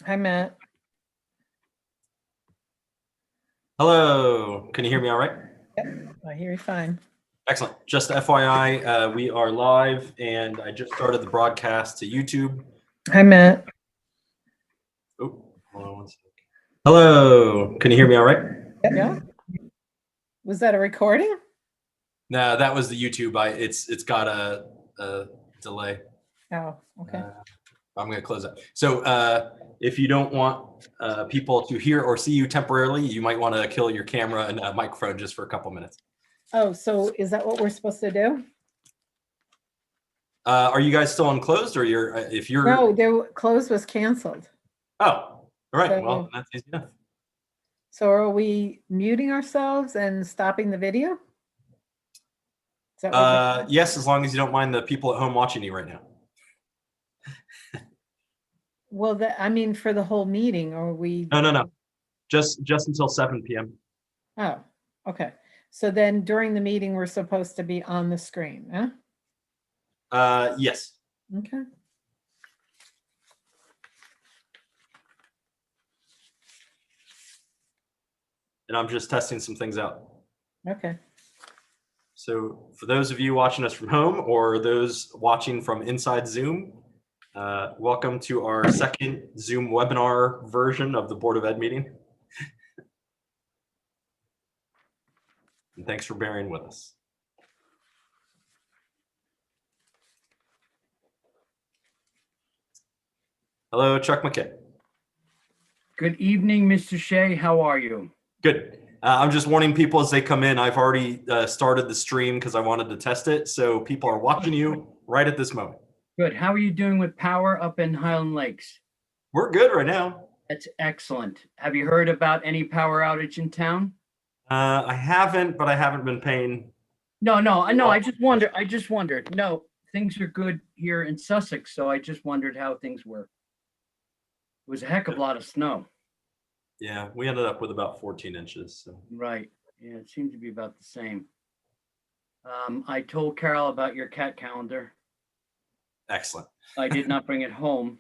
Hi, Matt. Hello, can you hear me all right? Yep, I hear you fine. Excellent. Just FYI, we are live and I just started the broadcast to YouTube. Hi, Matt. Oh, hold on one second. Hello, can you hear me all right? Yeah. Was that a recording? No, that was the YouTube. It's got a delay. Oh, okay. I'm going to close that. So if you don't want people to hear or see you temporarily, you might want to kill your camera and microphone just for a couple minutes. Oh, so is that what we're supposed to do? Are you guys still unclosed, or if you're? No, their close was canceled. Oh, all right. So- Well, that's easy enough. So are we muting ourselves and stopping the video? Is that what Yes, as long as you don't mind the people at home watching you right now. well, I mean, for the whole meeting, or we? No. Just until 7 p.m. Oh, okay. So then during the meeting, we're supposed to be on the screen, huh? Yes. Okay. And I'm just testing some things out. Okay. So for those of you watching us from home or those watching from inside Zoom, welcome to our second Zoom webinar version of the Board of Ed meeting. And thanks for bearing with us. Hello, Chuck McKay. Good evening, Mr. Shea. How are you? Good. I'm just warning people as they come in. I've already started the stream because I wanted to test it. So people are watching you right at this moment. Good. How are you doing with power up in Highland Lakes? We're good right now. That's excellent. Have you heard about any power outage in town? I haven't, but I haven't been paying. No. I just wondered. No, things are good here in Sussex, so I just wondered how things were. It was a heck of a lot of snow. Yeah, we ended up with about 14 inches. So. Right. Yeah, it seemed to be about the same. I told Carol about your cat calendar. Excellent. I did not bring it home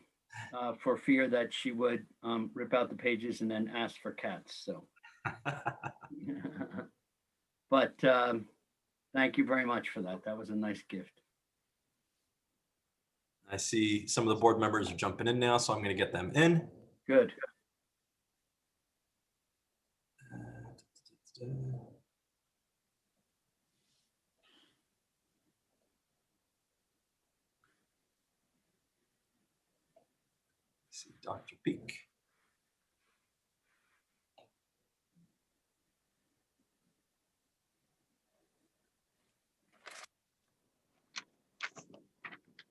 for fear that she would rip out the pages and then ask for cats. So, but thank you very much for that. That was a nice gift. I see some of the board members are jumping in now, so I'm going to get them in. Good. See Dr. Peak.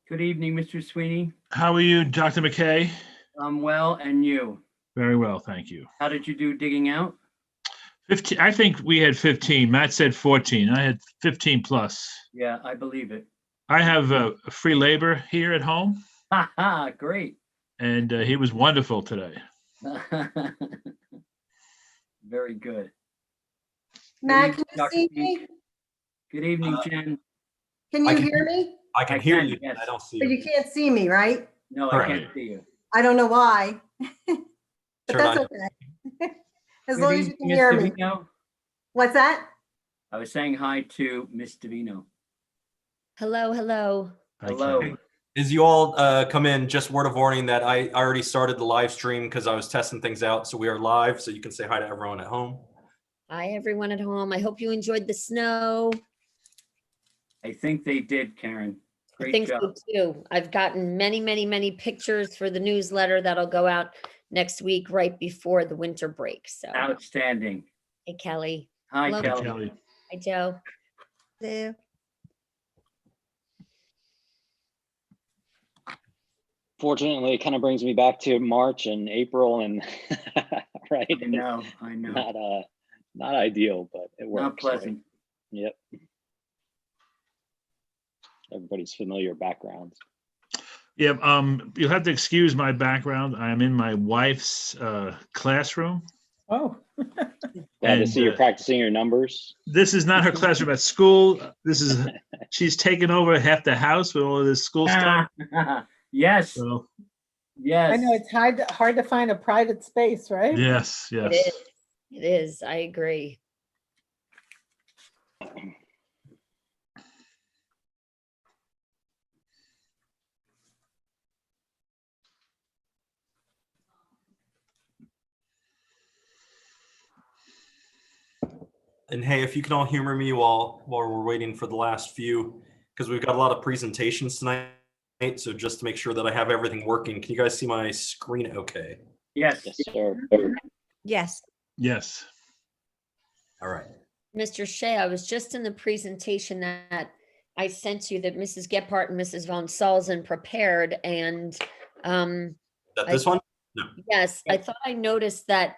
Good evening, Mr. Sweeney. How are you, Dr. McKay? I'm well, and you? Very well, thank you. How did you do digging out? 15. I think we had 15. Matt said 14. I had 15 plus. Yeah, I believe it. I have free labor here at home, Ha ha, great. and he was wonderful today. Very good. Matt, can you Dr. see Peak. me? Good evening, Jen. Can I you can hear me? I can I hear can, you. yes. I don't see But you. you can't see me, right? No, Correct. I can't see you. I don't know why. But Turn that's on. okay. As Good long as you evening, can Miss hear me. Davino. What's that? I was saying hi to Miss Davino. Hello. Hi, Hello. Kelly. As you all come in, just word of warning that I already started the live stream because I was testing things out. So we are live, so you can say hi to everyone at home. Hi, everyone at home. I hope you enjoyed the snow. I think they did, Karen. I Great think job. so too. I've gotten many pictures for the newsletter that'll go out next week, right before the winter break. So, Outstanding. hey, Kelly. Hi, Hello. Hi, Kelly. Kelly. Hi, Joe. There. Fortunately, it kind of brings me back to March and April and right. I know. Not ideal, but it works. Not right? pleasant. Yep. Everybody's familiar backgrounds. Yeah, you'll have to excuse my background. I'm in my wife's classroom. Oh, Glad to And, see you're practicing your numbers. This is not her classroom at school. She's taken over half the house with all of this school stuff. Yes. So Yes. I know it's hard to find a private space, right? Yes, It yes. is. It is. I agree. And hey, if you can all humor me while we're waiting for the last few, because we've got a lot of presentations tonight. So just to make sure that I have everything working, can you guys see my screen okay? Yes. Yes, sir. Yes. Yes. All right. Mr. Shea, I was just in the presentation that I sent you that Mrs. Gephardt and Mrs. von Salzen prepared, and Is that this one? No. yes, I thought I noticed that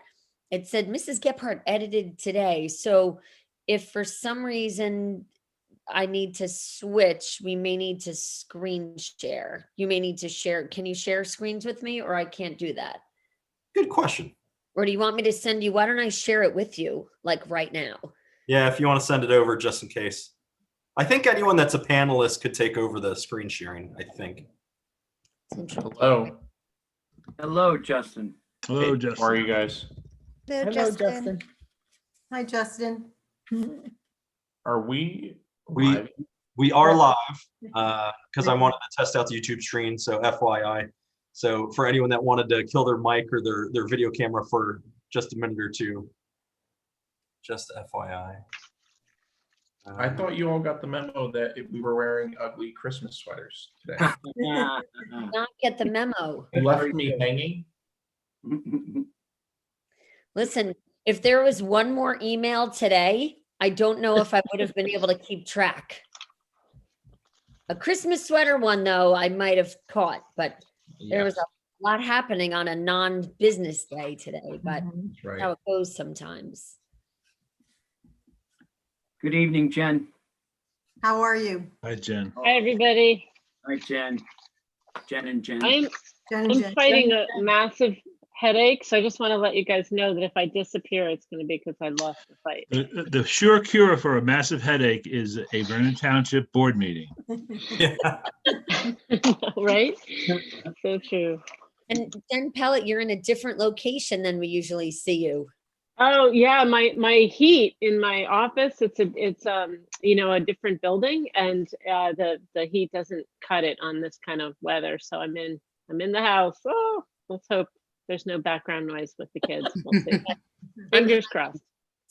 it said Mrs. Gephardt edited today. So if for some reason I need to switch, we may need to screen share. You may need to share. Can you share screens with me, or I can't do that? Good question. Or do you want me to send you? Why don't I share it with you, like right now? Yeah, if you want to send it over just in case. I think anyone that's a panelist could take over the screen sharing, I think. Hello. Hello, Justin. Hello, Hey, how are Justin. you guys? Hello, Justin. Hi, Justin. Are we We- live? We are live because I wanted to test out the YouTube screen, so FYI. So for anyone that wanted to kill their mic or their video camera for just a minute or two, just FYI. I thought you all got the memo that we were wearing ugly Christmas sweaters today. Not get the memo. You left me hanging. Listen, if there was one more email today, I don't know if I would have been able to keep track. A Christmas sweater one, though, I might have caught, but there was Yes, a lot happening on a non-business day today, but Mhm. that's right. how it goes sometimes. Good evening, Jen. How are you? Hi, Jen. Hi, everybody. Hi, Jen. Jen and Jen. I'm Jen and I'm Jen. fighting a massive headache, so I just want to let you guys know that if I disappear, it's going to be because I lost the fight. The sure cure for a massive headache is a Vernon Township board meeting. Yeah. Right? So true. And Jen Pellet, you're in a different location than we usually see you. Oh yeah, my heat in my office, it's a different building, and the heat doesn't cut it on this kind of weather. So I'm in the house. Oh, let's hope there's no background noise with the kids. We'll see. Fingers crossed.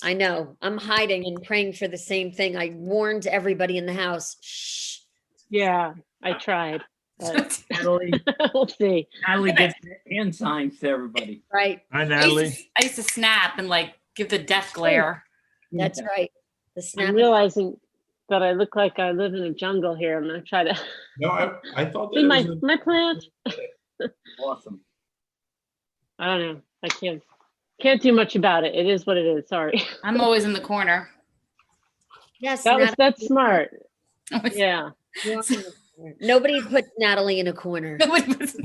I know. I'm hiding and praying for the same thing. I warned everybody in the house. Shh. Yeah, I tried. But Natalie, we'll see. Natalie gives hand signs to everybody. Right. Hi, I used, Natalie. to, I used to snap and like give the death glare. That's right. The I'm snap. realizing that I look like I live in a jungle here. I'm gonna try to No, I thought that see it my was my plant. Awesome. I don't know. I can't do much about it. It is what it is. Sorry. I'm always in the corner. Yes. That's smart. Always- Yeah. Nobody puts Natalie in a corner. Nobody was-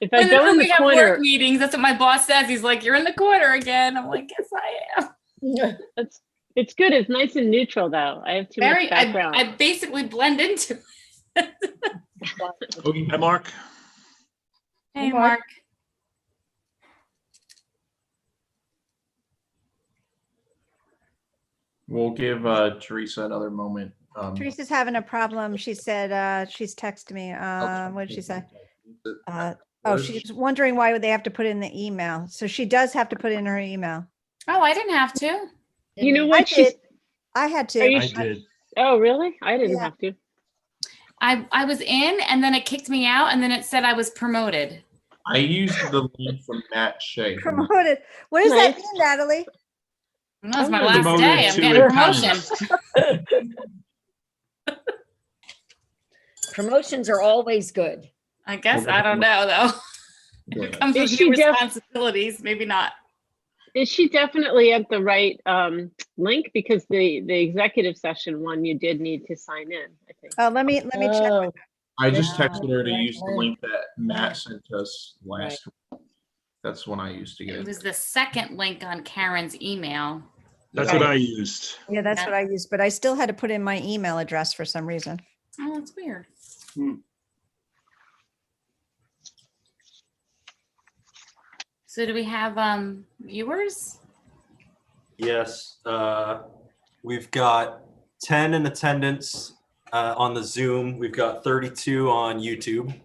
If I go Whenever in we the have corner, work meetings, that's what my boss says. He's like, "You're in the corner again." I'm like, "Yes, I am." it's good. It's nice and neutral though. I have too Very. much background. I basically blend into. it. Hi, Mark. Hey, Mark. Mark. We'll give Teresa another moment. Teresa's having a problem. She said, she's texted me. What did she say? Oh, she's wondering why would they have to put in the email. So she does have to put in her email. Oh, I didn't have to. You know I what? did. I had Are you to. I did. Oh, really? I didn't Yeah. have to. I was in, and then it kicked me out, and then it said I was promoted. I used the link from Matt Shea. Promoted. What does that Nice. mean, Natalie? And that was my I'm last promoted day. I'm to getting a a promotion. Promotions are always good. I guess I don't know though. It comes Is with she new def- responsibilities. Maybe not. Is she definitely at the right link? Because the executive session one, you did need to sign in, I think. Oh, let me check. Oh, I just Yeah, texted her to right, use the right. link that Matt sent us last week. That's when I used to get It it. was the second link on Karen's email. That's what I used. Yeah, that's what I used, but I still had to put in my email address for some reason. Oh, that's weird. So do we have viewers? Yes, we've got 10 in attendance on the Zoom. We've got 32 on YouTube.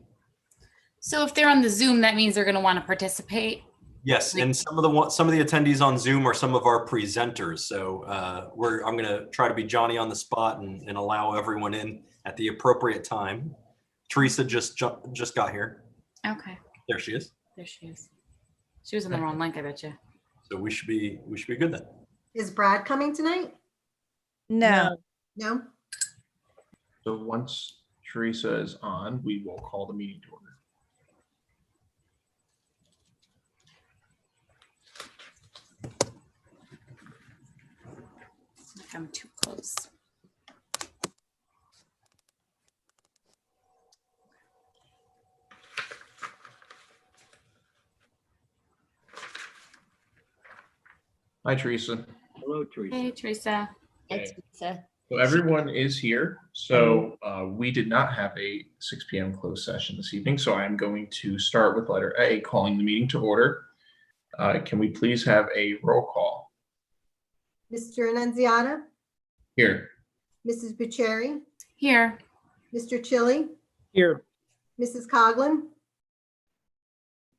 So if they're on the Zoom, that means they're going to want to participate. Yes, and some of the attendees on Zoom are some of our presenters. So I'm going to try to be Johnny on the spot and allow everyone in at the appropriate time. Teresa just got here. Okay, There she is. there she is. She was on the wrong link, I bet you. So we should be good then. Is Brad coming tonight? No. No? So once Teresa is on, we will call the meeting to order. Like I'm too close. Hi, Teresa. Hello, Teresa. Hey, Teresa. Okay. Teresa. So everyone is here. So we did not have a 6 p.m. closed session this evening. So I'm going to start with letter A, calling the meeting to order. Can we please have a roll call? Mr. Annunziata? Here. Mrs. Bucieri? Here. Mr. Chili? Here. Mrs. Coughlin?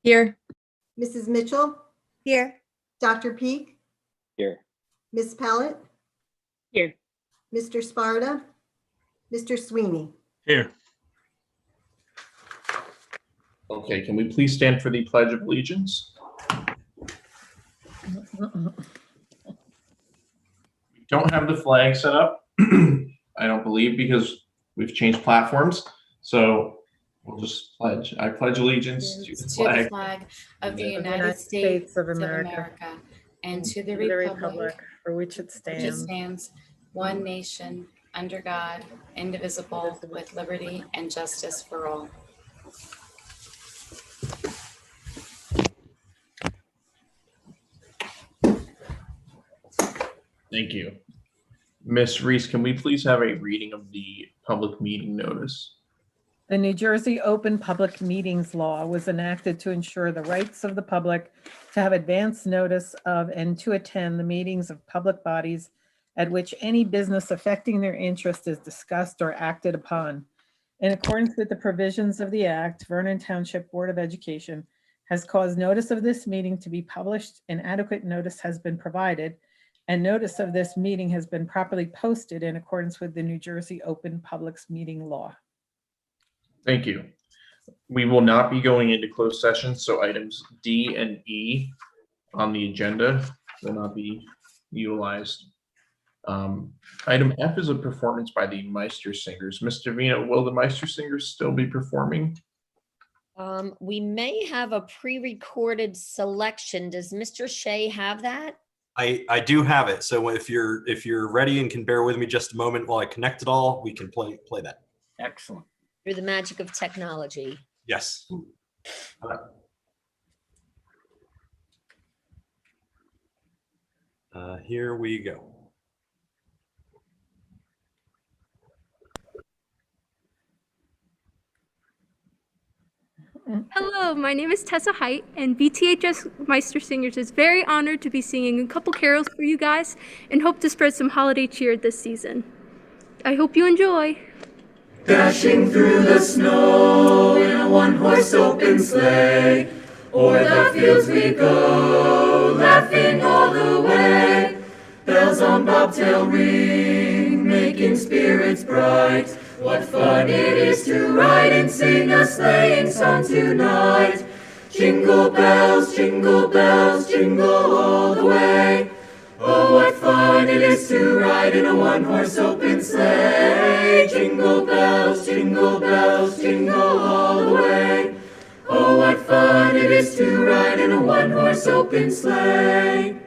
Here. Mrs. Mitchell? Here. Dr. Peak? Here. Miss Pellet? Here. Mr. Sparta? Mr. Sweeney? Here. Okay, can we please stand for the Pledge of Allegiance? We don't have the flag set up, I don't believe, because we've changed platforms. So we'll just pledge. I pledge allegiance to the flag of the Yeah. United States of of America, America and to the the republic for which it which stands, stands one nation under God, indivisible, with liberty and justice for all. Thank you. Miss Reese, can we please have a reading of the public meeting notice? The New Jersey Open Public Meetings Law was enacted to ensure the rights of the public to have advance notice of and to attend the meetings of public bodies at which any business affecting their interest is discussed or acted upon. In accordance with the provisions of the Act, Vernon Township Board of Education has caused notice of this meeting to be published, and adequate notice has been provided, and notice of this meeting has been properly posted in accordance with the New Jersey Open Public Meeting Law. Thank you. We will not be going into closed session, so items D and E on the agenda will not be utilized. Item F is a performance by the Meister Singers. Mr. Vina, will the Meister Singers still be performing? We may have a pre-recorded selection. Does Mr. Shea have that? I do have it. So if you're ready and can bear with me just a moment while I connect it all, we can play that. Excellent. Through the magic of technology. Yes. Here we go. Hello, my name is Tessa Height, and VTHS Meister Singers is very honored to be singing a couple carols for you guys and hope to spread some holiday cheer this season. I hope you enjoy. Dashing through the snow in a one-horse open sleigh, o'er the fields we go, laughing all the way. Bells on bobtail ring, making spirits bright. What fun it is to ride and sing a sleighing song tonight. Jingle bells, jingle all the way. Oh, what fun it is to ride in a one-horse open sleigh. Jingle bells, jingle all the way. Oh, what fun it is to ride in a one-horse open sleigh.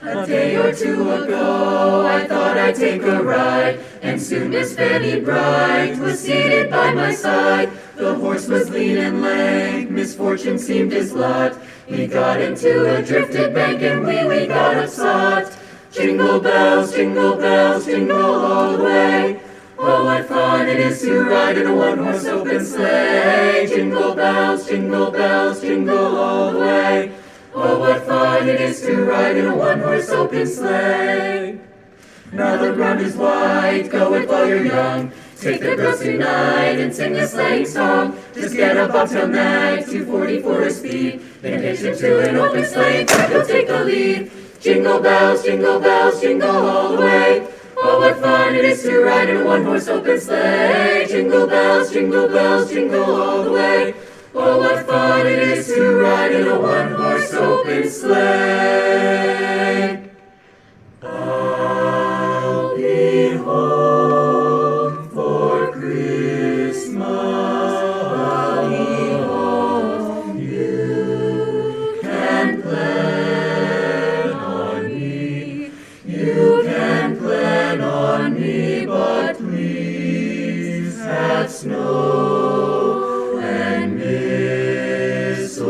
A day or two ago, I thought I'd take a ride, and soon Miss Fanny Bright was seated by my side. The horse was lean and lank, misfortune seemed his lot. He got into a drifted bank, and we got upsot. Jingle bells, jingle all the way. Oh, what fun it is to ride in a one-horse open sleigh. Jingle bells, jingle all the way. Oh, what fun it is to ride in a one-horse open sleigh. Now the ground is white, go it while you're young. Take the girls tonight and sing a sleighing song. Just get a bobtail nag, 240 for a speed. Then hitch into an open sleigh, Jack will take the lead. Jingle bells, jingle all the way. Oh, what fun it is to ride in a one-horse open sleigh. Jingle bells, jingle all the way. Oh, what fun it is to ride in a one-horse open sleigh. I'll be home for Christmas. I'll be home. You can plan on me. You can plan on me, but please have snow and mistletoe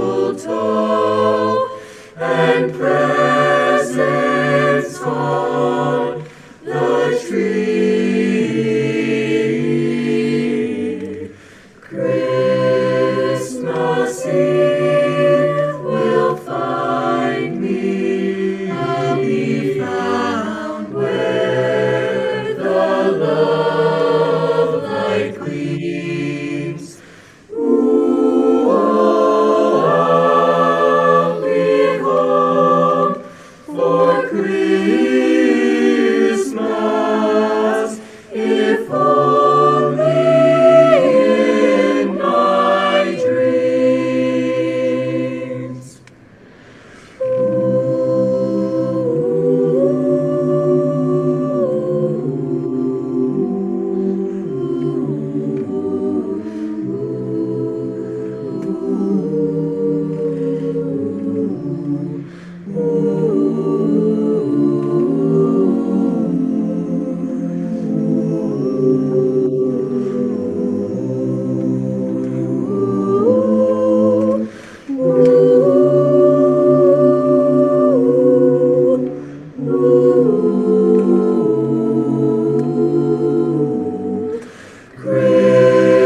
and presents on the tree. Christmas Eve will find me. I'll be found where the love light gleams. Ooh, oh, I'll be home for Christmas, if only in my dreams.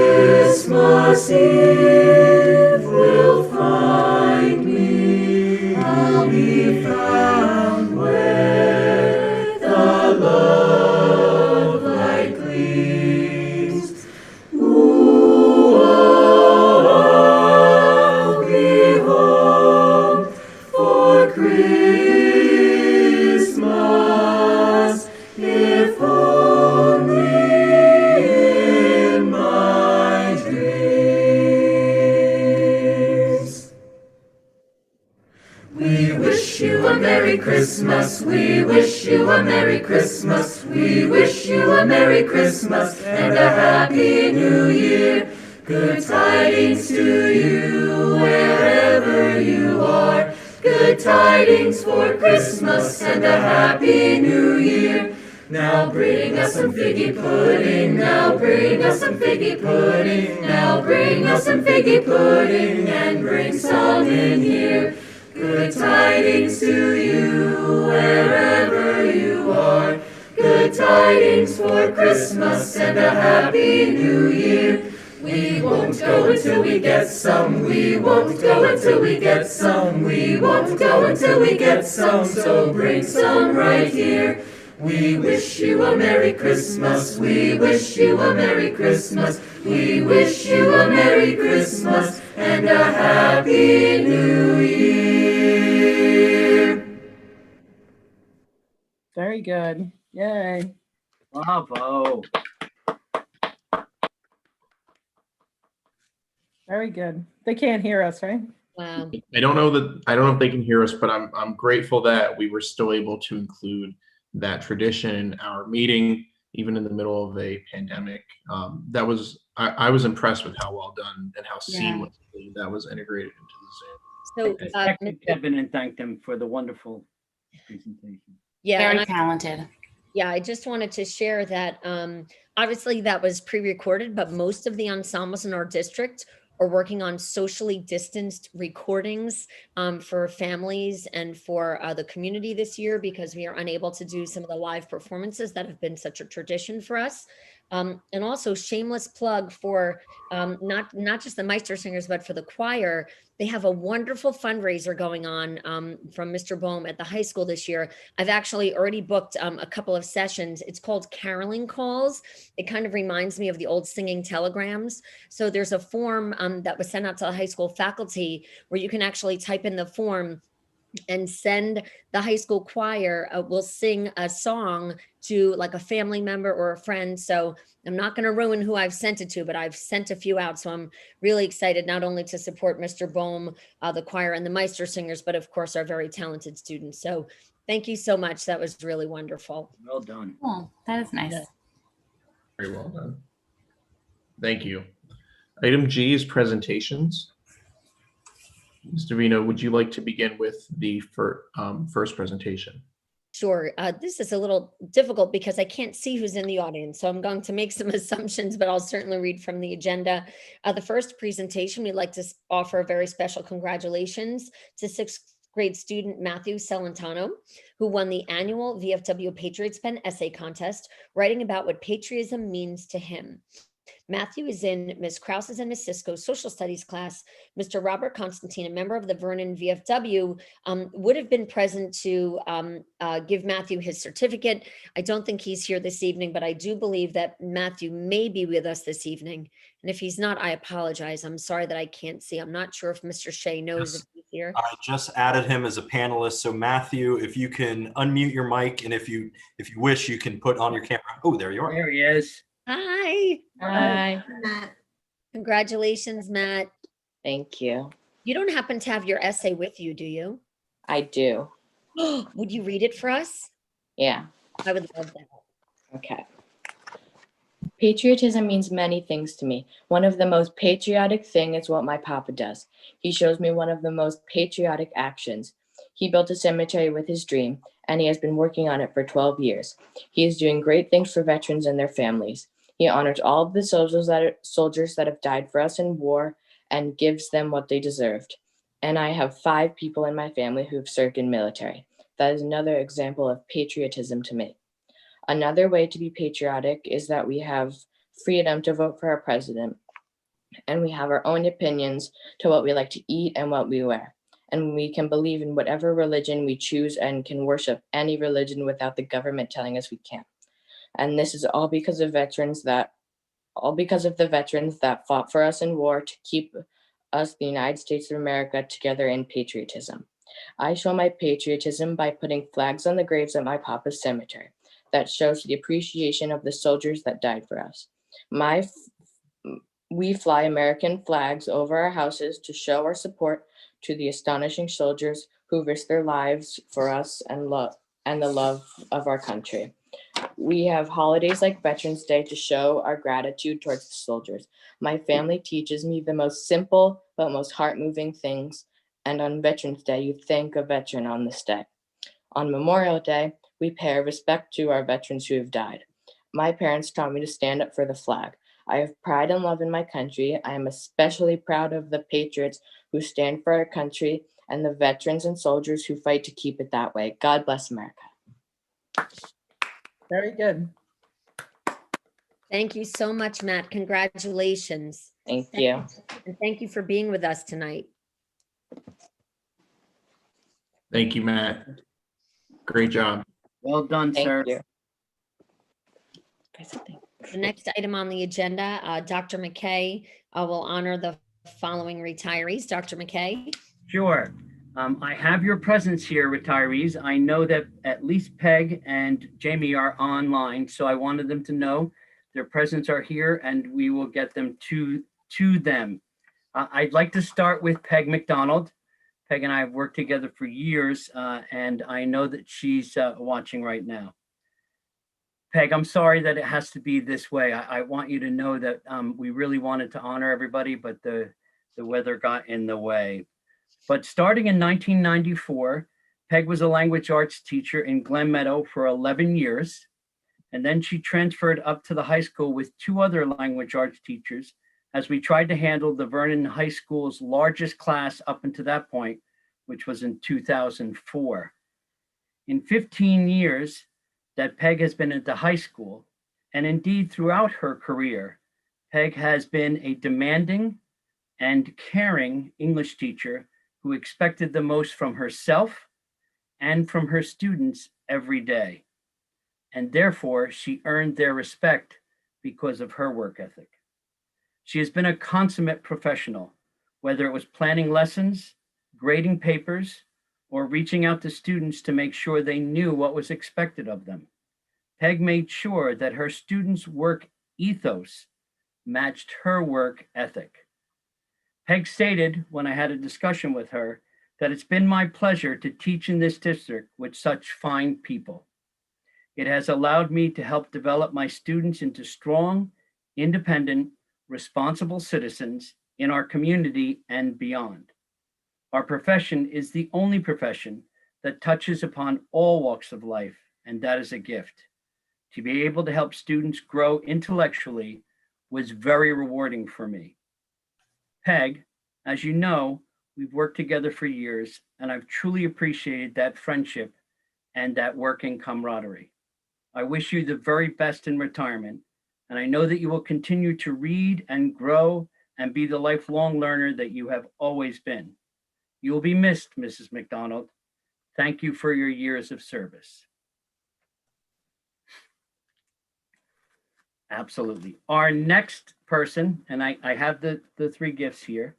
Christmas Eve will find me. I'll be found where the love light gleams. Ooh, oh, I'll be home for Christmas, if only in my dreams. We wish you a Merry Christmas. We wish you a Merry Christmas. We wish you a Merry Christmas and a Happy New Year. Good tidings to you wherever you are. Good tidings for Christmas and a Happy New Year. Now bring us some figgy pudding. Now bring us some figgy pudding. Now bring us some figgy pudding and bring some in here. Good tidings to you wherever you are. Good tidings for Christmas and a Happy New Year. We won't go until we get some. We won't go until we get some. We won't go until we get some. So bring some right here. We wish you a Merry Christmas. We wish you a Merry Christmas. We wish you a Merry Christmas and a Happy New Year. Very good. Yay. Bravo. Very good. They can't hear us, right? Wow. I don't know if they can hear us, but I'm grateful that we were still able to include that tradition in our meeting, even in the middle of a pandemic. I was impressed with how well done and how seamlessly that was integrated into the Zoom. So, Thank Kevin and thank them for the wonderful presentation. yeah, Very and talented. I just wanted to share that obviously that was pre-recorded, but most of the ensembles in our district are working on socially distanced recordings for families and for the community this year, because we are unable to do some of the live performances that have been such a tradition for us. And also shameless plug for not just the Meister Singers, but for the choir. They have a wonderful fundraiser going on from Mr. Bohm at the high school this year. I've actually already booked a couple of sessions. It's called Caroling Calls. It kind of reminds me of the old singing telegrams. So there's a form that was sent out to the high school faculty where you can actually type in the form and send the high school choir will sing a song to like a family member or a friend. So I'm not going to ruin who I've sent it to, but I've sent a few out. So I'm really excited not only to support Mr. Bohm, the choir and the Meister Singers, but of course our very talented students. So thank you so much. That was really wonderful. Well done. Oh, that is nice. Yeah. Very well done. Thank you. Item G is presentations. Mr. Vino, would you like to begin with the first presentation? Sure. This is a little difficult because I can't see who's in the audience. So I'm going to make some assumptions, but I'll certainly read from the agenda. The first presentation, we'd like to offer a very special congratulations to sixth grade student Matthew Celentano, who won the annual VFW Patriots Pen essay contest, writing about what patriotism means to him. Matthew is in Ms. Krause's and Ms. Sisko's social studies class. Mr. Robert Constantine, a member of the Vernon VFW, would have been present to give Matthew his certificate. I don't think he's here this evening, but I do believe that Matthew may be with us this evening. And if he's not, I apologize. I'm sorry that I can't see. I'm not sure if Mr. Shea knows if he's here. I just added him as a panelist. So Matthew, if you can unmute your mic, and if you wish, you can put on your camera. Oh, there you are. There he is. Hi. Hi. Matt. Congratulations, Matt. Thank you. You don't happen to have your essay with you, do you? I do. Would you read it for us? Yeah. I would love that. Okay. Patriotism means many things to me. One of the most patriotic thing is what my papa does. He shows me one of the most patriotic actions. He built a cemetery with his dream, and he has been working on it for 12 years. He is doing great things for veterans and their families. He honors all of the soldiers that have died for us in war and gives them what they deserved. And I have 5 people in my family who have served in military. That is another example of patriotism to me. Another way to be patriotic is that we have freedom to vote for our president, and we have our own opinions to what we like to eat and what we wear. And we can believe in whatever religion we choose and can worship any religion without the government telling us we can't. And this is all because of the veterans that fought for us in war to keep us, the United States of America, together in patriotism. I show my patriotism by putting flags on the graves at my papa's cemetery. That shows the appreciation of the soldiers that died for us. We fly American flags over our houses to show our support to the astonishing soldiers who risked their lives for us and the love of our country. We have holidays like Veterans Day to show our gratitude towards the soldiers. My family teaches me the most simple but most heart-moving things, and on Veterans Day, you thank a veteran on this day. On Memorial Day, we pay our respect to our veterans who have died. My parents taught me to stand up for the flag. I have pride and love in my country. I am especially proud of the patriots who stand for our country and the veterans and soldiers who fight to keep it that way. God bless America. Very good. Thank you so much, Matt. Congratulations. Thank you. And thank you for being with us tonight. Thank you, Matt. Great job. Well done, Thank sir. you. The next item on the agenda, Dr. McKay will honor the following retirees. Dr. McKay. Sure. I have your presence here, retirees. I know that at least Peg and Jamie are online, so I wanted them to know their presents are here and we will get them to them. I'd like to start with Peg McDonald. Peg and I have worked together for years, and I know that she's watching right now. Peg, I'm sorry that it has to be this way. I want you to know that we really wanted to honor everybody, but the weather got in the way. But starting in 1994, Peg was a language arts teacher in Glen Meadow for 11 years. And then she transferred up to the high school with 2 other language arts teachers as we tried to handle the Vernon High School's largest class up until that point, which was in 2004. In 15 years that Peg has been at the high school, And indeed, throughout her career, Peg has been a demanding and caring English teacher who expected the most from herself and from her students every day. And therefore, she earned their respect because of her work ethic. She has been a consummate professional, whether it was planning lessons, grading papers, or reaching out to students to make sure they knew what was expected of them. Peg made sure that her students' work ethos matched her work ethic. Peg stated when I had a discussion with her that it's been my pleasure to teach in this district with such fine people. It has allowed me to help develop my students into strong, independent, responsible citizens in our community and beyond. Our profession is the only profession that touches upon all walks of life, and that is a gift. To be able to help students grow intellectually was very rewarding for me. Peg, as you know, we've worked together for years, and I've truly appreciated that friendship and that working camaraderie. I wish you the very best in retirement, and I know that you will continue to read and grow and be the lifelong learner that you have always been. You will be missed, Mrs. McDonald. Thank you for your years of service. Absolutely. Our next person, and I have the three gifts here,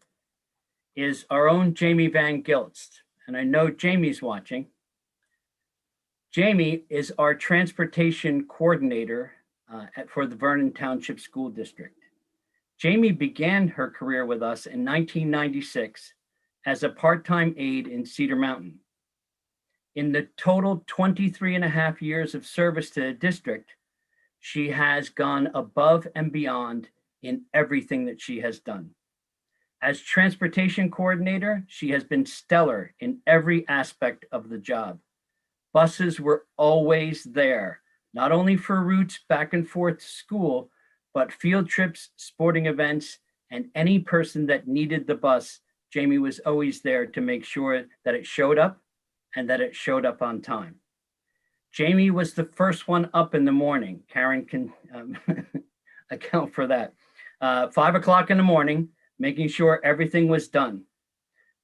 is our own Jamie Van Gilst. And I know Jamie's watching. Jamie is our transportation coordinator for the Vernon Township School District. Jamie began her career with us in 1996 as a part-time aide in Cedar Mountain. In the total 23 and a half years of service to the district, she has gone above and beyond in everything that she has done. As transportation coordinator, she has been stellar in every aspect of the job. Buses were always there, not only for routes back and forth to school, but field trips, sporting events, and any person that needed the bus, Jamie was always there to make sure that it showed up and that it showed up on time. Jamie was the first one up in the morning. Karen can account for that. 5 o'clock in the morning, making sure everything was done,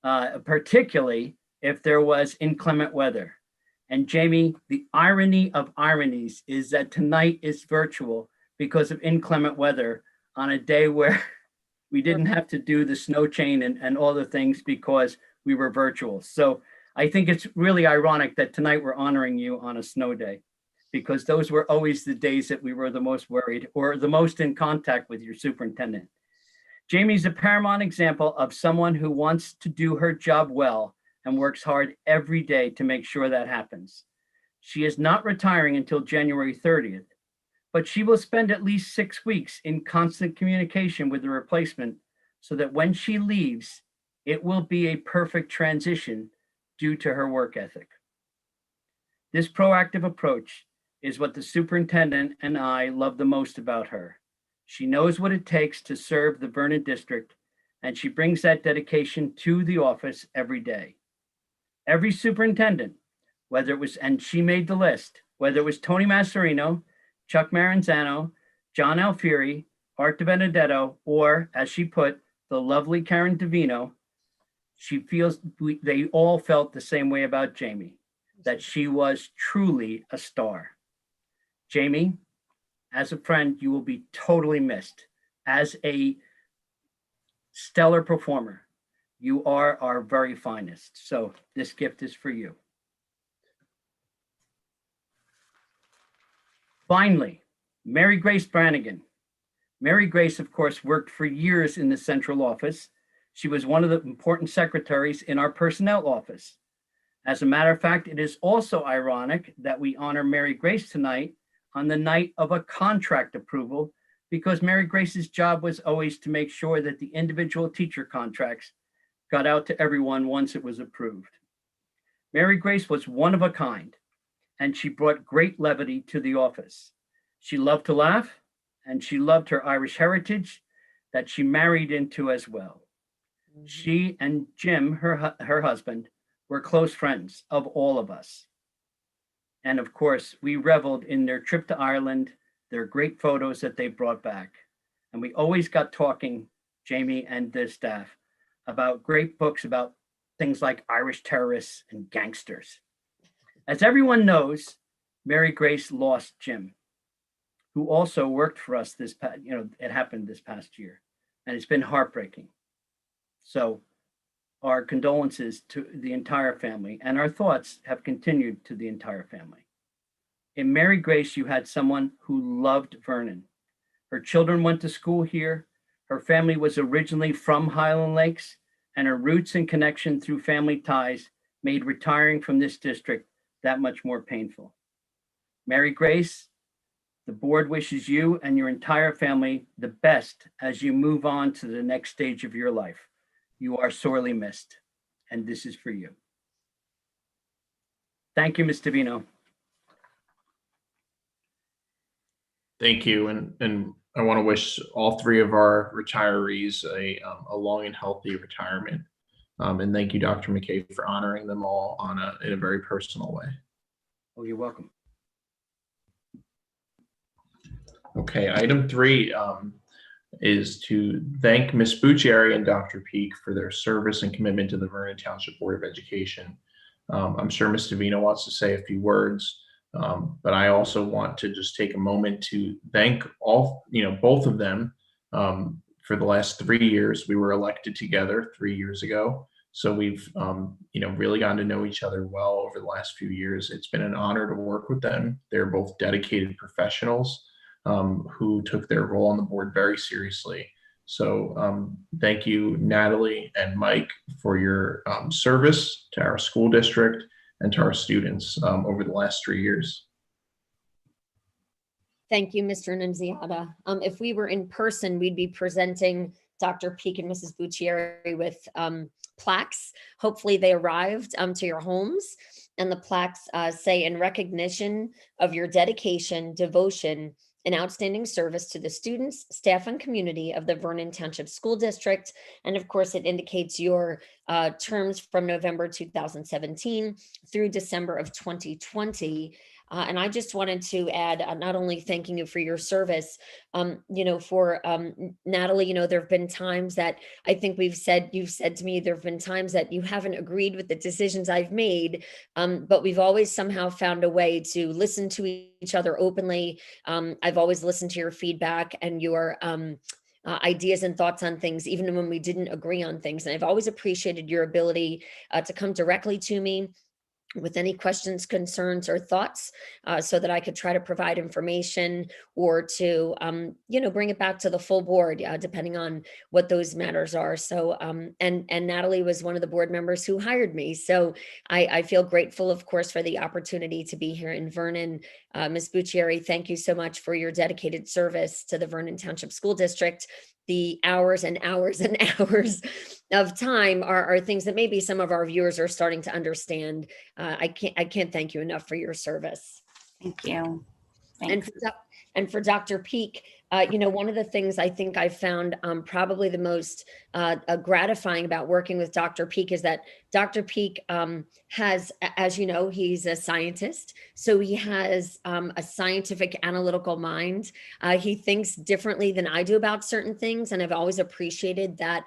particularly if there was inclement weather. And Jamie, the irony of ironies is that tonight is virtual because of inclement weather on a day where we didn't have to do the snow chain and all the things because we were virtual. So I think it's really ironic that tonight we're honoring you on a snow day, because those were always the days that we were the most worried or the most in contact with your superintendent. Jamie's a paramount example of someone who wants to do her job well and works hard every day to make sure that happens. She is not retiring until January 30th, but she will spend at least 6 weeks in constant communication with the replacement so that when she leaves, it will be a perfect transition due to her work ethic. This proactive approach is what the superintendent and I love the most about her. She knows what it takes to serve the Vernon district, and she brings that dedication to the office every day. Every superintendent, whether it was, and she made the list, whether it was Tony Masserino, Chuck Maranzano, John Alfieri, Art DiBenedetto, or, as she put, the lovely Karen Davino, she feels they all felt the same way about Jamie, that she was truly a star. Jamie, as a friend, you will be totally missed. As a stellar performer, you are our very finest. So this gift is for you. Finally, Mary Grace Brannigan. Mary Grace, of course, worked for years in the central office. She was one of the important secretaries in our personnel office. As a matter of fact, it is also ironic that we honor Mary Grace tonight on the night of a contract approval, because Mary Grace's job was always to make sure that the individual teacher contracts got out to everyone once it was approved. Mary Grace was one of a kind, and she brought great levity to the office. She loved to laugh, and she loved her Irish heritage that she married into as well. She and Jim, her husband, were close friends of all of us. And of course, we reveled in their trip to Ireland, They're great photos that they brought back. And we always got talking, Jamie and the staff, about great books about things like Irish terrorists and gangsters. As everyone knows, Mary Grace lost Jim, who also worked for us this past, it happened this past year, and it's been heartbreaking. So our condolences to the entire family, and our thoughts have continued to the entire family. In Mary Grace, you had someone who loved Vernon. Her children went to school here. Her family was originally from Highland Lakes, and her roots and connection through family ties made retiring from this district that much more painful. Mary Grace, the board wishes you and your entire family the best as you move on to the next stage of your life. You are sorely missed, and this is for you. Thank you, Ms. Davino. Thank you, and I want to wish all three of our retirees a long and healthy retirement. And thank you, Dr. McKay, for honoring them all in a very personal way. Oh, you're welcome. Okay, item 3 is to thank Ms. Bucciari and Dr. Peak for their service and commitment to the Vernon Township Board of Education. I'm sure Ms. Davino wants to say a few words, but I also want to just take a moment to thank both of them for the last 3 years. We were elected together 3 years ago. So we've, really gotten to know each other well over the last few years. It's been an honor to work with them. They're both dedicated professionals who took their role on the board very seriously. So thank you, Natalie and Mike, for your service to our school district and to our students over the last 3 years. Thank you, Mr. Nunziata. If we were in person, we'd be presenting Dr. Peak and Mrs. Bucciari with plaques. Hopefully they arrived to your homes, and the plaques say, in recognition of your dedication, devotion, and outstanding service to the students, staff, and community of the Vernon Township School District. And of course, it indicates your terms from November 2017 through December of 2020. And I just wanted to add, not only thanking you for your service, for Natalie, there have been times that I think you've said to me, there have been times that you haven't agreed with the decisions I've made, but we've always somehow found a way to listen to each other openly. I've always listened to your feedback and your ideas and thoughts on things, even when we didn't agree on things. And I've always appreciated your ability to come directly to me with any questions, concerns, or thoughts, so that I could try to provide information or to, bring it back to the full board, depending on what those matters are. So, and Natalie was one of the board members who hired me. So I feel grateful, of course, for the opportunity to be here in Vernon. Ms. Bucciari, thank you so much for your dedicated service to the Vernon Township School District. The hours and hours and hours of time are things that maybe some of our viewers are starting to understand. I can't thank you enough for your service. Thank you. And for Dr. Peak, one of the things I think I found probably the most gratifying about working with Dr. Peak is that Dr. Peak has, as you know, he's a scientist. So he has a scientific analytical mind. He thinks differently than I do about certain things. And I've always appreciated that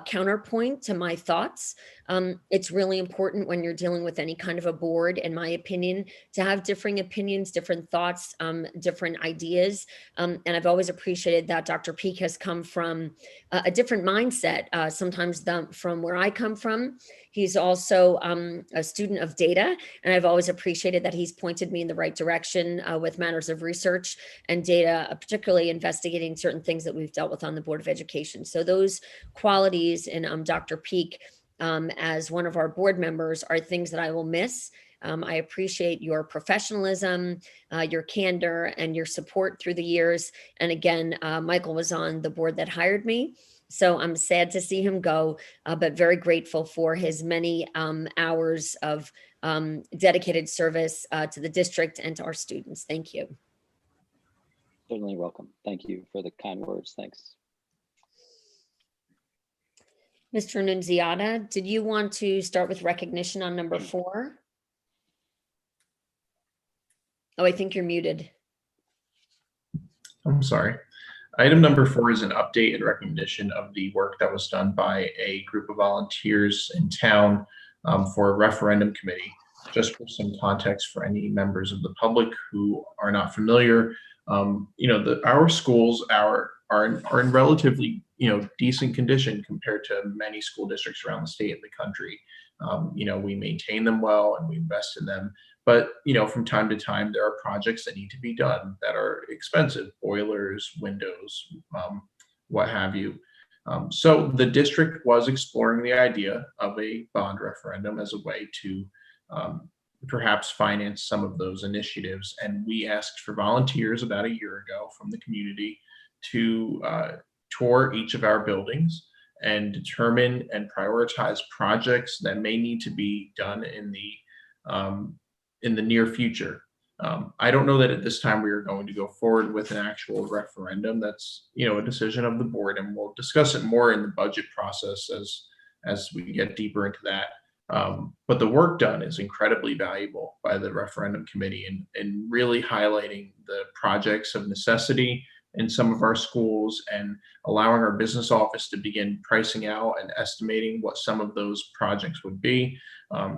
counterpoint to my thoughts. It's really important when you're dealing with any kind of a board, in my opinion, to have differing opinions, different thoughts, different ideas. And I've always appreciated that Dr. Peak has come from a different mindset, sometimes from where I come from. He's also a student of data, and I've always appreciated that he's pointed me in the right direction with matters of research and data, particularly investigating certain things that we've dealt with on the Board of Education. So those qualities in Dr. Peak as one of our board members are things that I will miss. I appreciate your professionalism, your candor, and your support through the years. And again, Michael was on the board that hired me, so I'm sad to see him go, but very grateful for his many hours of dedicated service to the district and to our students. Thank you. Certainly welcome. Thank you for the kind words. Thanks. Mr. Nunziata, did you want to start with recognition on number 4? Oh, I think you're muted. I'm sorry. Item number 4 is an update and recognition of the work that was done by a group of volunteers in town for a referendum committee. Just for some context for any members of the public who are not familiar, our schools are in relatively decent condition compared to many school districts around the state and the country. We maintain them well and we invest in them. But, from time to time, there are projects that need to be done that are expensive, boilers, windows, what have you. So the district was exploring the idea of a bond referendum as a way to perhaps finance some of those initiatives. And we asked for volunteers about a year ago from the community to tour each of our buildings and determine and prioritize projects that may need to be done in the near future. I don't know that at this time we are going to go forward with an actual referendum. That's a decision of the board, and we'll discuss it more in the budget process as we get deeper into that. But the work done is incredibly valuable by the referendum committee and really highlighting the projects of necessity in some of our schools and allowing our business office to begin pricing out and estimating what some of those projects would be. I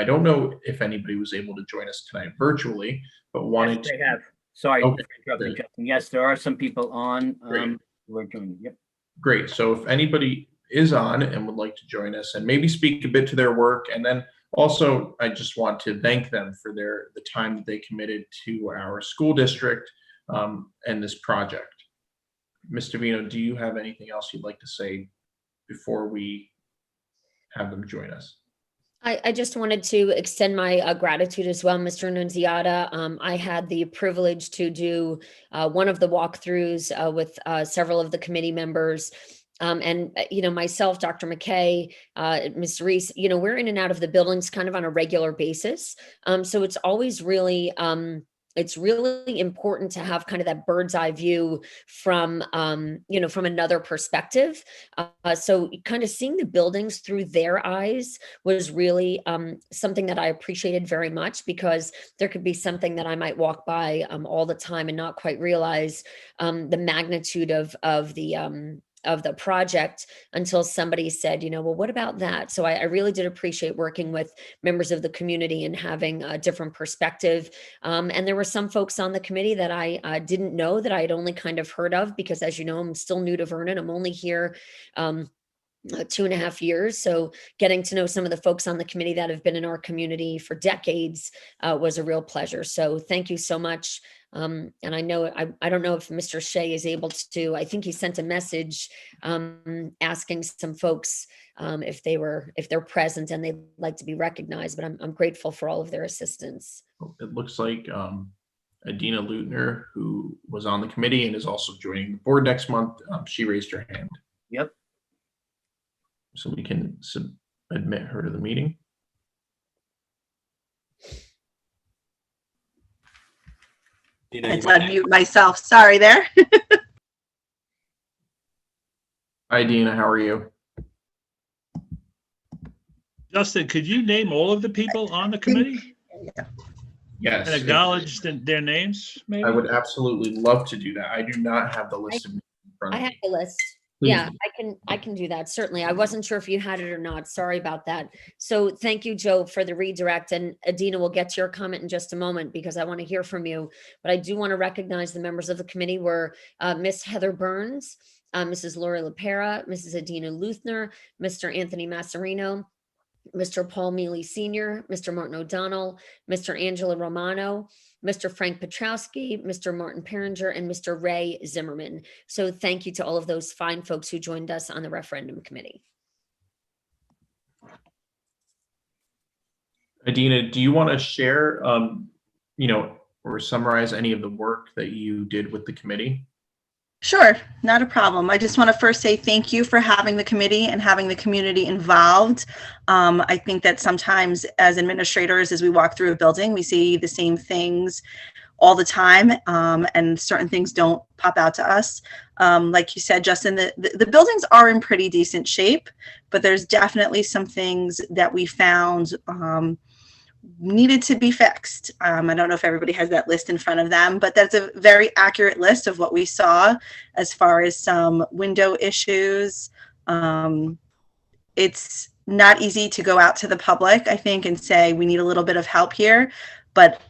don't know if anybody was able to join us tonight virtually, but wanted Yes, they to. have. Sorry Okay, for interrupting, good. Justin. Yes, there are some people on. Great. We're joining. Yep. Great. So if anybody is on and would like to join us and maybe speak a bit to their work, and then also I just want to thank them for the time that they committed to our school district and this project. Ms. Davino, do you have anything else you'd like to say before we have them join us? I just wanted to extend my gratitude as well, Mr. Nunziata. I had the privilege to do one of the walkthroughs with several of the committee members. Myself, Dr. McKay, Ms. Reese, we're in and out of the buildings kind of on a regular basis. So it's always really, it's really important to have kind of that bird's eye view from, from another perspective. So kind of seeing the buildings through their eyes was really something that I appreciated very much, because there could be something that I might walk by all the time and not quite realize the magnitude of the project until somebody said, well, what about that? So I really did appreciate working with members of the community and having a different perspective. And there were some folks on the committee that I didn't know, that I had only kind of heard of, because as you know, I'm still new to Vernon. I'm only here 2.5 years. So getting to know some of the folks on the committee that have been in our community for decades was a real pleasure. So thank you so much. And I know, I don't know if Mr. Shea is able to, I think he sent a message asking some folks if they're present and they'd like to be recognized, but I'm grateful for all of their assistance. It looks like Adina Lutner, who was on the committee and is also joining the board next month, she raised her hand. Yep. So we can admit her to the meeting. Dina, I you had to might- unmute myself. Sorry there. Hi, Dina. How are you? Justin, could you name all of the people on the committee Yes. and acknowledge their names, maybe? I would absolutely love to do that. I do not have the list of names in front I of have me. the list. Please. Yeah, I can do that. Certainly. I wasn't sure if you had it or not. Sorry about that. So thank you, Joe, for the redirect. And Adina, we'll get to your comment in just a moment because I want to hear from you. But I do want to recognize the members of the committee were Miss Heather Burns, Mrs. Lori LaPera, Mrs. Adina Luthner, Mr. Anthony Masserino, Mr. Paul Mealy Sr., Mr. Martin O'Donnell, Mr. Angela Romano, Mr. Frank Petrowski, Mr. Martin Perringer, and Mr. Ray Zimmerman. So thank you to all of those fine folks who joined us on the referendum committee. Adina, do you want to share, or summarize any of the work that you did with the committee? Sure, not a problem. I just want to first say thank you for having the committee and having the community involved. I think that sometimes as administrators, as we walk through a building, we see the same things all the time, and certain things don't pop out to us. Like you said, Justin, the buildings are in pretty decent shape, but there's definitely some things that we found needed to be fixed. I don't know if everybody has that list in front of them, but that's a very accurate list of what we saw as far as some window issues. It's not easy to go out to the public, I think, and say we need a little bit of help here, but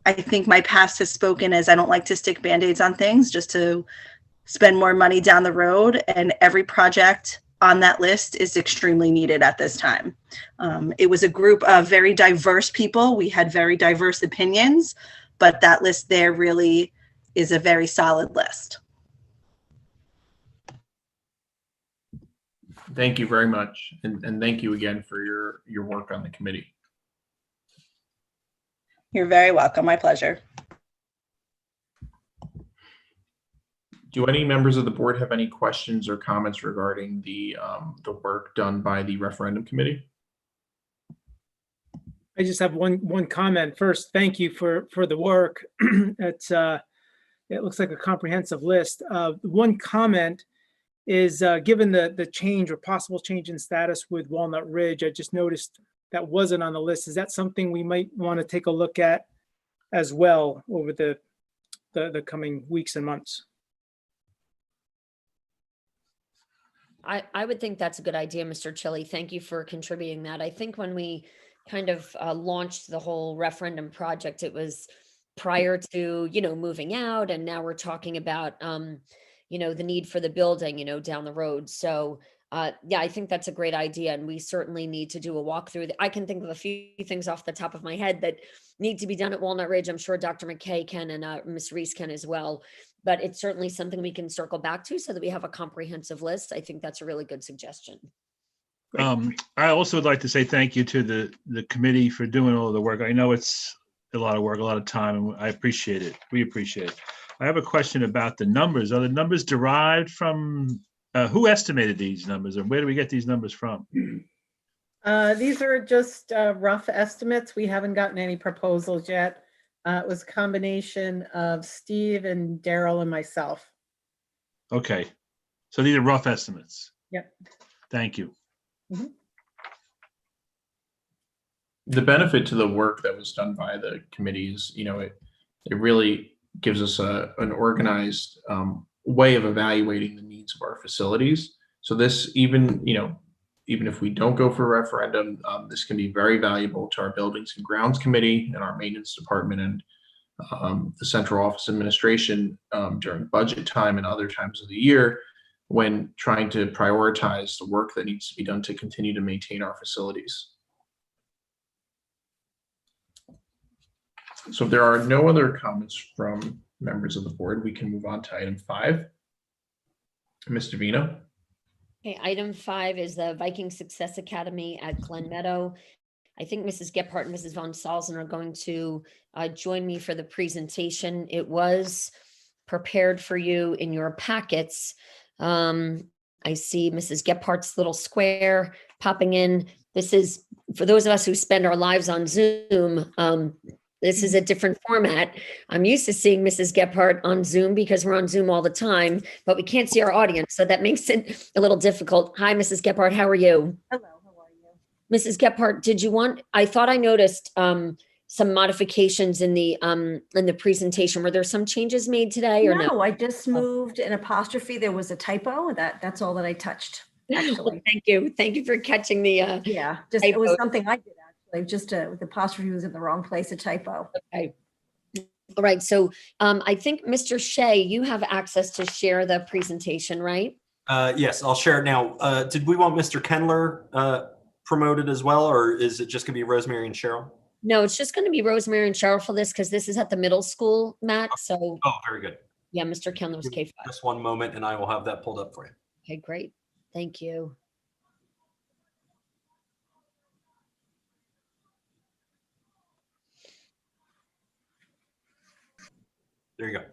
I think my past has spoken as I don't like to stick Band-Aids on things just to spend more money down the road, and every project on that list is extremely needed at this time. It was a group of very diverse people. We had very diverse opinions, but that list there really is a very solid list. Thank you very much. And thank you again for your work on the committee. You're very welcome. My pleasure. Do any members of the board have any questions or comments regarding the work done by the referendum committee? I just have one comment. First, thank you for the work. It looks like a comprehensive list. One comment is given the change or possible change in status with Walnut Ridge, I just noticed that wasn't on the list. Is that something we might want to take a look at as well over the coming weeks and months? I would think that's a good idea, Mr. Chili. Thank you for contributing that. I think when we kind of launched the whole referendum project, it was prior to, moving out. And now we're talking about, the need for the building, down the road. So yeah, I think that's a great idea. And we certainly need to do a walkthrough. I can think of a few things off the top of my head that need to be done at Walnut Ridge. I'm sure Dr. McKay can and Ms. Reese can as well. But it's certainly something we can circle back to so that we have a comprehensive list. I think that's a really good suggestion. I also would like to say thank you to the committee for doing all the work. I know it's a lot of work, a lot of time, and I appreciate it. We appreciate it. I have a question about the numbers. Are the numbers derived from, who estimated these numbers, and where do we get these numbers from? These are just rough estimates. We haven't gotten any proposals yet. It was a combination of Steve and Daryl and myself. Okay, so these are rough estimates. Yep. Thank you. Mm-hmm. The benefit to the work that was done by the committees, it really gives us an organized way of evaluating the needs of our facilities. So this, even if we don't go for a referendum, this can be very valuable to our Buildings and Grounds Committee and our Maintenance Department and the Central Office Administration during budget time and other times of the year when trying to prioritize the work that needs to be done to continue to maintain our facilities. So if there are no other comments from members of the board, we can move on to item 5. Ms. Davina. Okay, item 5 is the Viking Success Academy at Glen Meadow. I think Mrs. Gephardt and Mrs. Von Salzen are going to join me for the presentation. It was prepared for you in your packets. I see Mrs. Gephardt's little square popping in. This is, for those of us who spend our lives on Zoom, this is a different format. I'm used to seeing Mrs. Gephardt on Zoom because we're on Zoom all the time, but we can't see our audience. So that makes it a little difficult. Hi, Mrs. Gephardt, how are you? Hello, how are you? Mrs. Gephardt, I thought I noticed some modifications in the presentation. Were there some changes made today or no? No, I just moved an apostrophe. There was a typo. That's all that I touched, actually. Thank you. Thank you for catching the yeah, just it was something I did actually. Just the apostrophe was in the wrong place, a typo. Okay. All right. So I think Mr. Shea, you have access to share the presentation, right? Yes, I'll share it now. Did we want Mr. Kendler promoted as well, or is it just going to be Rosemary and Cheryl? No, it's just going to be Rosemary and Cheryl for this because this is at the middle school, Matt. So oh, very good. Yeah, Mr. Kendler's K5. Just one moment and I will have that pulled up for you. Okay, great. Thank you. There you go.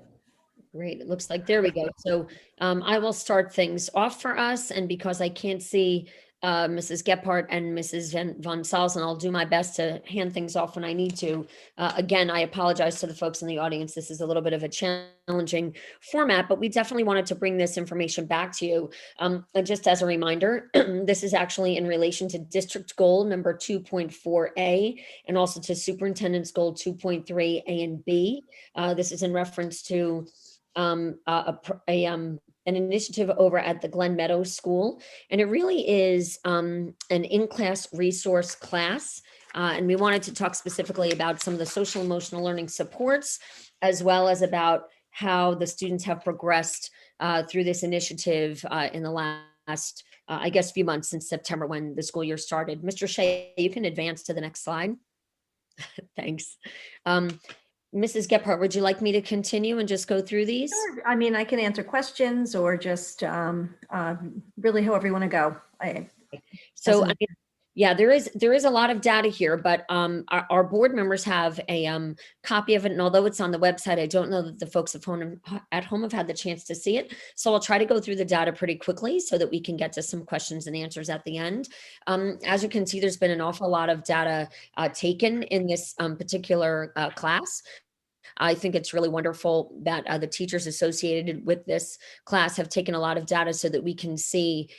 Great. It looks like there we go. So I will start things off for us. And because I can't see Mrs. Gephardt and Mrs. Von Salzen. I'll do my best to hand things off when I need to. Again, I apologize to the folks in the audience. This is a little bit of a challenging format, but we definitely wanted to bring this information back to you. And just as a reminder, this is actually in relation to district goal number 2.4A and also to superintendent's goal 2.3A and B. This is in reference to an initiative over at the Glen Meadows School. And it really is an in-class resource class. And we wanted to talk specifically about some of the social emotional learning supports, as well as about how the students have progressed through this initiative in the last, I guess, few months since September when the school year started. Mr. Shea, you can advance to the next slide. Thanks. Mrs. Gephardt, would you like me to continue and just go through these? Sure. I mean, I can answer questions or just really however you want to go. So, I mean, yeah, there is a lot of data here, but our board members have a copy of it. And although it's on the website, I don't know that the folks at home have had the chance to see it. So I'll try to go through the data pretty quickly so that we can get to some questions and answers at the end. As you can see, there's been an awful lot of data taken in this particular class. I think it's really wonderful that the teachers associated with this class have taken a lot of data so that we can see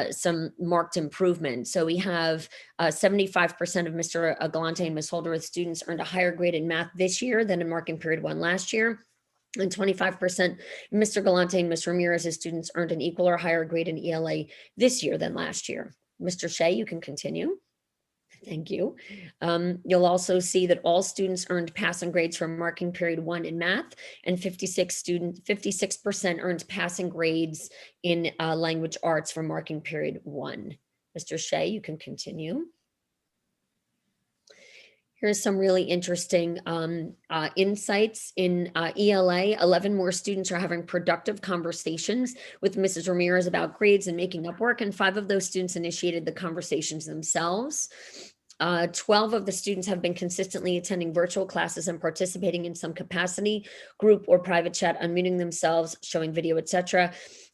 some marked improvement. So we have 75% of Mr. Galante and Ms. Holderwith students earned a higher grade in math this year than in marking period 1 last year. And 25% Mr. Galante and Ms. Ramirez's students earned an equal or higher grade in ELA this year than last year. Mr. Shea, you can continue. Thank you. You'll also see that all students earned passing grades for marking period 1 in math, and 56% earned passing grades in language arts for marking period 1. Mr. Shea, you can continue. Here's some really interesting insights in ELA. 11 more students are having productive conversations with Mrs. Ramirez about grades and making up work, and 5 of those students initiated the conversations themselves. 12 of the students have been consistently attending virtual classes and participating in some capacity, group or private chat, unmuting themselves, showing video, etc.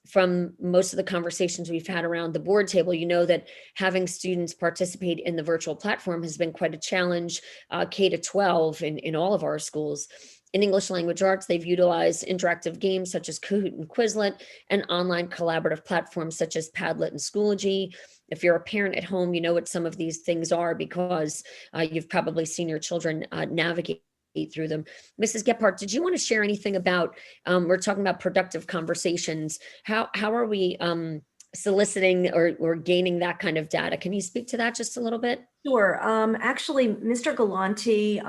From most of the conversations we've had around the board table, you know that having students participate in the virtual platform has been quite a challenge, K to 12 in all of our schools. In English language arts, they've utilized interactive games such as Kahoot and Quizlet and online collaborative platforms such as Padlet and Schoology. If you're a parent at home, you know what some of these things are because you've probably seen your children navigate through them. Mrs. Gephardt, did you want to share anything about, we're talking about productive conversations. How are we soliciting or gaining that kind of data? Can you speak to that just a little bit? Sure. Actually, Mr. Galante,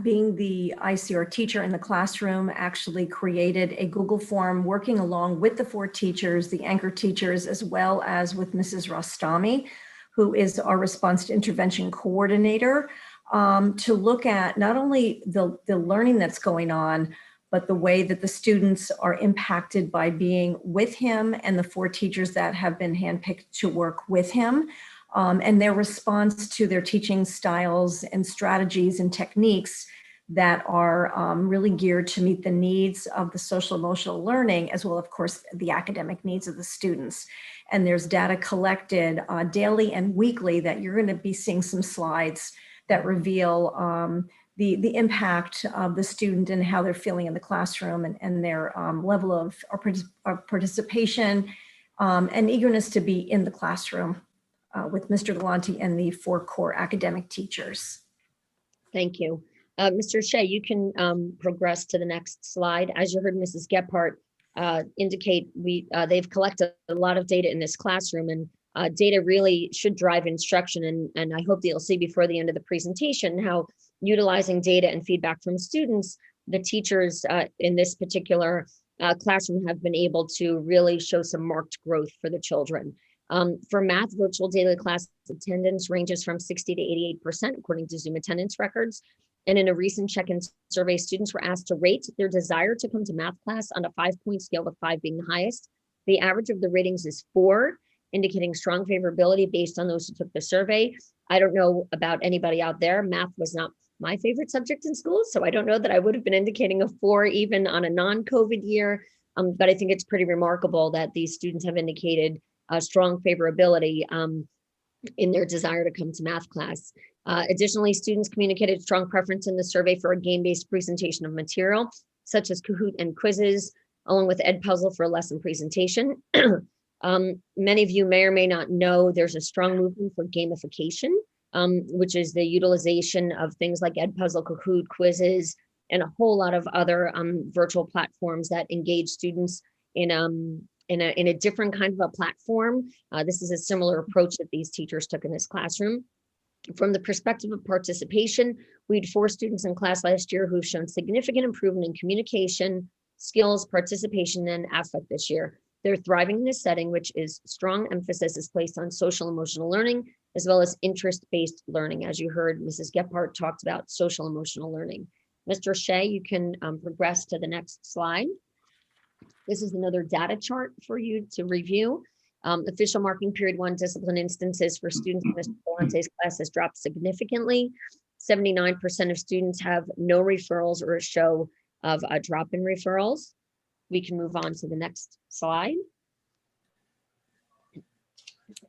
being the ICR teacher in the classroom, actually created a Google form working along with the 4 teachers, the anchor teachers, as well as with Mrs. Rostami, who is our response to intervention coordinator, to look at not only the learning that's going on, but the way that the students are impacted by being with him and the 4 teachers that have been handpicked to work with him. And their response to their teaching styles and strategies and techniques that are really geared to meet the needs of the social emotional learning, as well, of course, the academic needs of the students. And there's data collected daily and weekly that you're going to be seeing some slides that reveal the impact of the student and how they're feeling in the classroom and their level of participation and eagerness to be in the classroom with Mr. Galante and the 4 core academic teachers. Thank you. Mr. Shea, you can progress to the next slide. As you heard Mrs. Gephardt indicate, they've collected a lot of data in this classroom, and data really should drive instruction. And I hope that you'll see before the end of the presentation how utilizing data and feedback from students, the teachers in this particular classroom have been able to really show some marked growth for the children. For math, virtual daily class attendance ranges from 60 to 88%, according to Zoom attendance records. And in a recent check-in survey, students were asked to rate their desire to come to math class on a 5-point scale, with 5 being the highest. The average of the ratings is 4, indicating strong favorability based on those who took the survey. I don't know about anybody out there. Math was not my favorite subject in school, so I don't know that I would have been indicating a 4 even on a non-COVID year. But I think it's pretty remarkable that these students have indicated strong favorability. in their desire to come to math class. Additionally, students communicated strong preference in the survey for a game-based presentation of material, such as Kahoot and quizzes, along with Edpuzzle for a lesson presentation. Many of you may or may not know there's a strong movement for gamification, which is the utilization of things like Edpuzzle, Kahoot, quizzes, and a whole lot of other virtual platforms that engage students in a different kind of a platform. This is a similar approach that these teachers took in this classroom. From the perspective of participation, we had 4 students in class last year who've shown significant improvement in communication, skills, participation, and affect this year. They're thriving in this setting, which is strong emphasis is placed on social emotional learning, as well as interest-based learning. As you heard, Mrs. Gephardt talked about social emotional learning. Mr. Shea, you can progress to the next slide. This is another data chart for you to review. Official marking period 1 discipline instances for students in Mr. Galante's class has dropped significantly. 79% of students have no referrals or a show of a drop in referrals. We can move on to the next slide.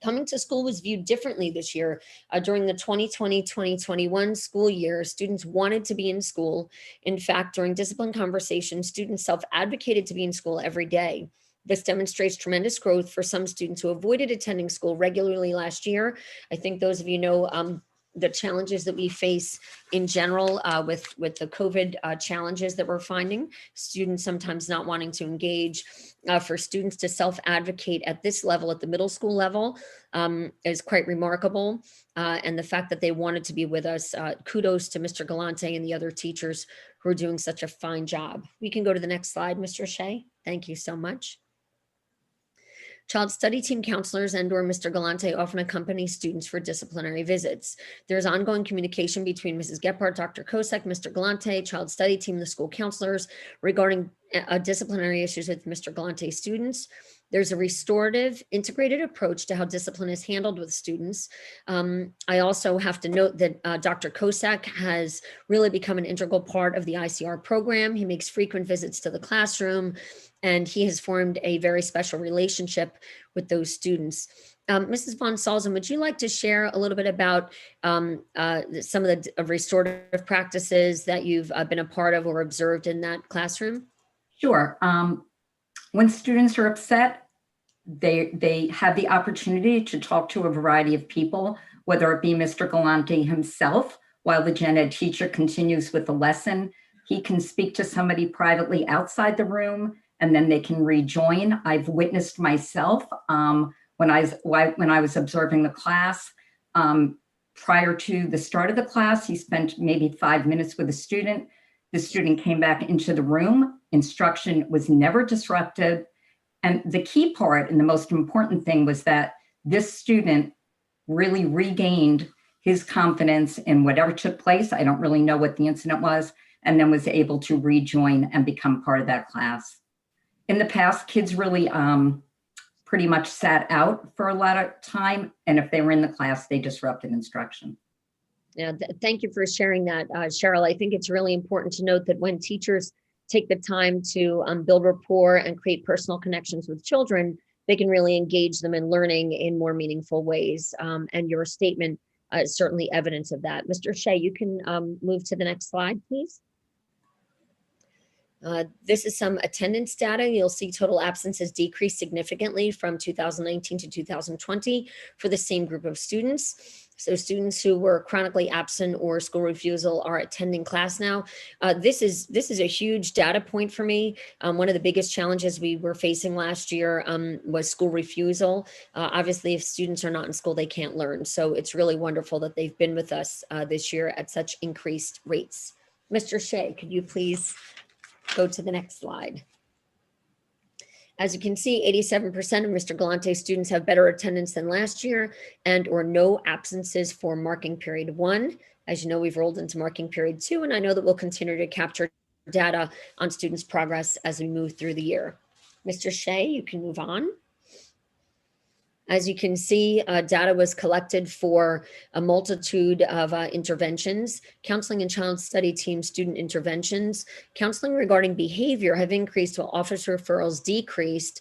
Coming to school was viewed differently this year. During the 2020-2021 school year, students wanted to be in school. In fact, during discipline conversations, students self-advocated to be in school every day. This demonstrates tremendous growth for some students who avoided attending school regularly last year. I think those of you know the challenges that we face in general with the COVID challenges that we're finding, students sometimes not wanting to engage. For students to self-advocate at this level, at the middle school level, is quite remarkable. And the fact that they wanted to be with us, kudos to Mr. Galante and the other teachers who are doing such a fine job. We can go to the next slide, Mr. Shea. Thank you so much. Child study team counselors and/or Mr. Galante often accompany students for disciplinary visits. There's ongoing communication between Mrs. Gephardt, Dr. Kosek, Mr. Galante, child study team, the school counselors regarding disciplinary issues with Mr. Galante's students. There's a restorative, integrated approach to how discipline is handled with students. I also have to note that Dr. Kosek has really become an integral part of the ICR program. He makes frequent visits to the classroom, and he has formed a very special relationship with those students. Mrs. Von Salzen, would you like to share a little bit about some of the restorative practices that you've been a part of or observed in that classroom? Sure. When students are upset, they have the opportunity to talk to a variety of people, whether it be Mr. Galante himself, while the gen ed teacher continues with the lesson. He can speak to somebody privately outside the room, and then they can rejoin. I've witnessed myself when I was observing the class. Prior to the start of the class, he spent maybe 5 minutes with a student. The student came back into the room. Instruction was never disrupted. And the key part and the most important thing was that this student really regained his confidence in whatever took place. I don't really know what the incident was, and then was able to rejoin and become part of that class. In the past, kids really pretty much sat out for a lot of time. And if they were in the class, they disrupted instruction. Yeah, thank you for sharing that, Cheryl. I think it's really important to note that when teachers take the time to build rapport and create personal connections with children, they can really engage them in learning in more meaningful ways. And your statement is certainly evidence of that. Mr. Shea, you can move to the next slide, please. This is some attendance data. You'll see total absences decreased significantly from 2019 to 2020 for the same group of students. So students who were chronically absent or school refusal are attending class now. This is a huge data point for me. One of the biggest challenges we were facing last year was school refusal. Obviously, if students are not in school, they can't learn. So it's really wonderful that they've been with us this year at such increased rates. Mr. Shea, could you please go to the next slide? As you can see, 87% of Mr. Galante's students have better attendance than last year and or no absences for marking period 1. As you know, we've rolled into marking period 2, and I know that we'll continue to capture data on students' progress as we move through the year. Mr. Shea, you can move on. As you can see, data was collected for a multitude of interventions. Counseling and child study team student interventions. Counseling regarding behavior have increased while office referrals decreased.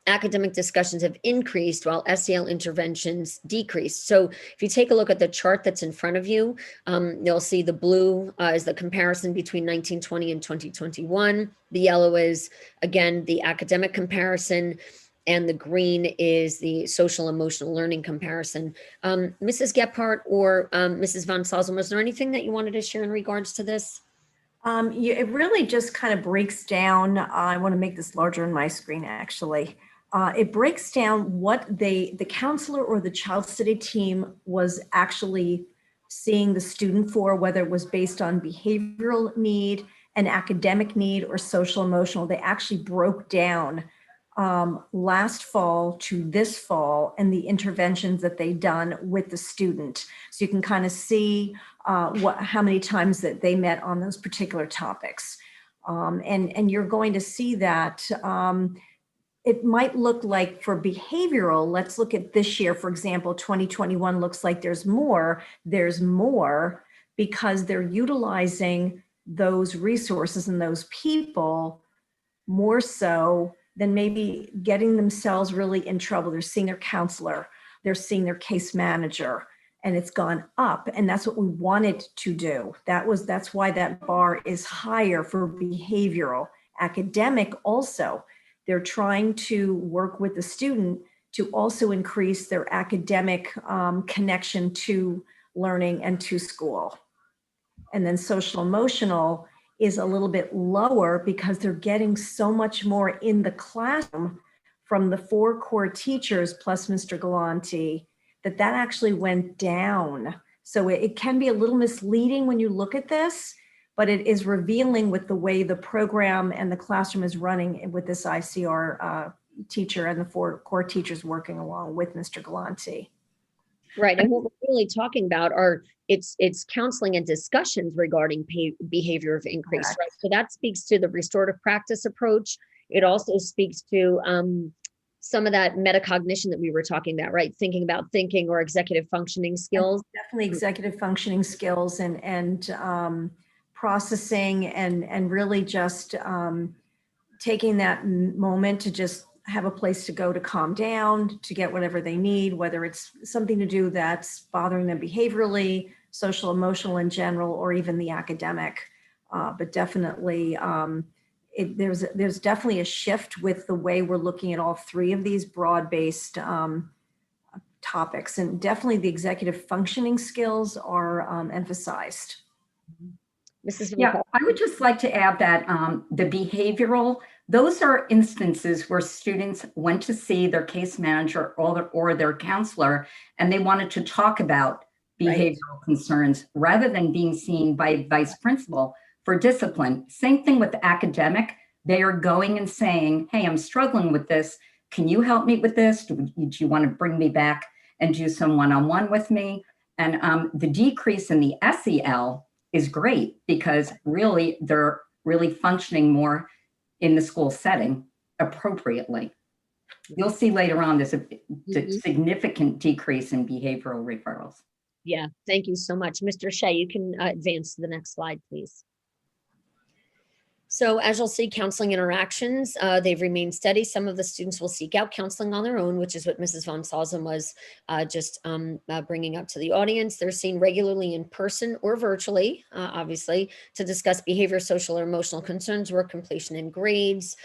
academic discussions have increased while SEL interventions decreased. So if you take a look at the chart that's in front of you, you'll see the blue is the comparison between 1920 and 2021. The yellow is, again, the academic comparison, and the green is the social emotional learning comparison. Mrs. Gephardt or Mrs. Von Salzman, was there anything that you wanted to share in regards to this? It really just kind of breaks down. I want to make this larger on my screen, actually. It breaks down what the counselor or the child study team was actually seeing the student for, whether it was based on behavioral need, an academic need, or social emotional. They actually broke down last fall to this fall and the interventions that they've done with the student. So you can kind of see how many times that they met on those particular topics. And you're going to see that it might look like for behavioral, let's look at this year, for example, 2021 looks like there's more because they're utilizing those resources and those people more so than maybe getting themselves really in trouble. They're seeing their counselor, they're seeing their case manager, and it's gone up. And that's what we wanted to do. That's why that bar is higher for behavioral. Academic also, they're trying to work with the student to also increase their academic connection to learning and to school. And then social emotional is a little bit lower because they're getting so much more in the classroom from the 4 core teachers plus Mr. Galante that actually went down. So it can be a little misleading when you look at this, but it is revealing with the way the program and the classroom is running with this ICR teacher and the 4 core teachers working along with Mr. Galante. Right, and what we're really talking about are it's counseling and discussions regarding behavior of increase, right? So that speaks to the restorative practice approach. It also speaks to some of that metacognition that we were talking about, right? Thinking about thinking or executive functioning skills. Definitely executive functioning skills and processing and really just taking that moment to just have a place to go to calm down, to get whatever they need, whether it's something to do that's bothering them behaviorally, social, emotional in general, or even the academic. But definitely, there's definitely a shift with the way we're looking at all 3 of these broad-based topics. And definitely the executive functioning skills are emphasized. Yeah, I would just like to add that the behavioral, those are instances where students went to see their case manager or their counselor, and they wanted to talk about behavioral concerns rather than being seen by a vice principal for discipline. Same thing with academic. They are going and saying, hey, I'm struggling with this. Can you help me with this? Do you want to bring me back and do some one-on-one with me? And the decrease in the SEL is great because really they're really functioning more in the school setting appropriately. You'll see later on there's a significant decrease in behavioral referrals. Yeah, thank you so much. Mr. Shea, you can advance to the next slide, please. So as you'll see, counseling interactions, they've remained steady. Some of the students will seek out counseling on their own, which is what Mrs. Von Salzman was just bringing up to the audience. They're seen regularly in person or virtually, obviously, to discuss behavior, social, or emotional concerns, work completion, and grades.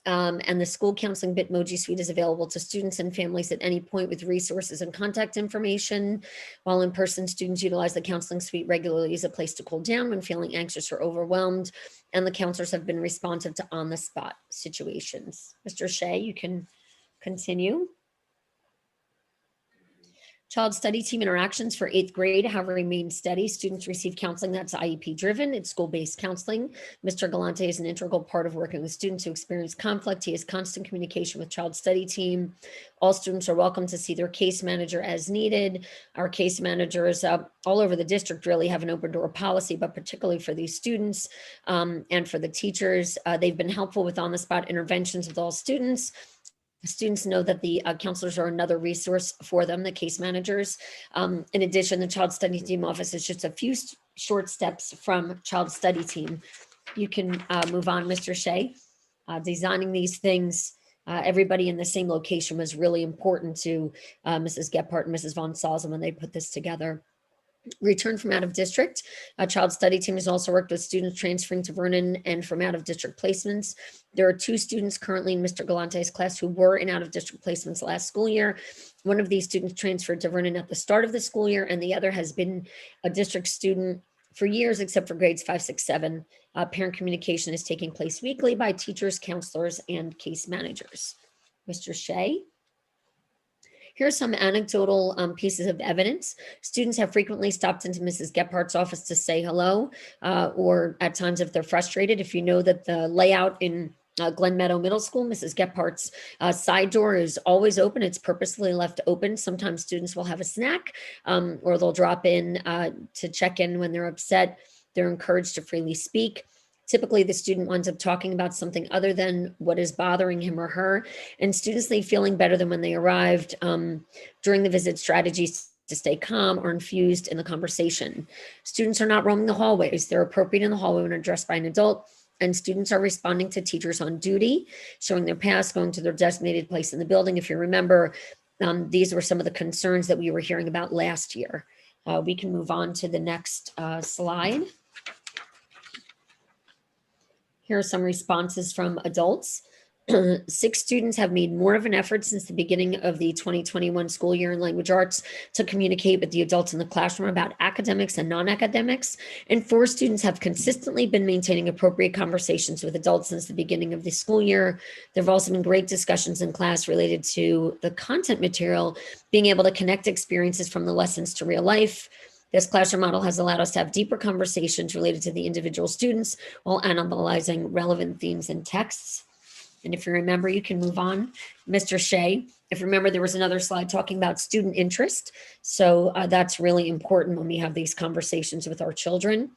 And the school counseling Bitmoji suite is available to students and families at any point with resources and contact information. While in person, students utilize the counseling suite regularly as a place to cool down when feeling anxious or overwhelmed. And the counselors have been responsive to on-the-spot situations. Mr. Shea, you can continue. Child study team interactions for 8th grade have remained steady. Students receive counseling that's IEP driven. It's school-based counseling. Mr. Galante is an integral part of working with students who experience conflict. He has constant communication with child study team. All students are welcome to see their case manager as needed. Our case managers all over the district really have an open door policy, but particularly for these students and for the teachers, they've been helpful with on-the-spot interventions with all students. Students know that the counselors are another resource for them, the case managers. In addition, the child study team office is just a few short steps from child study team. You can move on, Mr. Shea. Designing these things everybody in the same location was really important to Mrs. Gephardt and Mrs. Von Salzen when they put this together. Return from out of district. A child study team has also worked with students transferring to Vernon and from out of district placements. There are 2 students currently in Mr. Galante's class who were in out of district placements last school year. One of these students transferred to Vernon at the start of the school year, and the other has been a district student for years, except for grades 5, 6, 7. Parent communication is taking place weekly by teachers, counselors, and case managers. Mr. Shea. Here are some anecdotal pieces of evidence. Students have frequently stopped into Mrs. Gephardt's office to say hello, or at times if they're frustrated. If you know that the layout in Glen Meadow Middle School, Mrs. Gephardt's side door is always open. It's purposely left open. Sometimes students will have a snack or they'll drop in to check in when they're upset. They're encouraged to freely speak. Typically, the student winds up talking about something other than what is bothering him or her, and students leave feeling better than when they arrived. During the visit, strategies to stay calm are infused in the conversation. Students are not roaming the hallways. They're appropriate in the hallway when addressed by an adult, and students are responding to teachers on duty, showing their pass, going to their designated place in the building. If you remember, these were some of the concerns that we were hearing about last year. We can move on to the next slide. Here are some responses from adults. 6 students have made more of an effort since the beginning of the 2021 school year in language arts to communicate with the adults in the classroom about academics and non-academics. And 4 students have consistently been maintaining appropriate conversations with adults since the beginning of the school year. There have also been great discussions in class related to the content material, being able to connect experiences from the lessons to real life. This classroom model has allowed us to have deeper conversations related to the individual students while analyzing relevant themes and texts. And if you remember, you can move on. Mr. Shea, if you remember, there was another slide talking about student interest. So that's really important when we have these conversations with our children.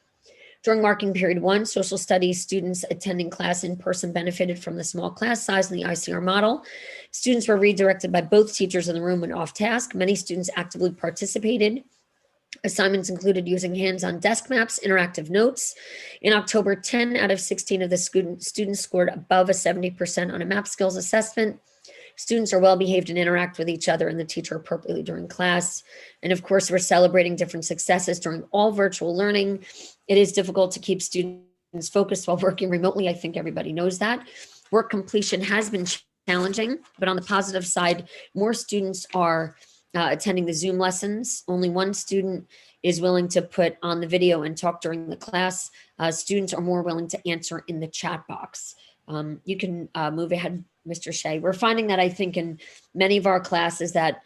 During marking period 1, social studies students attending class in person benefited from the small class size and the ICR model. Students were redirected by both teachers in the room when off task. Many students actively participated. Assignments included using hands-on desk maps, interactive notes. In October, 10 out of 16 of the students scored above a 70% on a map skills assessment. Students are well behaved and interact with each other and the teacher appropriately during class. And of course, we're celebrating different successes during all virtual learning. It is difficult to keep students focused while working remotely. I think everybody knows that. Work completion has been challenging, but on the positive side, more students are attending the Zoom lessons. Only 1 student is willing to put on the video and talk during the class. Students are more willing to answer in the chat box. You can move ahead, Mr. Shea. We're finding that I think in many of our classes that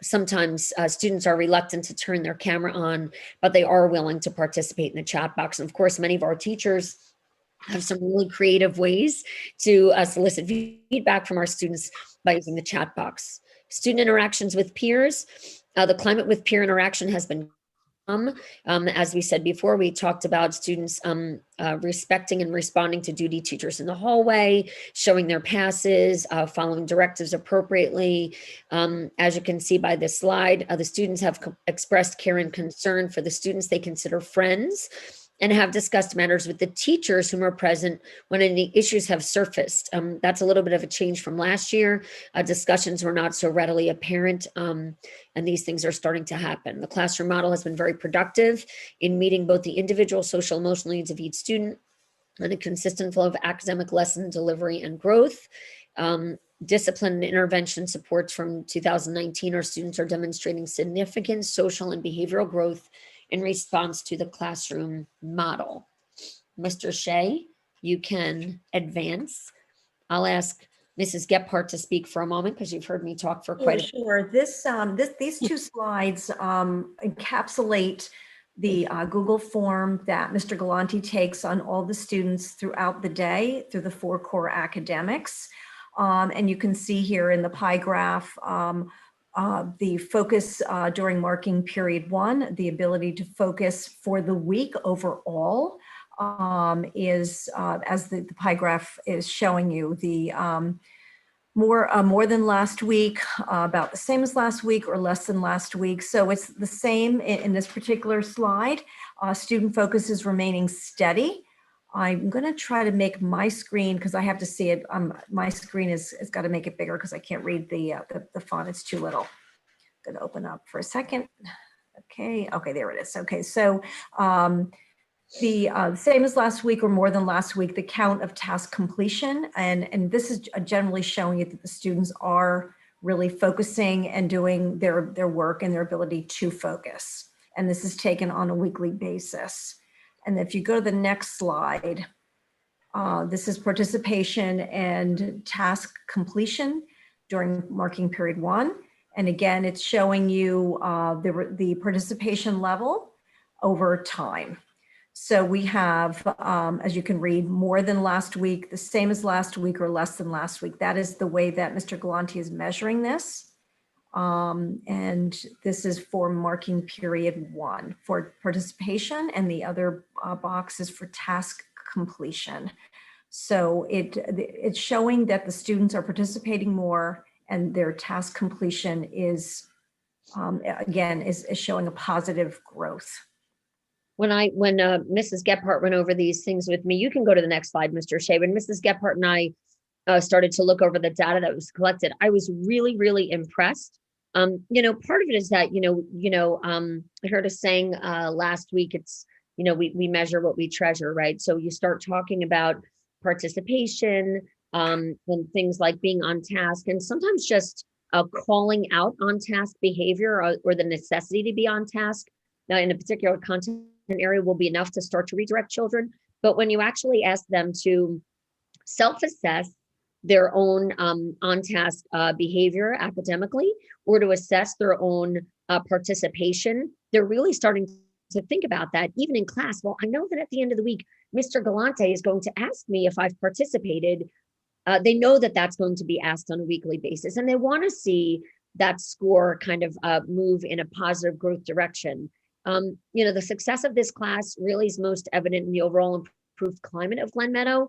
sometimes students are reluctant to turn their camera on, but they are willing to participate in the chat box. And of course, many of our teachers have some really creative ways to solicit feedback from our students by using the chat box. Student interactions with peers. The climate with peer interaction has been as we said before, we talked about students respecting and responding to duty teachers in the hallway, showing their passes, following directives appropriately. As you can see by this slide, the students have expressed care and concern for the students they consider friends, and have discussed matters with the teachers whom are present when any issues have surfaced. That's a little bit of a change from last year. Discussions were not so readily apparent, and these things are starting to happen. The classroom model has been very productive in meeting both the individual social emotional needs of each student and a consistent flow of academic lesson delivery and growth. Discipline and intervention supports from 2019, our students are demonstrating significant social and behavioral growth in response to the classroom model. Mr. Shea, you can advance. I'll ask Mrs. Gephardt to speak for a moment because you've heard me talk for quite a Sure. These 2 slides encapsulate the Google form that Mr. Galante takes on all the students throughout the day through the 4 core academics. And you can see here in the pie graph, the focus during marking period 1, the ability to focus for the week overall is, as the pie graph is showing you, the more than last week, about the same as last week or less than last week. So it's the same in this particular slide. Student focus is remaining steady. I'm going to try to make my screen, because I have to see it. My screen is got to make it bigger because I can't read the font. It's too little. Going to open up for a second. Okay, there it is. Okay, so the same as last week or more than last week, the count of task completion. And this is generally showing you that the students are really focusing and doing their work and their ability to focus. And this is taken on a weekly basis. And if you go to the next slide, this is participation and task completion during marking period 1. And again, it's showing you the participation level over time. So we have, as you can read, more than last week, the same as last week, or less than last week. That is the way that Mr. Galante is measuring this. And this is for marking period 1 for participation, and the other box is for task completion. So it's showing that the students are participating more, and their task completion is, again, is showing a positive growth. When Mrs. Gephardt went over these things with me, you can go to the next slide, Mr. Shea. When Mrs. Gephardt and I started to look over the data that was collected, I was really, really impressed. Part of it is that, I heard us saying last week, it's, we measure what we treasure, right? So you start talking about participation and things like being on task, and sometimes just calling out on task behavior or the necessity to be on task. Now, in a particular content area will be enough to start to redirect children. But when you actually ask them to self-assess their own on-task behavior academically, or to assess their own participation, they're really starting to think about that, even in class. Well, I know that at the end of the week, Mr. Galante is going to ask me if I've participated. They know that that's going to be asked on a weekly basis, and they want to see that score kind of move in a positive growth direction. The success of this class really is most evident in the overall improved climate of Glen Meadow.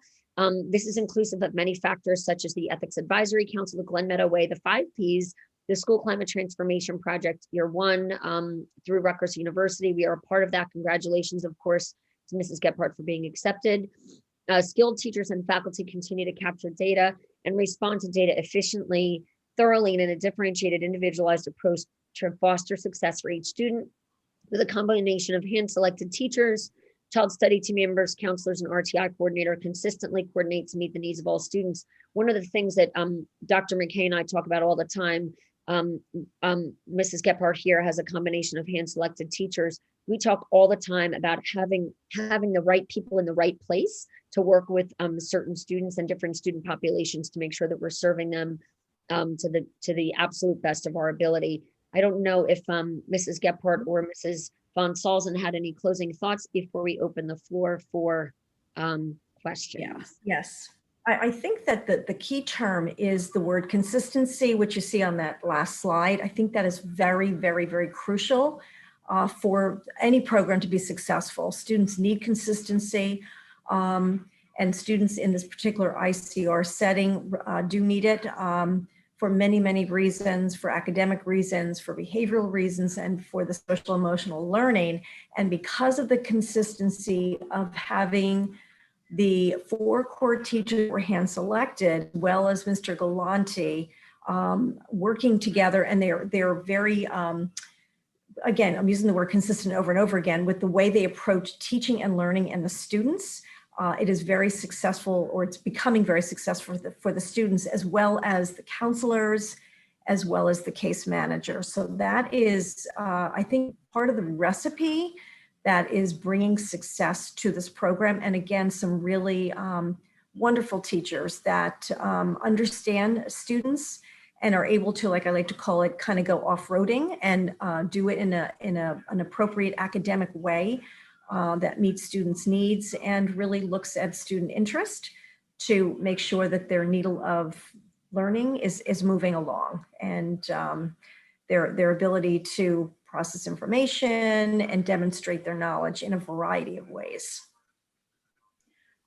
This is inclusive of many factors such as the Ethics Advisory Council, the Glen Meadow Way, the 5 Ps, the School Climate Transformation Project Year 1 through Rutgers University. We are a part of that. Congratulations, of course, to Mrs. Gephardt for being accepted. Skilled teachers and faculty continue to capture data and respond to data efficiently, thoroughly, and in a differentiated, individualized approach to foster success for each student. With a combination of hand-selected teachers, child study team members, counselors, and RTI coordinator consistently coordinate to meet the needs of all students. One of the things that Dr. McKay and I talk about all the time, Mrs. Gephardt here has a combination of hand-selected teachers. We talk all the time about having the right people in the right place to work with certain students and different student populations to make sure that we're serving them to the absolute best of our ability. I don't know if Mrs. Gephardt or Mrs. von Salzen had any closing thoughts before we open the floor for questions. Yes. I think that the key term is the word consistency, which you see on that last slide. I think that is very, very, very crucial for any program to be successful. Students need consistency, and students in this particular ICR setting do need it. For many, many reasons, for academic reasons, for behavioral reasons, and for the social emotional learning. And because of the consistency of having the 4 core teachers who were hand selected, as well as Mr. Galante, working together, and they're very, again, I'm using the word consistent over and over again, with the way they approach teaching and learning and the students. It is very successful, or it's becoming very successful for the students, as well as the counselors, as well as the case manager. So that is, I think, part of the recipe that is bringing success to this program. And again, some really wonderful teachers that understand students and are able to, like I like to call it, kind of go off-roading and do it in an appropriate academic way. That meets students' needs and really looks at student interest to make sure that their needle of learning is moving along, and their ability to process information and demonstrate their knowledge in a variety of ways.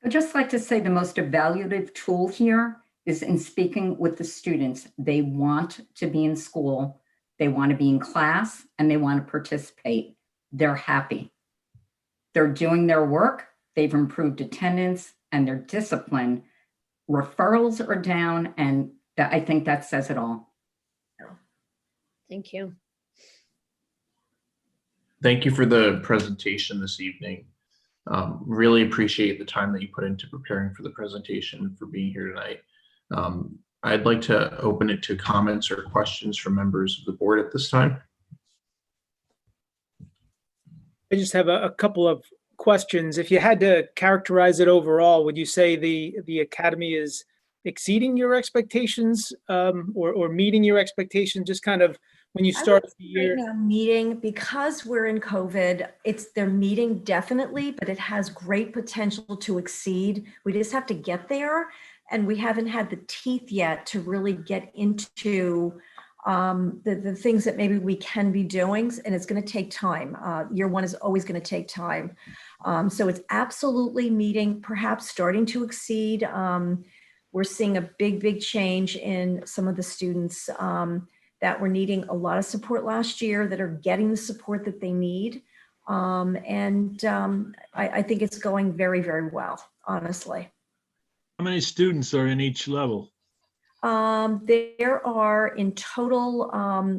I'd just like to say the most evaluative tool here is in speaking with the students. They want to be in school, they want to be in class, and they want to participate. They're happy. They're doing their work. they've improved attendance and their discipline. Referrals are down, and I think that says it all. Thank you. Thank you for the presentation this evening. Really appreciate the time that you put into preparing for the presentation and for being here tonight. I'd like to open it to comments or questions from members of the board at this time. I just have a couple of questions. If you had to characterize it overall, would you say the academy is exceeding your expectations, or meeting your expectations? Just kind of when you start the year. Right now, meeting, because we're in COVID, they're meeting definitely, but it has great potential to exceed. We just have to get there, and we haven't had the teeth yet to really get into the things that maybe we can be doing, and it's going to take time. Year one is always going to take time. So it's absolutely meeting, perhaps starting to exceed. We're seeing a big change in some of the students that were needing a lot of support last year that are getting the support that they need. I think it's going very well, honestly. How many students are in each level? There are in total,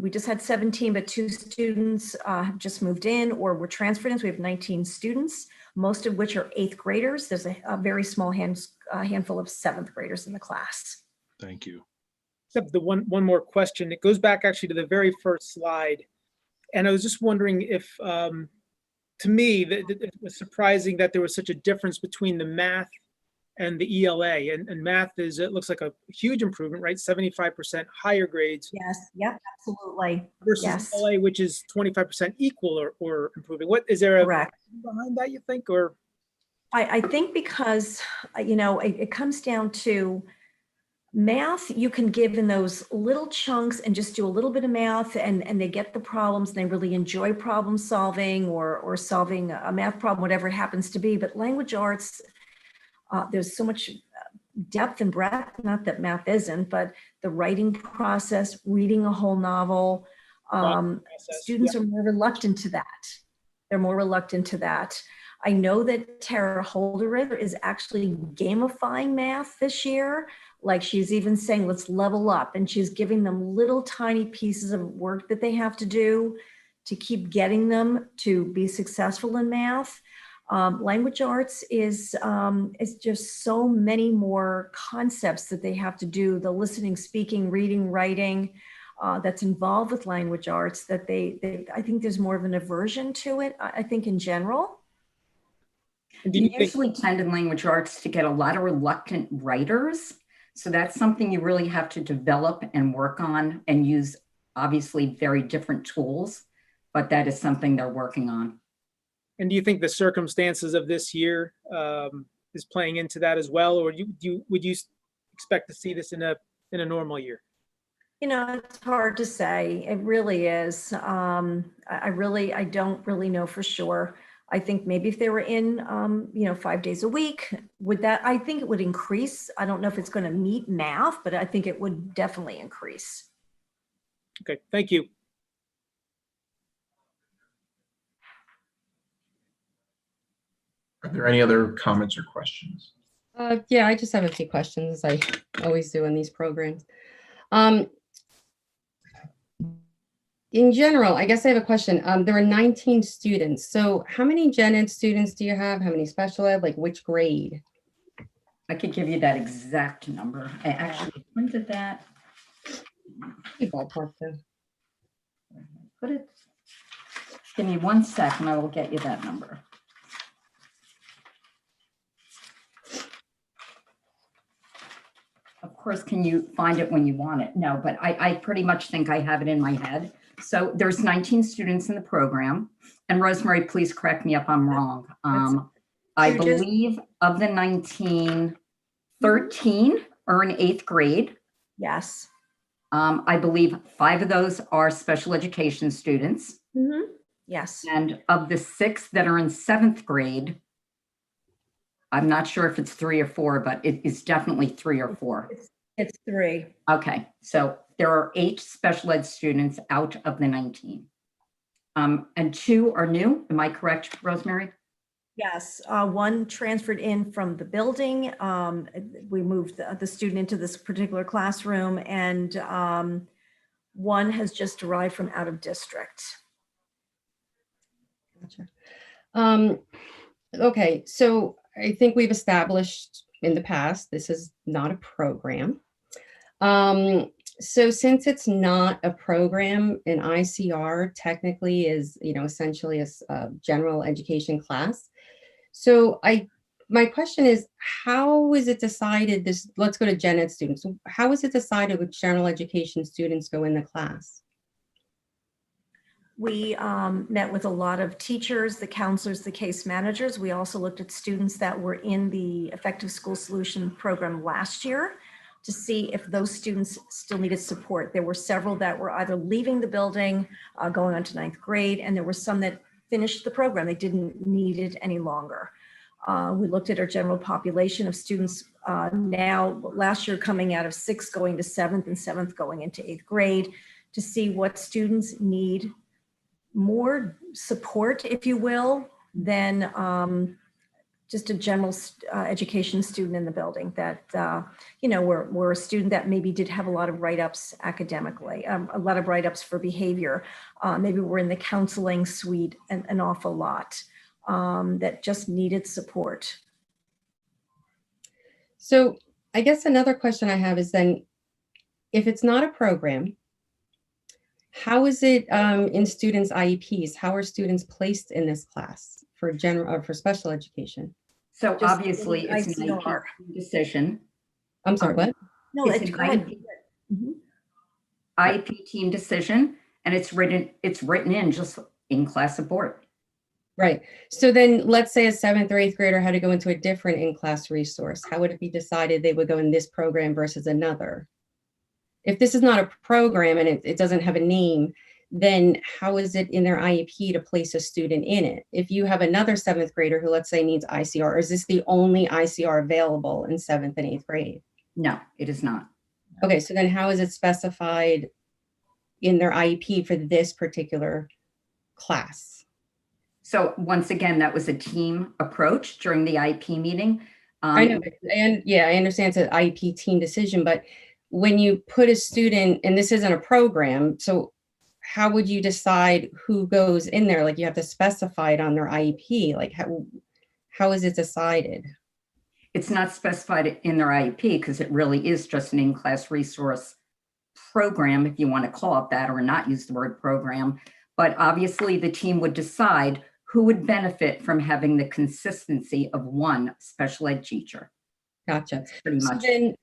we just had 17, but 2 students have just moved in or were transferred in. So we have 19 students, most of which are 8th graders. There's a very small handful of 7th graders in the class. Thank you. Except the one more question. It goes back actually to the very first slide. And I was just wondering if, to me, it was surprising that there was such a difference between the math and the ELA. And math it looks like a huge improvement, right? 75% higher grades. Yes, yep, absolutely. Versus yes. ELA, which is 25% equal or improving. What is there Correct. behind that, you think? Or I think because, it comes down to math, you can give in those little chunks and just do a little bit of math and they get the problems and they really enjoy problem solving or solving a math problem, whatever it happens to be. But language arts, there's so much depth and breadth, not that math isn't, but the writing process, reading a whole novel, students are more reluctant to that. They're more reluctant to that. I know that Tara Holderith is actually gamifying math this year. Like she's even saying, let's level up. And she's giving them little tiny pieces of work that they have to do to keep getting them to be successful in math. Language arts is just so many more concepts that they have to do, the listening, speaking, reading, writing, that's involved with language arts that I think there's more of an aversion to it, I think in general. You usually tend in language arts to get a lot of reluctant writers. So that's something you really have to develop and work on and use obviously very different tools, but that is something they're working on. And do you think the circumstances of this year is playing into that as well? Or would you expect to see this in a normal year? It's hard to say. It really is. I don't really know for sure. I think maybe if they were in, 5 days a week, I think it would increase. I don't know if it's going to meet math, but I think it would definitely increase. Okay, thank you. Are there any other comments or questions? Yeah, I just have a few questions, as I always do in these programs. In general, I guess I have a question. There are 19 students. So how many gen ed students do you have? How many special ed? Like which grade? I could give you that exact number. I actually printed that. Ballpark then. Put it. Give me 1 second. I will get you that number. Of course, can you find it when you want it? No, but I pretty much think I have it in my head. So there's 19 students in the program. And Rosemary, please correct me if I'm wrong. I believe of the 19, 13 are in 8th grade. Yes. I believe 5 of those are special education students. Mm-hmm. Yes. And of the 6 that are in 7th grade, I'm not sure if it's 3 or 4, but it is definitely 3 or 4. It's 3. Okay, so there are 8 special ed students out of the 19. And 2 are new. Am I correct, Rosemary? Yes, one transferred in from the building. We moved the student into this particular classroom, and one has just arrived from out of district. Gotcha. Okay, so I think we've established in the past, this is not a program. So since it's not a program, an ICR technically is, essentially a general education class. So my question is, how is it decided this, let's go to gen ed students. How is it decided which general education students go in the class? We met with a lot of teachers, the counselors, the case managers. We also looked at students that were in the Effective School Solution program last year to see if those students still needed support. There were several that were either leaving the building, going on to 9th grade, and there were some that finished the program. They didn't need it any longer. We looked at our general population of students now, last year coming out of 6th going to 7th and 7th going into 8th grade to see what students need more support, if you will, than just a general education student in the building that, we're a student that maybe did have a lot of write-ups academically, a lot of write-ups for behavior. Maybe we're in the counseling suite an awful lot that just needed support. So I guess another question I have is then, if it's not a program, how is it in students' IEPs? How are students placed in this class for general or for special education? So Just obviously it's an ICR. IEP decision. I'm sorry, what? No, It's it's an good. IEP team decision, and it's written in just in class support. Right. So then let's say a 7th or 8th grader had to go into a different in-class resource. How would it be decided they would go in this program versus another? If this is not a program and it doesn't have a name, then how is it in their IEP to place a student in it? If you have another 7th grader who, let's say, needs ICR, or is this the only ICR available in 7th and 8th grade? No, it is not. Okay, so then how is it specified in their IEP for this particular class? So once again, that was a team approach during the IEP meeting. I know, and yeah, I understand it's an IEP team decision, but when you put a student, and this isn't a program, so how would you decide who goes in there? Like, you have to specify it on their IEP. Like, how is it decided? It's not specified in their IEP because it really is just an in-class resource program, if you want to call it that, or not use the word program. But obviously the team would decide who would benefit from having the consistency of one special ed teacher. Gotcha. That's pretty much. So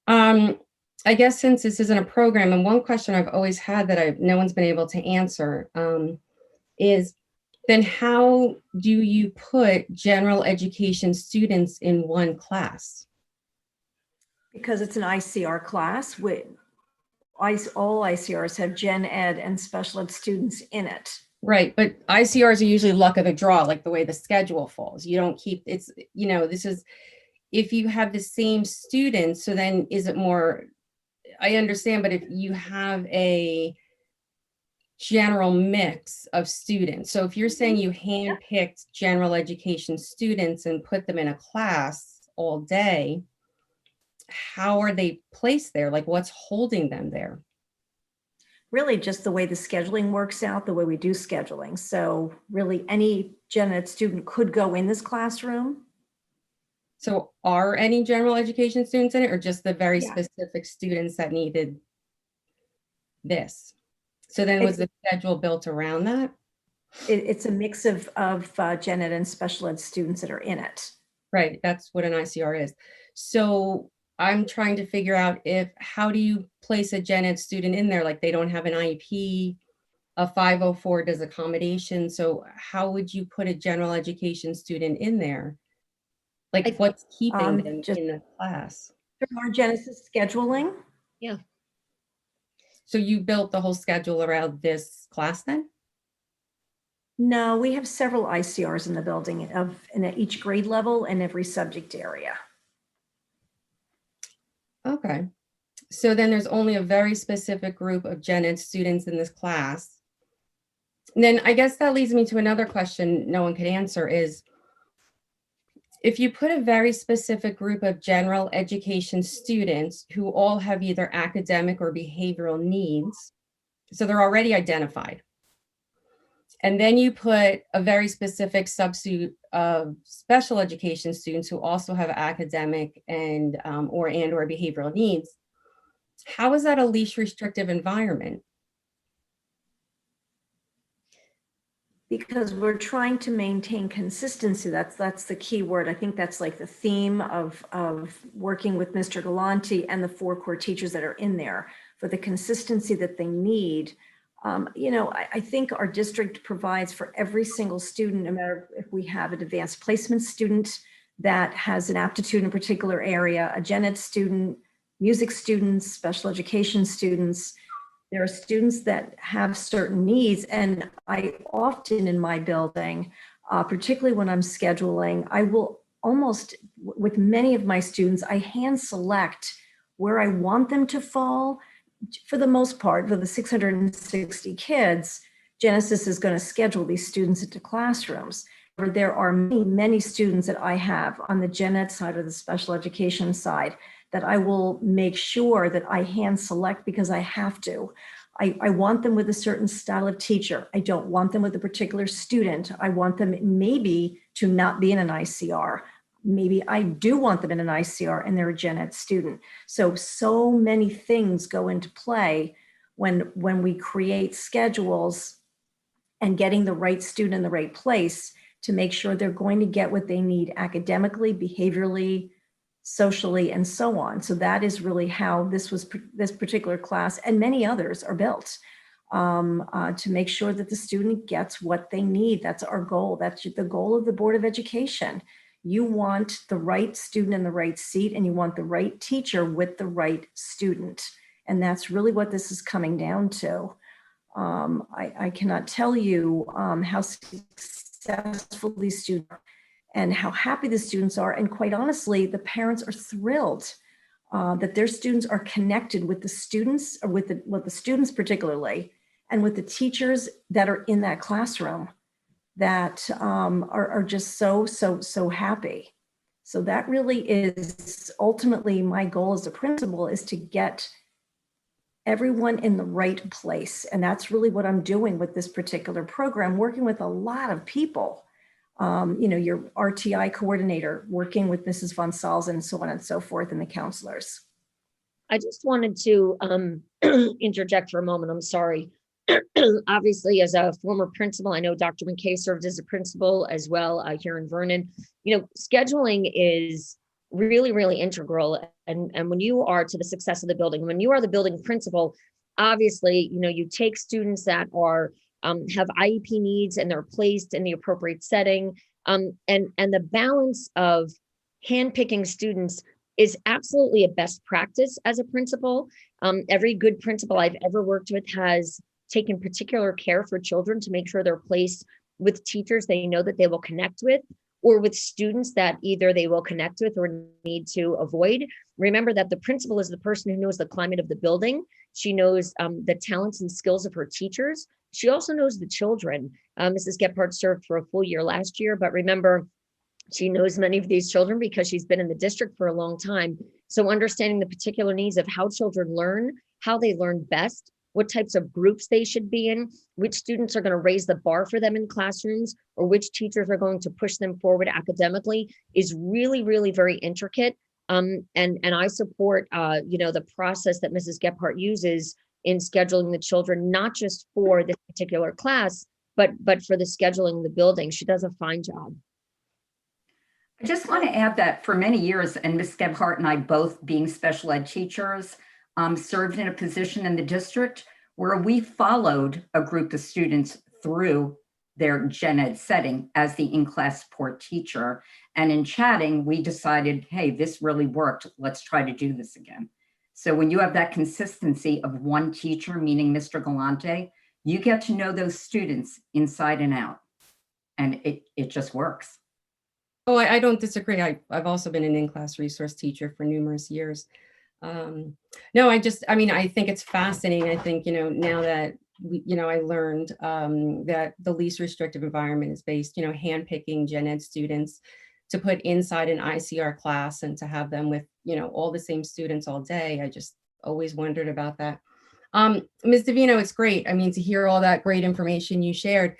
then, I guess since this isn't a program, and one question I've always had that no one's been able to answer is, then how do you put general education students in one class? Because it's an ICR class, all ICRs have gen ed and special ed students in it. Right, but ICRs are usually luck of the draw, like the way the schedule falls. You don't keep, this is, if you have the same students, so then is it more, I understand, but if you have a general mix of students, so if you're saying you handpicked general education students and put them in a class all day, how are they placed there? Like, what's holding them there? Really just the way the scheduling works out, the way we do scheduling. So really any gen ed student could go in this classroom. So are any general education students in it, or just the very specific students that needed this? So then was the schedule built around that? It's a mix of gen ed and special ed students that are in it. Right, that's what an ICR is. So I'm trying to figure out how do you place a gen ed student in there? Like, they don't have an IEP, a 504 does accommodation. So how would you put a general education student in there? Like, what's keeping them in the class? Our Genesis scheduling. Yeah. So you built the whole schedule around this class then? No, we have several ICRs in the building in each grade level and every subject area. Okay. So then there's only a very specific group of gen ed students in this class. And then I guess that leads me to another question no one could answer is, if you put a very specific group of general education students who all have either academic or behavioral needs, so they're already identified. And then you put a very specific subset of special education students who also have academic and or behavioral needs. How is that a least restrictive environment? Because we're trying to maintain consistency. That's the key word. I think that's like the theme of working with Mr. Galante and the 4 core teachers that are in there for the consistency that they need. You know, I think our district provides for every single student, no matter if we have an advanced placement student that has an aptitude in a particular area, a gen ed student, music students, special education students. There are students that have certain needs, and I often in my building, particularly when I'm scheduling, I will almost, with many of my students, I hand select where I want them to fall. For the most part, for the 660 kids, Genesis is going to schedule these students into classrooms. There are many, many students that I have on the gen ed side or the special education side that I will make sure that I hand select because I have to. I want them with a certain style of teacher. I don't want them with a particular student. I want them maybe to not be in an ICR. Maybe I do want them in an ICR and they're a gen ed student. So many things go into play when we create schedules and getting the right student in the right place to make sure they're going to get what they need academically, behaviorally, socially, and so on. So that is really how this particular class and many others are built, to make sure that the student gets what they need. That's our goal. That's the goal of the Board of Education. You want the right student in the right seat, and you want the right teacher with the right student. And that's really what this is coming down to. I cannot tell you how successful these students are and how happy the students are. And quite honestly, the parents are thrilled that their students are connected with the students, or with the students particularly, and with the teachers that are in that classroom that are just so happy. So that really is ultimately my goal as a principal, is to get everyone in the right place. And that's really what I'm doing with this particular program, working with a lot of people. You know, your RTI coordinator, working with Mrs. Von Salz and so on and so forth, and the counselors. I just wanted to interject for a moment. I'm sorry. Obviously, as a former principal, I know Dr. McKay served as a principal as well here in Vernon. You know, scheduling is really, really integral. And when you are to the success of the building, when you are the building principal, obviously, you know, you take students that are have IEP needs and they're placed in the appropriate setting. And the balance of handpicking students is absolutely a best practice as a principal. Every good principal I've ever worked with has taken particular care for children to make sure they're placed with teachers they know that they will connect with, or with students that either they will connect with or need to avoid. Remember that the principal is the person who knows the climate of the building. She knows the talents and skills of her teachers. She also knows the children. Mrs. Gephardt served for a full year last year, but remember, she knows many of these children because she's been in the district for a long time. So understanding the particular needs of how children learn, how they learn best, what types of groups they should be in, which students are going to raise the bar for them in classrooms, or which teachers are going to push them forward academically, is really, really very intricate. And I support, you know, the process that Mrs. Gephardt uses in scheduling the children, not just for this particular class, but for the scheduling of the building. She does a fine job. I just want to add that for many years, and Ms. Gebhardt and I both being special ed teachers, served in a position in the district where we followed a group of students through their gen ed setting as the in-class support teacher. And in chatting, we decided, hey, this really worked. Let's try to do this again. So when you have that consistency of one teacher, meaning Mr. Galante, you get to know those students inside and out. And it just works. Oh, I don't disagree. I've also been an in-class resource teacher for numerous years. No, I think it's fascinating. I think, you know, now that I learned that the least restrictive environment is based, you know, handpicking gen ed students to put inside an ICR class and to have them with, all the same students all day. I just always wondered about that. Ms. Davino, it's great. I mean, to hear all that great information you shared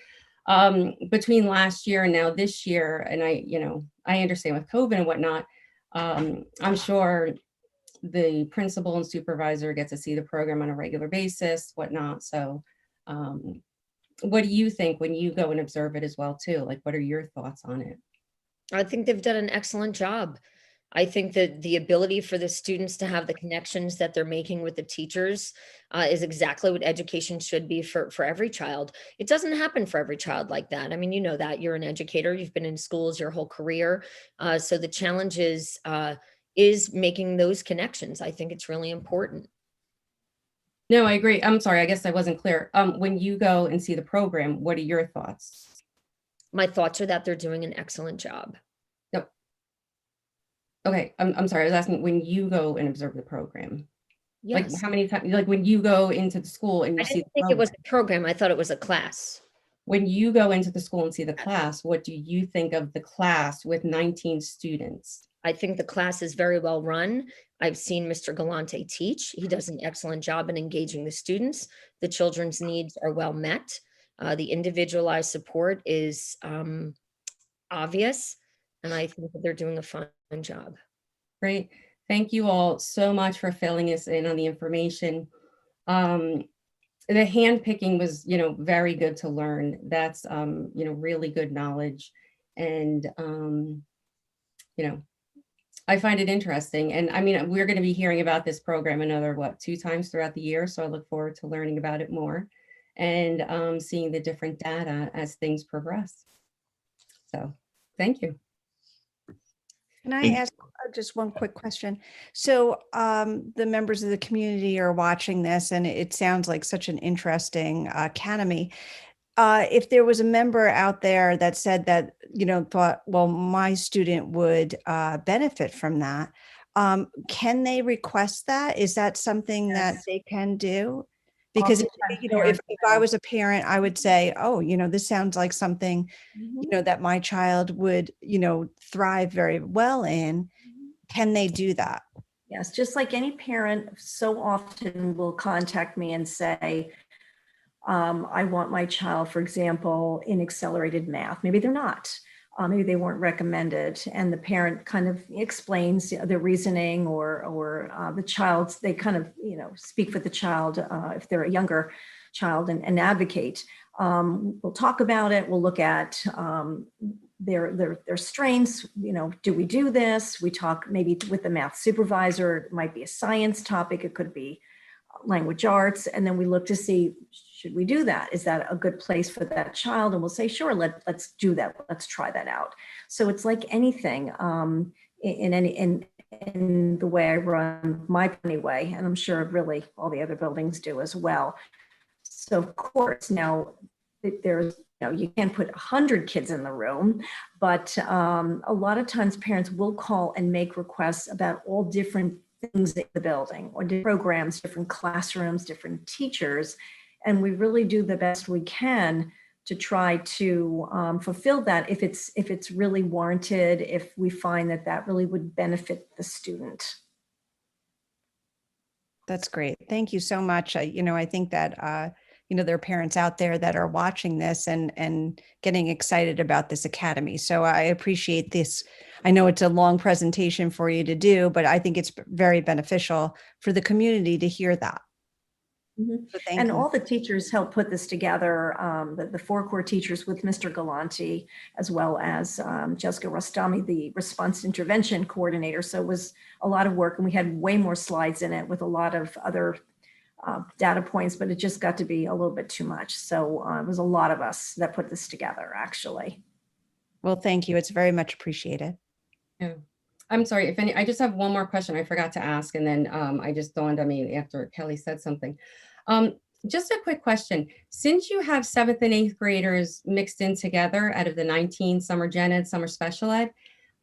between last year and now this year. And I understand with COVID and whatnot, I'm sure the principal and supervisor get to see the program on a regular basis, whatnot. So what do you think when you go and observe it as well too? Like, what are your thoughts on it? I think they've done an excellent job. I think that the ability for the students to have the connections that they're making with the teachers is exactly what education should be for every child. It doesn't happen for every child like that. I mean, you know that you're an educator, you've been in schools your whole career. So the challenge is making those connections. I think it's really important. No, I agree. I'm sorry, I guess I wasn't clear. When you go and see the program, what are your thoughts? My thoughts are that they're doing an excellent job. Yep. Okay, I'm sorry, I was asking when you go and observe the program. Like Yes. how many times, like when you go into the school and I you see didn't the think it was program. a program. I thought it was a class. When you go into the school and see the class, what do you think of the class with 19 students? I think the class is very well run. I've seen Mr. Galante teach. He does an excellent job in engaging the students. The children's needs are well met. The individualized support is obvious, and I think that they're doing a fine job. Great. Thank you all so much for filling us in on the information. The handpicking was, very good to learn. That's, really good knowledge. And, I find it interesting. And I mean, we're going to be hearing about this program another, 2 times throughout the year. So I look forward to learning about it more and seeing the different data as things progress. So thank you. Can I ask just one quick question? So the members of the community are watching this, and it sounds like such an interesting academy. If there was a member out there that said that, thought, well, my student would benefit from that, can they request that? Is that something that they can do? Because, if I was a parent, I would say, oh, this sounds like something, that my child would, thrive very well in. Can they do that? Yes, just like any parent so often will contact me and say, I want my child, for example, in accelerated math. Maybe they're not. Maybe they weren't recommended, and the parent kind of explains their reasoning, or the child's. They kind of speak for the child if they're a younger child and advocate. We'll talk about it. We'll look at their strengths. Do we do this? We talk maybe with the math supervisor. It might be a science topic. It could be language arts, and then we look to see, should we do that? Is that a good place for that child? And we'll say, sure, let's do that. Let's try that out. So it's like anything in the way I run my Penny Way, and I'm sure really all the other buildings do as well. So of course, now there's, you can't put 100 kids in the room, but a lot of times parents will call and make requests about all different things in the building, or different programs, different classrooms, different teachers. And we really do the best we can to try to fulfill that if it's really warranted, if we find that really would benefit the student. That's great. Thank you so much. I think that, there are parents out there that are watching this and getting excited about this academy. So I appreciate this. I know it's a long presentation for you to do, but I think it's very beneficial for the community to hear that. Mm-hmm. So thank and you. All the teachers helped put this together, the 4 core teachers with Mr. Galante, as well as Jessica Rostami, the response intervention coordinator. So it was a lot of work, and we had way more slides in it with a lot of other data points, but it just got to be a little bit too much. So it was a lot of us that put this together, actually. Well, thank you. It's very much appreciated. Yeah. I'm sorry, I just have one more question I forgot to ask, and then I just dawned on me after Kelly said something. Just a quick question. Since you have 7th and 8th graders mixed in together out of the 19, some are gen ed, some are special ed,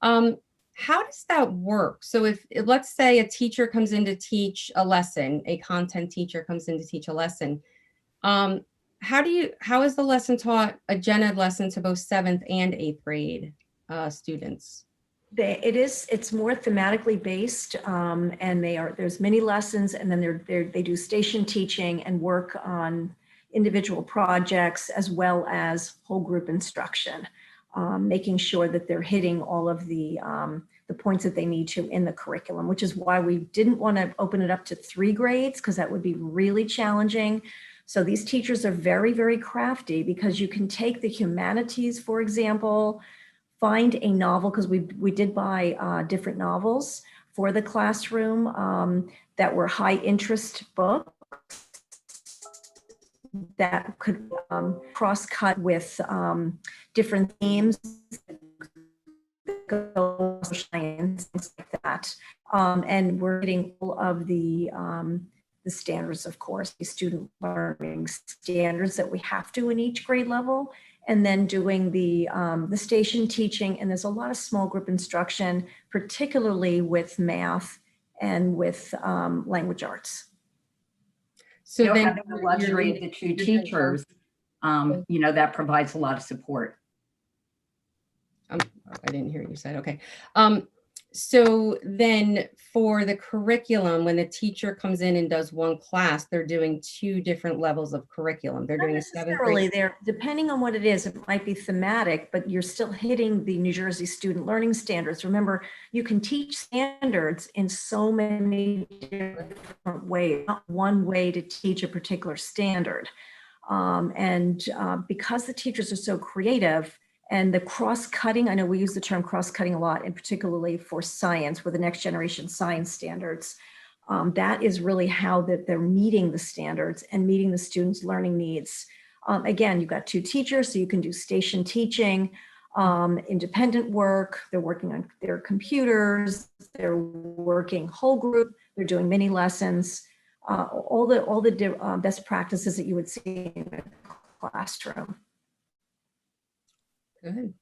how does that work? So if let's say a teacher comes in to teach a lesson, a content teacher comes in to teach a lesson, how is the lesson taught, a gen ed lesson, to both 7th and 8th grade students? It's more thematically based, and there's many lessons, and then they do station teaching and work on individual projects as well as whole group instruction, making sure that they're hitting all of the points that they need to in the curriculum, which is why we didn't want to open it up to 3 grades, because that would be really challenging. So these teachers are very, very crafty, because you can take the humanities, for example, find a novel, because we did buy different novels for the classroom that were high interest books that could cross-cut with different themes, science, things like that. And we're hitting all of the standards, of course, the student learning standards that we have to in each grade level, and then doing the station teaching. And there's a lot of small group instruction, particularly with math and with language arts. So then having the luxury of the 2 teachers, that provides a lot of support. I didn't hear what you said. Okay. So then for the curriculum, when the teacher comes in and does one class, they're doing 2 different levels of curriculum. They're doing a 7th grade. They're, depending on what it is, it might be thematic, but you're still hitting the New Jersey student learning standards. Remember, you can teach standards in so many different ways, not one way to teach a particular standard. Because the teachers are so creative, and the cross-cutting, I know we use the term cross-cutting a lot, and particularly for science, with the next generation science standards. That is really how that they're meeting the standards and meeting the students' learning needs. Again, you've got 2 teachers, so you can do station teaching, independent work. They're working on their computers. They're working whole group. They're doing mini lessons. All the best practices that you would see in a classroom. Good.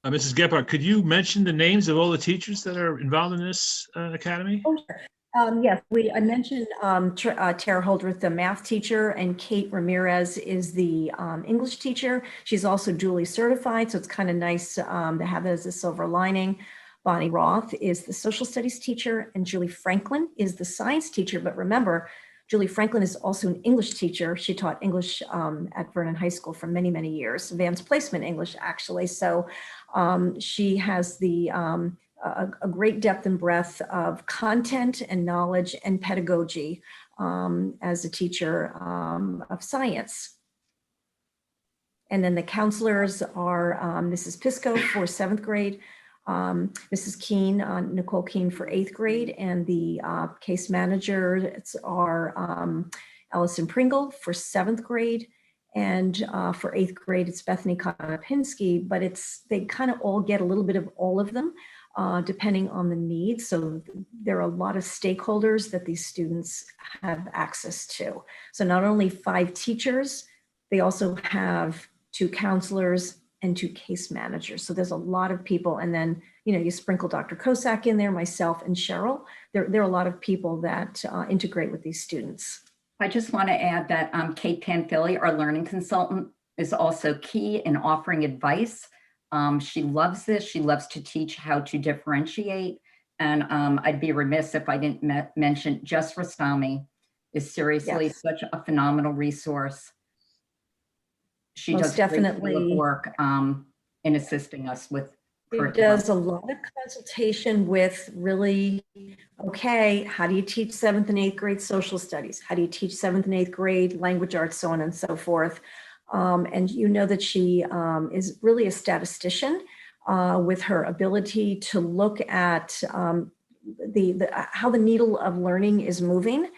Mrs. Gephardt, could you mention the names of all the teachers that are involved in this academy? Oh, sure. Yes, I mentioned Tara Holdreth, the math teacher, and Kate Ramirez is the English teacher. She's also duly certified, so it's kind of nice to have that as a silver lining. Bonnie Roth is the social studies teacher, and Julie Franklin is the science teacher. But remember, Julie Franklin is also an English teacher. She taught English at Vernon High School for many, many years, advanced placement English, actually. So she has a great depth and breadth of content and knowledge and pedagogy as a teacher of science. And then the counselors are Mrs. Pisco for 7th grade, Mrs. Keene, Nicole Keene for 8th grade, and the case managers are Allison Pringle for 7th grade, and for 8th grade, it's Bethany Konopinski, but they kind of all get a little bit of all of them, depending on the needs. So there are a lot of stakeholders that these students have access to. So not only 5 teachers, they also have 2 counselors and 2 case managers. So there's a lot of people. And then, you sprinkle Dr. Kosak in there, myself and Cheryl. There are a lot of people that integrate with these students. I just want to add that Kate Panfili, our learning consultant, is also key in offering advice. She loves this. She loves to teach how to differentiate. And I'd be remiss if I didn't mention Jess Rastami is seriously such a phenomenal resource. She Most does definitely. a great deal of work in assisting us with It does a lot of consultation with really, okay, how do you teach 7th and 8th grade social studies? How do you teach 7th and 8th grade language arts, so on and so forth? And that she is really a statistician with her ability to look at how the needle of learning is moving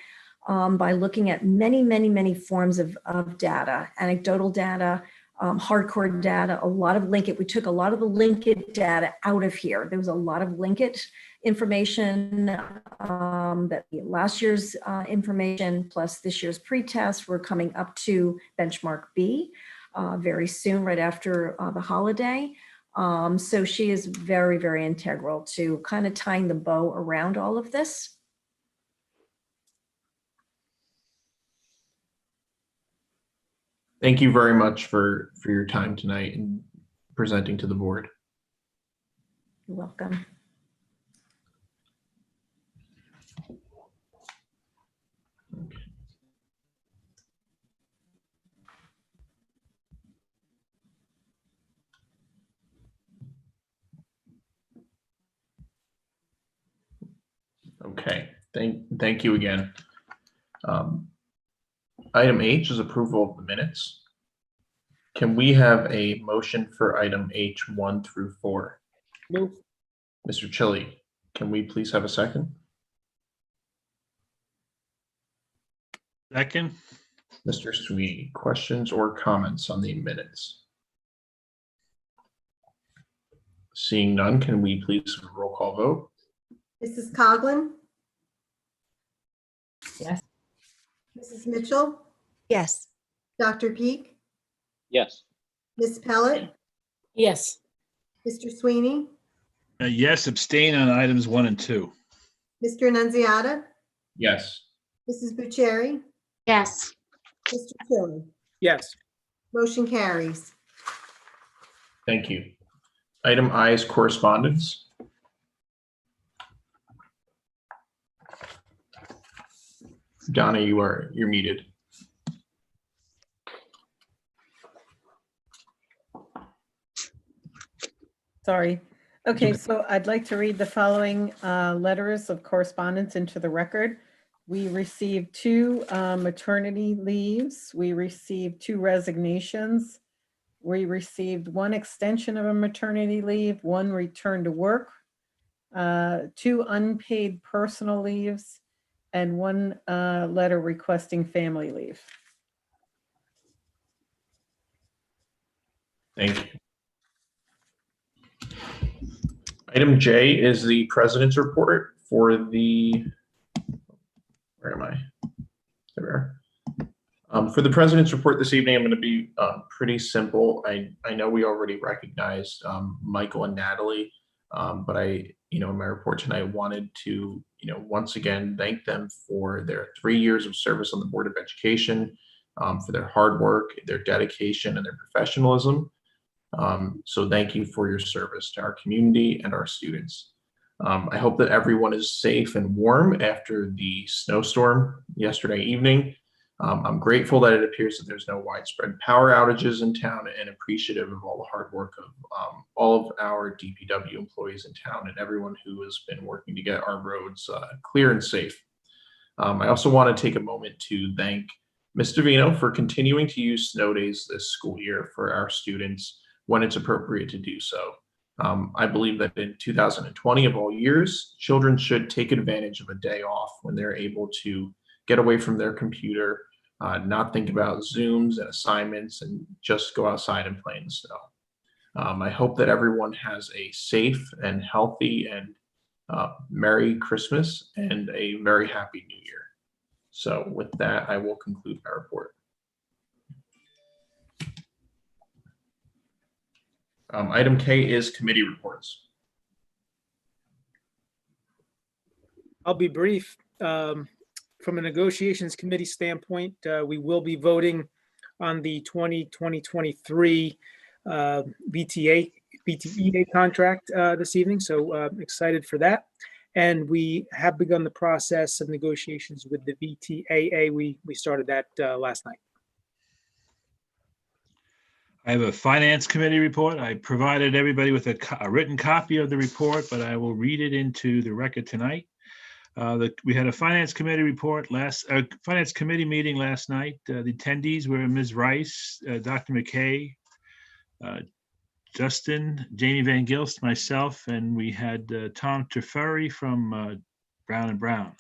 by looking at many, many, many forms of data, anecdotal data, hardcore data, a lot of linkage. We took a lot of the linkage data out of here. There was a lot of linkage information that last year's information plus this year's pretest. We're coming up to benchmark B very soon, right after the holiday. So she is very, very integral to kind of tying the bow around all of this. Thank you very much for your time tonight and presenting to the board. You're welcome. Okay, thank you again. Item H is approval of the minutes. Can we have a motion for item H 1 through 4? Move. Mr. Chili, can we please have a second? Second. Mr. Sweeney, questions or comments on the minutes? Seeing none, can we please have a roll call vote? Mrs. Coughlin, Yes. Mrs. Mitchell, Yes. Dr. Peak, Yes. Ms. Pellet, Yes. Mr. Sweeney, Yes, abstain on items 1 and 2. Mr. Annunziata, Yes. Mrs. Bucieri, Yes. Mr. Chili. Yes. Motion carries. Thank you. Item I is correspondence. Donna, you're muted. Sorry. Okay, so I'd like to read the following letters of correspondence into the record. We received 2 maternity leaves. We received 2 resignations. We received 1 extension of a maternity leave, 1 return to work, 2 unpaid personal leaves, and 1 letter requesting family leave. Thank you. Item J is the president's report for the, where am I? There we are. For the president's report this evening, I'm going to be pretty simple. I know we already recognized Michael and Natalie, but in my report tonight, wanted to, once again, thank them for their 3 years of service on the Board of Education, for their hard work, their dedication, and their professionalism. So thank you for your service to our community and our students. I hope that everyone is safe and warm after the snowstorm yesterday evening. I'm grateful that it appears that there's no widespread power outages in town, and appreciative of all the hard work of all of our DPW employees in town and everyone who has been working to get our roads clear and safe. I also want to take a moment to thank Ms. Davino for continuing to use snow days this school year for our students when it's appropriate to do so. I believe that in 2020 of all years, children should take advantage of a day off when they're able to get away from their computer, not think about Zooms and assignments, and just go outside and play in the snow. I hope that everyone has a safe and healthy and Merry Christmas and a very happy New Year. So with that, I will conclude my report. Item K is committee reports. I'll be brief. From a negotiations committee standpoint, we will be voting on the 2023 VTEA contract this evening, so excited for that. And we have begun the process of negotiations with the VTAA. We started that last night. I have a finance committee report. I provided everybody with a written copy of the report, but I will read it into the record tonight. We had a finance committee finance committee meeting last night. The attendees were Ms. Rice, Dr. McKay, Justin, Jamie Van Gilst, myself, and we had Tom Teferi from Brown and Brown.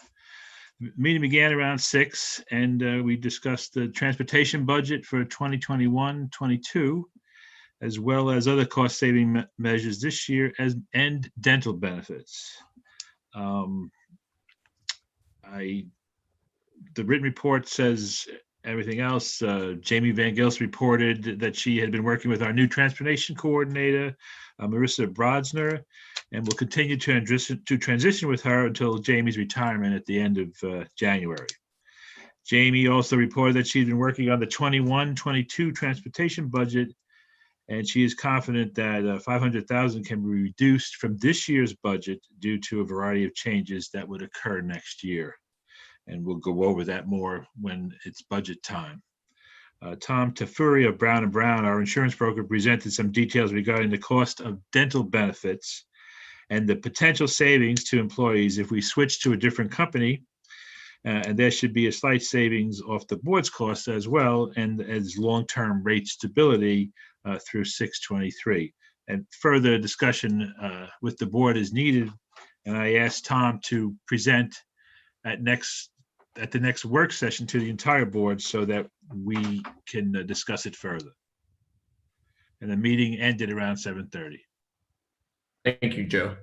The meeting began around 6, and we discussed the transportation budget for 2021-22, as well as other cost-saving measures this year and dental benefits. The written report says everything else. Jamie Van Gilst reported that she had been working with our new transportation coordinator, Marissa Brodsner, and will continue to transition with her until Jamie's retirement at the end of January. Jamie also reported that she'd been working on the 21-22 transportation budget And she is confident that 500,000 can be reduced from this year's budget due to a variety of changes that would occur next year. And we'll go over that more when it's budget time. Tom Tafuri of Brown & Brown, our insurance broker, presented some details regarding the cost of dental benefits and the potential savings to employees if we switch to a different company. And there should be a slight savings off the board's costs as well, and as long-term rate stability through 6/23. And further discussion with the board is needed. And I asked Tom to present at the next work session to the entire board so that we can discuss it further. And the meeting ended around 7:30. Thank you, Joe.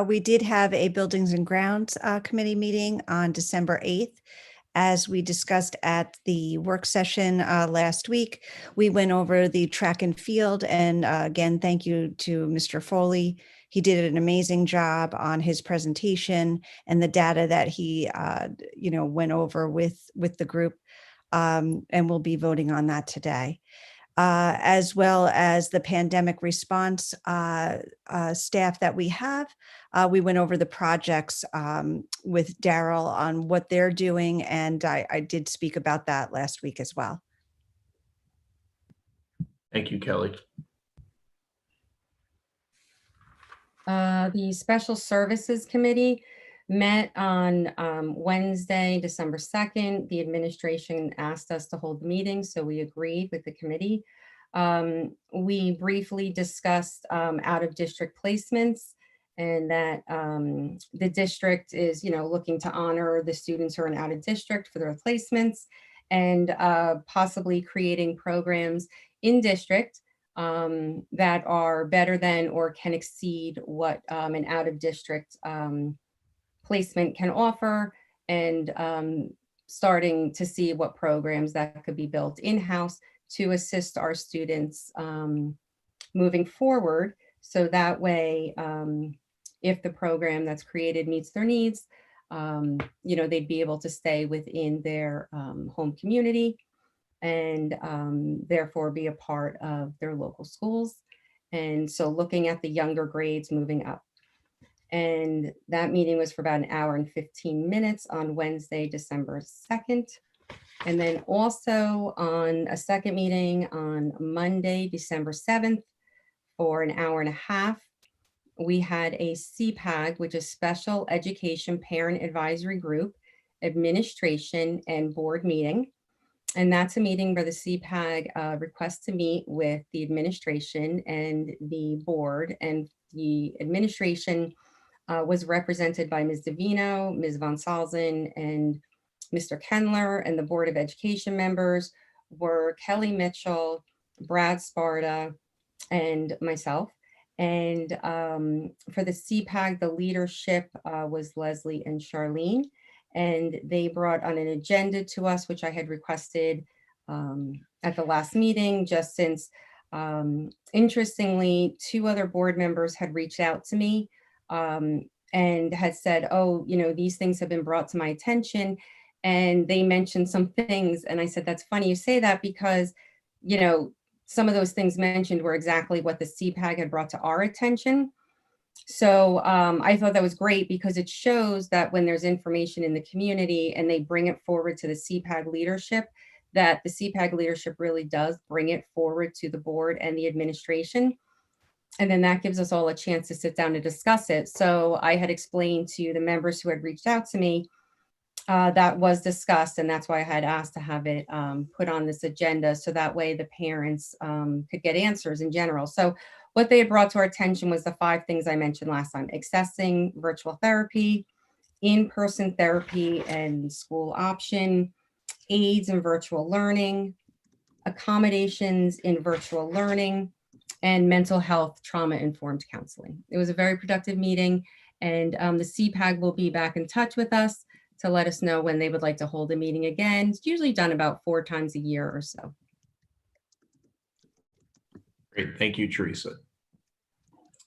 We did have a Buildings and Grounds Committee meeting on December 8th. As we discussed at the work session last week, we went over the track and field. And again, thank you to Mr. Foley. He did an amazing job on his presentation and the data that he went over with the group. And we'll be voting on that today. As well as the pandemic response staff that we have. We went over the projects with Daryl on what they're doing, and I did speak about that last week as well. Thank you, Kelly. The Special Services Committee met on Wednesday, December 2nd. The administration asked us to hold the meeting, so we agreed with the committee. We briefly discussed out-of-district placements, and that the district is, looking to honor the students who are in out-of-district for their placements, and possibly creating programs in district that are better than or can exceed what an out-of-district placement can offer, and starting to see what programs that could be built in-house to assist our students moving forward. So that way, if the program that's created meets their needs, they'd be able to stay within their home community and therefore be a part of their local schools. And so looking at the younger grades moving up. And that meeting was for about 1 hour and 15 minutes on Wednesday, December 2nd. And then also on a second meeting on Monday, December 7th, for 1 hour and a half, we had a CPAG, which is Special Education Parent Advisory Group, administration and board meeting. And that's a meeting where the CPAG requests to meet with the administration and the board, and the administration was represented by Ms. Davino, Ms. Von Salzen, and Mr. Kendler, and the Board of Education members were Kelly Mitchell, Brad Sparta, and myself. And for the CPAG, the leadership was Leslie and Charlene, and they brought on an agenda to us, which I had requested at the last meeting, just since, interestingly, 2 other board members had reached out to me and had said, oh, these things have been brought to my attention. And they mentioned some things. And I said, that's funny you say that, because, some of those things mentioned were exactly what the CPAG had brought to our attention. So I thought that was great, because it shows that when there's information in the community and they bring it forward to the CPAG leadership, that the CPAG leadership really does bring it forward to the board and the administration. And then that gives us all a chance to sit down and discuss it. So I had explained to the members who had reached out to me that was discussed, and that's why I had asked to have it put on this agenda, so that way the parents could get answers in general. So what they had brought to our attention was the 5 things I mentioned last time: accessing virtual therapy, in-person therapy and school option, aids in virtual learning, accommodations in virtual learning, and mental health trauma-informed counseling. It was a very productive meeting, and the CPAG will be back in touch with us to let us know when they would like to hold a meeting again. It's usually done about 4 times a year or so. Great, thank you, Teresa.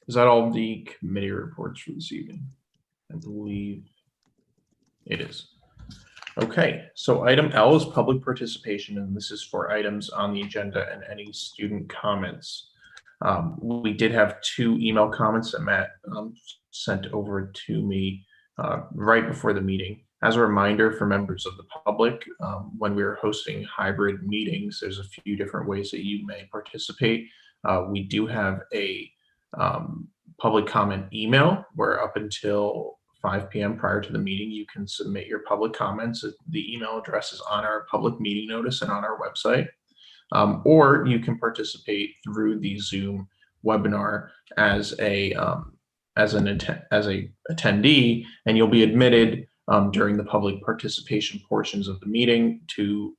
Is that all the committee reports for this evening? I believe it is. Okay, so item L is public participation, and this is for items on the agenda and any student comments. We did have 2 email comments that Matt sent over to me right before the meeting. As a reminder for members of the public, when we are hosting hybrid meetings, there's a few different ways that you may participate. We do have a public comment email where up until 5 p.m. prior to the meeting, you can submit your public comments. The email address is on our public meeting notice and on our website. Or you can participate through the Zoom webinar as an attendee, and you'll be admitted during the public participation portions of the meeting to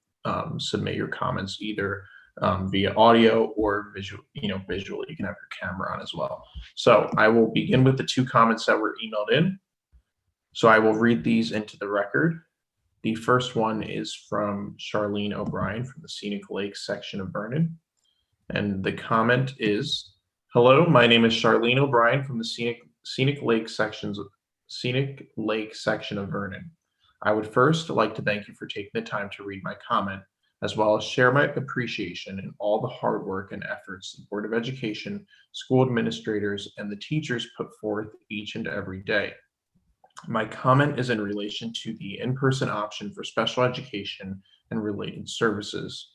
submit your comments either via audio or visual. Visually, you can have your camera on as well. So I will begin with the 2 comments that were emailed in. So I will read these into the record. The first one is from Charlene O'Brien from the Scenic Lakes section of Vernon. And the comment is, hello, my name is Charlene O'Brien from the Scenic Lake section of Vernon. I would first like to thank you for taking the time to read my comment, as well as share my appreciation in all the hard work and efforts the Board of Education, school administrators, and the teachers put forth each and every day. My comment is in relation to the in-person option for special education and related services.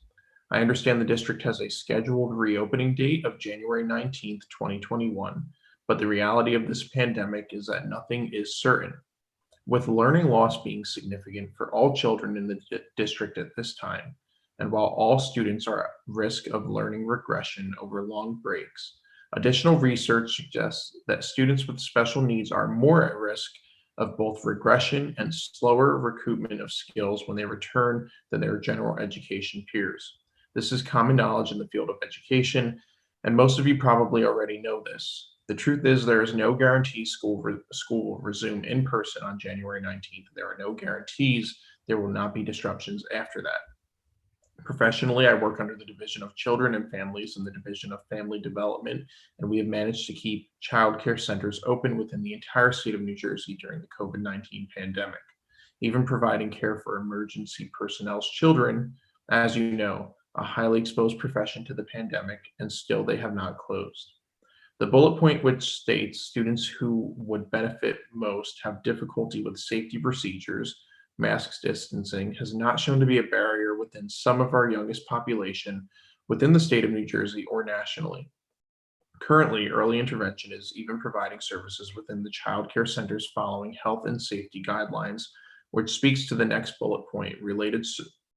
I understand the district has a scheduled reopening date of January 19th, 2021, but the reality of this pandemic is that nothing is certain. With learning loss being significant for all children in the district at this time, and while all students are at risk of learning regression over long breaks, additional research suggests that students with special needs are more at risk of both regression and slower recoupment of skills when they return than their general education peers. This is common knowledge in the field of education, and most of you probably already know this. The truth is there is no guarantee school will resume in person on January 19th. There are no guarantees there will not be disruptions after that. Professionally, I work under the Division of Children and Families and the Division of Family Development, and we have managed to keep child care centers open within the entire state of New Jersey during the COVID-19 pandemic, even providing care for emergency personnel's children, as you know, a highly exposed profession to the pandemic, and still they have not closed. The bullet point which states students who would benefit most have difficulty with safety procedures, masks, distancing, has not shown to be a barrier within some of our youngest population within the state of New Jersey or nationally. Currently, early intervention is even providing services within the child care centers following health and safety guidelines, which speaks to the next bullet point, related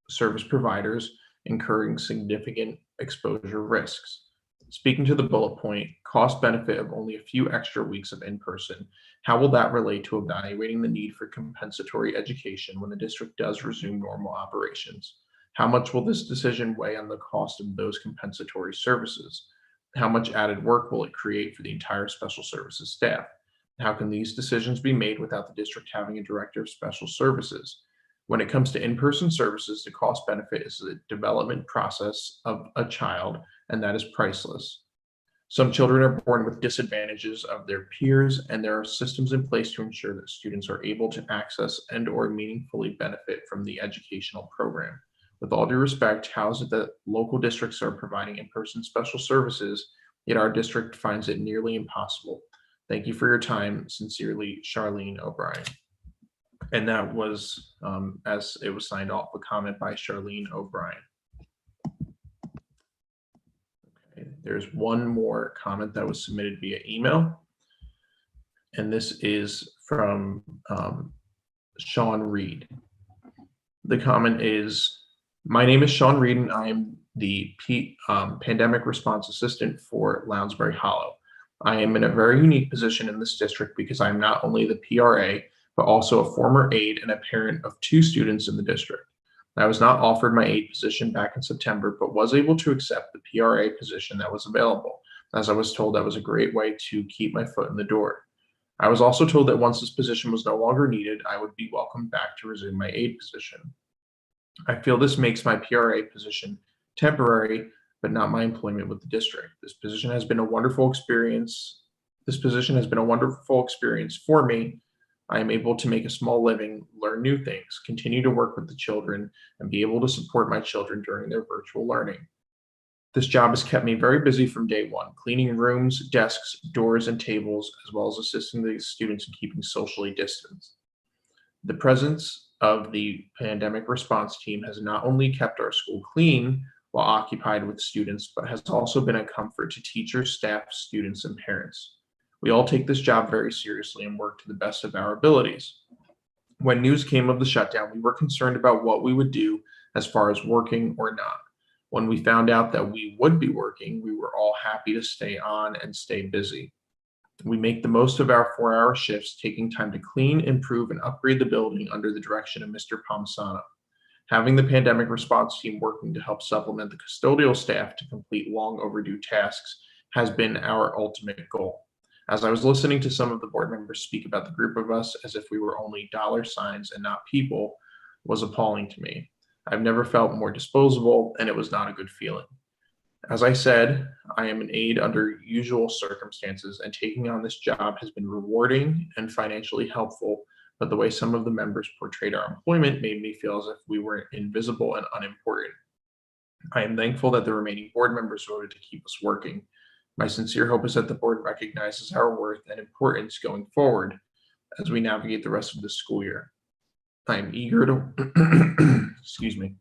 service providers incurring significant exposure risks. Speaking to the bullet point, cost benefit of only a few extra weeks of in-person, how will that relate to evaluating the need for compensatory education when the district does resume normal operations? How much will this decision weigh on the cost of those compensatory services? How much added work will it create for the entire special services staff? How can these decisions be made without the district having a director of special services? When it comes to in-person services, the cost benefit is the development process of a child, and that is priceless. Some children are born with disadvantages of their peers, and there are systems in place to ensure that students are able to access and/or meaningfully benefit from the educational program. With all due respect, how is it that local districts are providing in-person special services, yet our district finds it nearly impossible? Thank you for your time. Sincerely, Charlene O'Brien. And that was, as it was signed off, a comment by Charlene O'Brien. Okay, there's one more comment that was submitted via email. And this is from Sean Reed. The comment is, my name is Sean Reed, and I am the Pandemic Response Assistant for Lounsbury Hollow. I am in a very unique position in this district because I am not only the PRA, but also a former aide and a parent of 2 students in the district. I was not offered my aide position back in September, but was able to accept the PRA position that was available, as I was told that was a great way to keep my foot in the door. I was also told that once this position was no longer needed, I would be welcomed back to resume my aide position. I feel this makes my PRA position temporary, but not my employment with the district. This position has been a wonderful experience for me. I am able to make a small living, learn new things, continue to work with the children, and be able to support my children during their virtual learning. This job has kept me very busy from day one, cleaning rooms, desks, doors, and tables, as well as assisting the students in keeping socially distanced. The presence of the pandemic response team has not only kept our school clean while occupied with students, but has also been a comfort to teachers, staff, students, and parents. We all take this job very seriously and work to the best of our abilities. When news came of the shutdown, we were concerned about what we would do as far as working or not. When we found out that we would be working, we were all happy to stay on and stay busy. We make the most of our 4-hour shifts, taking time to clean, improve, and upgrade the building under the direction of Mr. Palmisano. Having the pandemic response team working to help supplement the custodial staff to complete long overdue tasks has been our ultimate goal. As I was listening to some of the board members speak about the group of us as if we were only dollar signs and not people was appalling to me. I've never felt more disposable, and it was not a good feeling. As I said, I am an aide under usual circumstances, and taking on this job has been rewarding and financially helpful, but the way some of the members portrayed our employment made me feel as if we were invisible and unimportant. I am thankful that the remaining board members voted to keep us working. My sincere hope is that the board recognizes our worth and importance going forward as we navigate the rest of the school year. I am eager to, excuse me.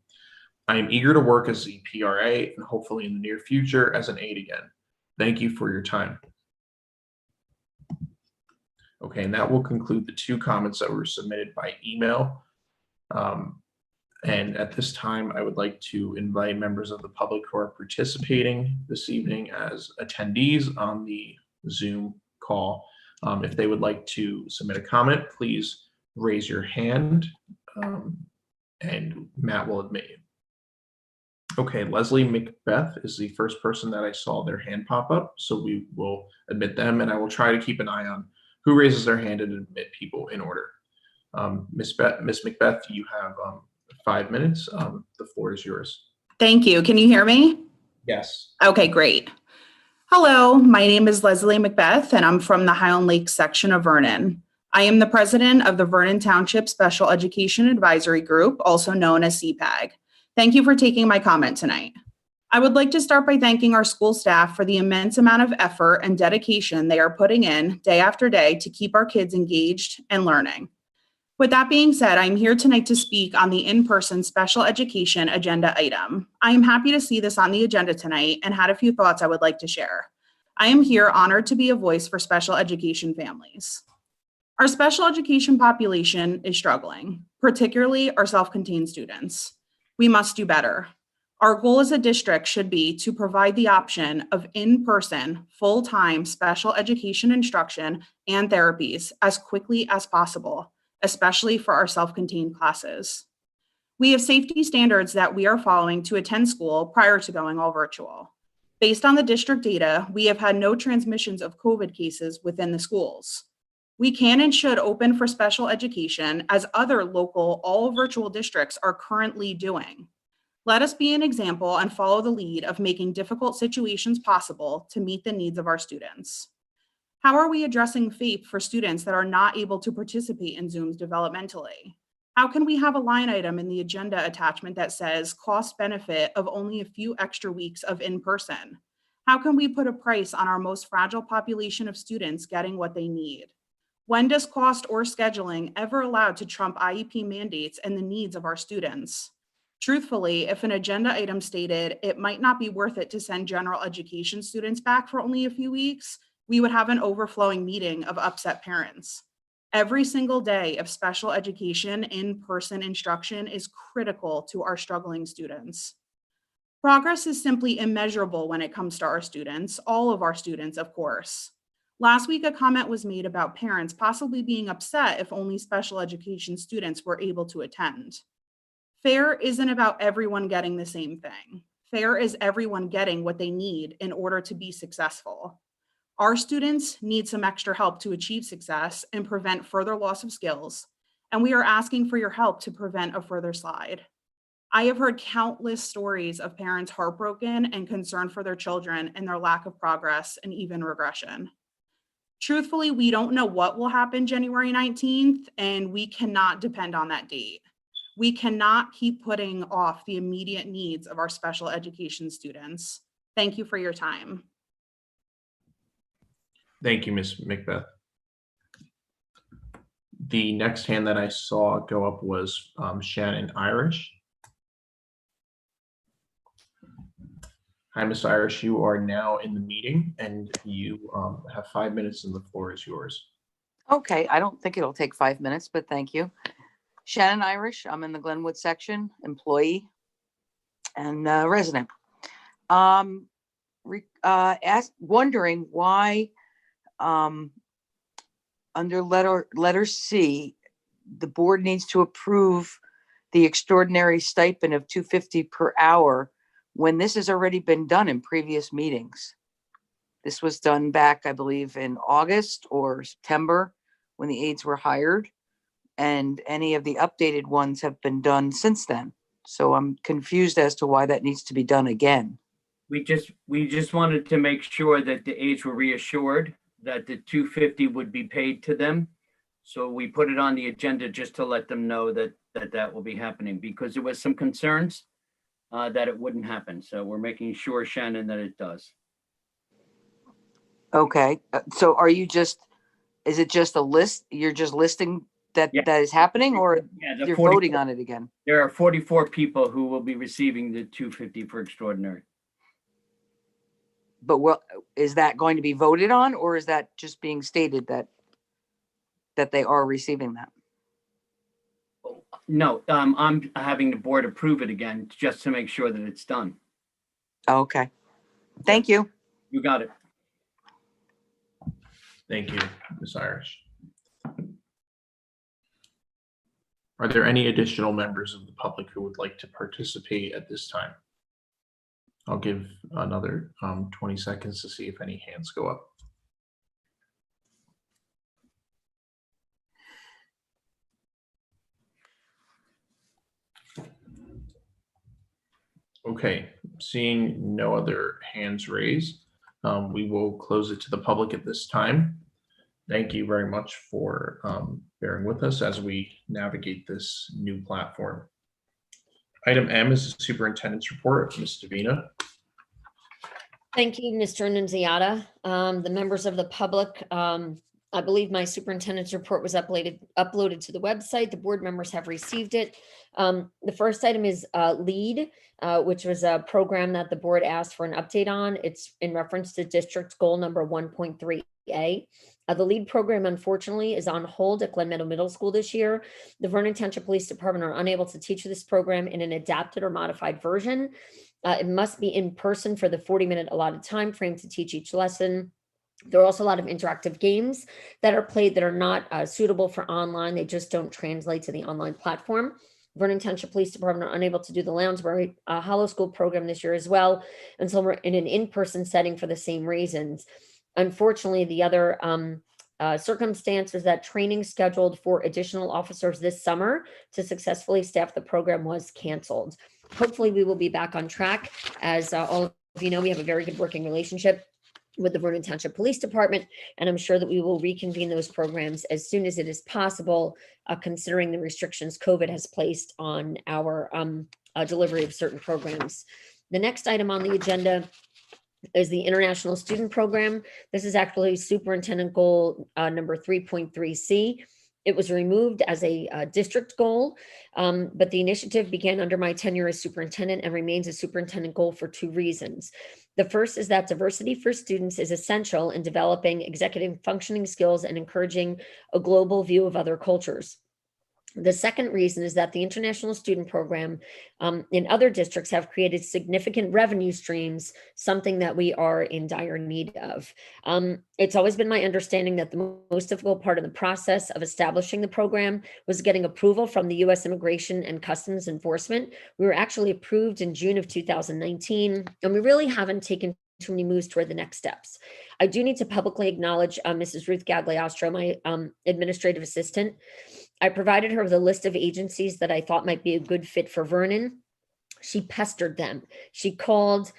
I am eager to work as the PRA and hopefully in the near future as an aide again. Thank you for your time. Okay, and that will conclude the 2 comments that were submitted by email. And at this time, I would like to invite members of the public who are participating this evening as attendees on the Zoom call. If they would like to submit a comment, please raise your hand and Matt will admit you. Okay, Leslie Macbeth is the first person that I saw their hand pop up, so we will admit them, and I will try to keep an eye on who raises their hand and admit people in order. Miss Macbeth, you have 5 minutes. The floor is yours. Thank you. Can you hear me? Yes. Okay, great. Hello, my name is Leslie Macbeth, and I'm from the Highland Lakes section of Vernon. I am the president of the Vernon Township Special Education Advisory Group, also known as CPAG. Thank you for taking my comment tonight. I would like to start by thanking our school staff for the immense amount of effort and dedication they are putting in day after day to keep our kids engaged and learning. With that being said, I'm here tonight to speak on the in-person special education agenda item. I am happy to see this on the agenda tonight and had a few thoughts I would like to share. I am here honored to be a voice for special education families. Our special education population is struggling, particularly our self-contained students. We must do better. Our goal as a district should be to provide the option of in-person, full-time special education instruction and therapies as quickly as possible, especially for our self-contained classes. We have safety standards that we are following to attend school prior to going all virtual. Based on the district data, we have had no transmissions of COVID cases within the schools. We can and should open for special education as other local all virtual districts are currently doing. Let us be an example and follow the lead of making difficult situations possible to meet the needs of our students. How are we addressing FAPE for students that are not able to participate in Zooms developmentally? How can we have a line item in the agenda attachment that says cost benefit of only a few extra weeks of in-person? How can we put a price on our most fragile population of students getting what they need? When does cost or scheduling ever allowed to trump IEP mandates and the needs of our students? Truthfully, if an agenda item stated it might not be worth it to send general education students back for only a few weeks, we would have an overflowing meeting of upset parents. Every single day of special education in-person instruction is critical to our struggling students. Progress is simply immeasurable when it comes to our students, all of our students, of course. Last week, a comment was made about parents possibly being upset if only special education students were able to attend. FAIR isn't about everyone getting the same thing. FAIR is everyone getting what they need in order to be successful. Our students need some extra help to achieve success and prevent further loss of skills, and we are asking for your help to prevent a further slide. I have heard countless stories of parents heartbroken and concerned for their children and their lack of progress and even regression. Truthfully, we don't know what will happen January 19th, and we cannot depend on that date. We cannot keep putting off the immediate needs of our special education students. Thank you for your time. Thank you, Ms. Macbeth. The next hand that I saw go up was Shannon Irish. Hi, Ms. Irish, you are now in the meeting and you have 5 minutes and the floor is yours. Okay, I don't think it'll take 5 minutes, but thank you. Shannon Irish, I'm in the Glenwood section, employee and resident. Wondering why under letter C, the board needs to approve the extraordinary stipend of $250 per hour when this has already been done in previous meetings. This was done back, I believe, in August or September when the aides were hired, and any of the updated ones have been done since then. So I'm confused as to why that needs to be done again. We just wanted to make sure that the aides were reassured that the $250 would be paid to them. So we put it on the agenda just to let them know that that will be happening, because there was some concerns that it wouldn't happen. So we're making sure, Shannon, that it does. Okay, so are you is it just a list? You're just listing that that is happening, or Yeah, you're voting on it again? There are 44 people who will be receiving the $250 for extraordinary. But is that going to be voted on, or is that just being stated that they are receiving that? No, I'm having the board approve it again, just to make sure that it's done. Okay, thank you. You got it. Thank you, Ms. Irish. Are there any additional members of the public who would like to participate at this time? I'll give another 20 seconds to see if any hands go up. Okay, seeing no other hands raised, we will close it to the public at this time. Thank you very much for bearing with us as we navigate this new platform. Item M is the superintendent's report. Ms. Davina. Thank you, Mr. Annunziata. The members of the public, I believe my superintendent's report was uploaded to the website. The board members have received it. The first item is LEAD, which was a program that the board asked for an update on. It's in reference to district goal number 1.3A. The LEAD program, unfortunately, is on hold at Glen Meadow Middle School this year. The Vernon Township Police Department are unable to teach this program in an adapted or modified version. It must be in person for the 40-minute allotted time frame to teach each lesson. There are also a lot of interactive games that are played that are not suitable for online. They just don't translate to the online platform. Vernon Township Police Department are unable to do the Lounsbury Hollow School program this year as well, and so we're in an in-person setting for the same reasons. Unfortunately, the other circumstance is that training scheduled for additional officers this summer to successfully staff the program was canceled. Hopefully, we will be back on track. As all of you know, we have a very good working relationship with the Vernon Township Police Department, and I'm sure that we will reconvene those programs as soon as it is possible, considering the restrictions COVID has placed on our delivery of certain programs. The next item on the agenda is the International Student Program. This is actually superintendent goal number 3.3C. It was removed as a district goal, but the initiative began under my tenure as superintendent and remains a superintendent goal for two reasons. The first is that diversity for students is essential in developing executive functioning skills and encouraging a global view of other cultures. The second reason is that the International Student Program in other districts have created significant revenue streams, something that we are in dire need of. It's always been my understanding that the most difficult part of the process of establishing the program was getting approval from the U.S. Immigration and Customs Enforcement. We were actually approved in June of 2019, and we really haven't taken too many moves toward the next steps. I do need to publicly acknowledge Mrs. Ruth Gagliostro, my administrative assistant. I provided her with a list of agencies that I thought might be a good fit for Vernon. She pestered them. She called,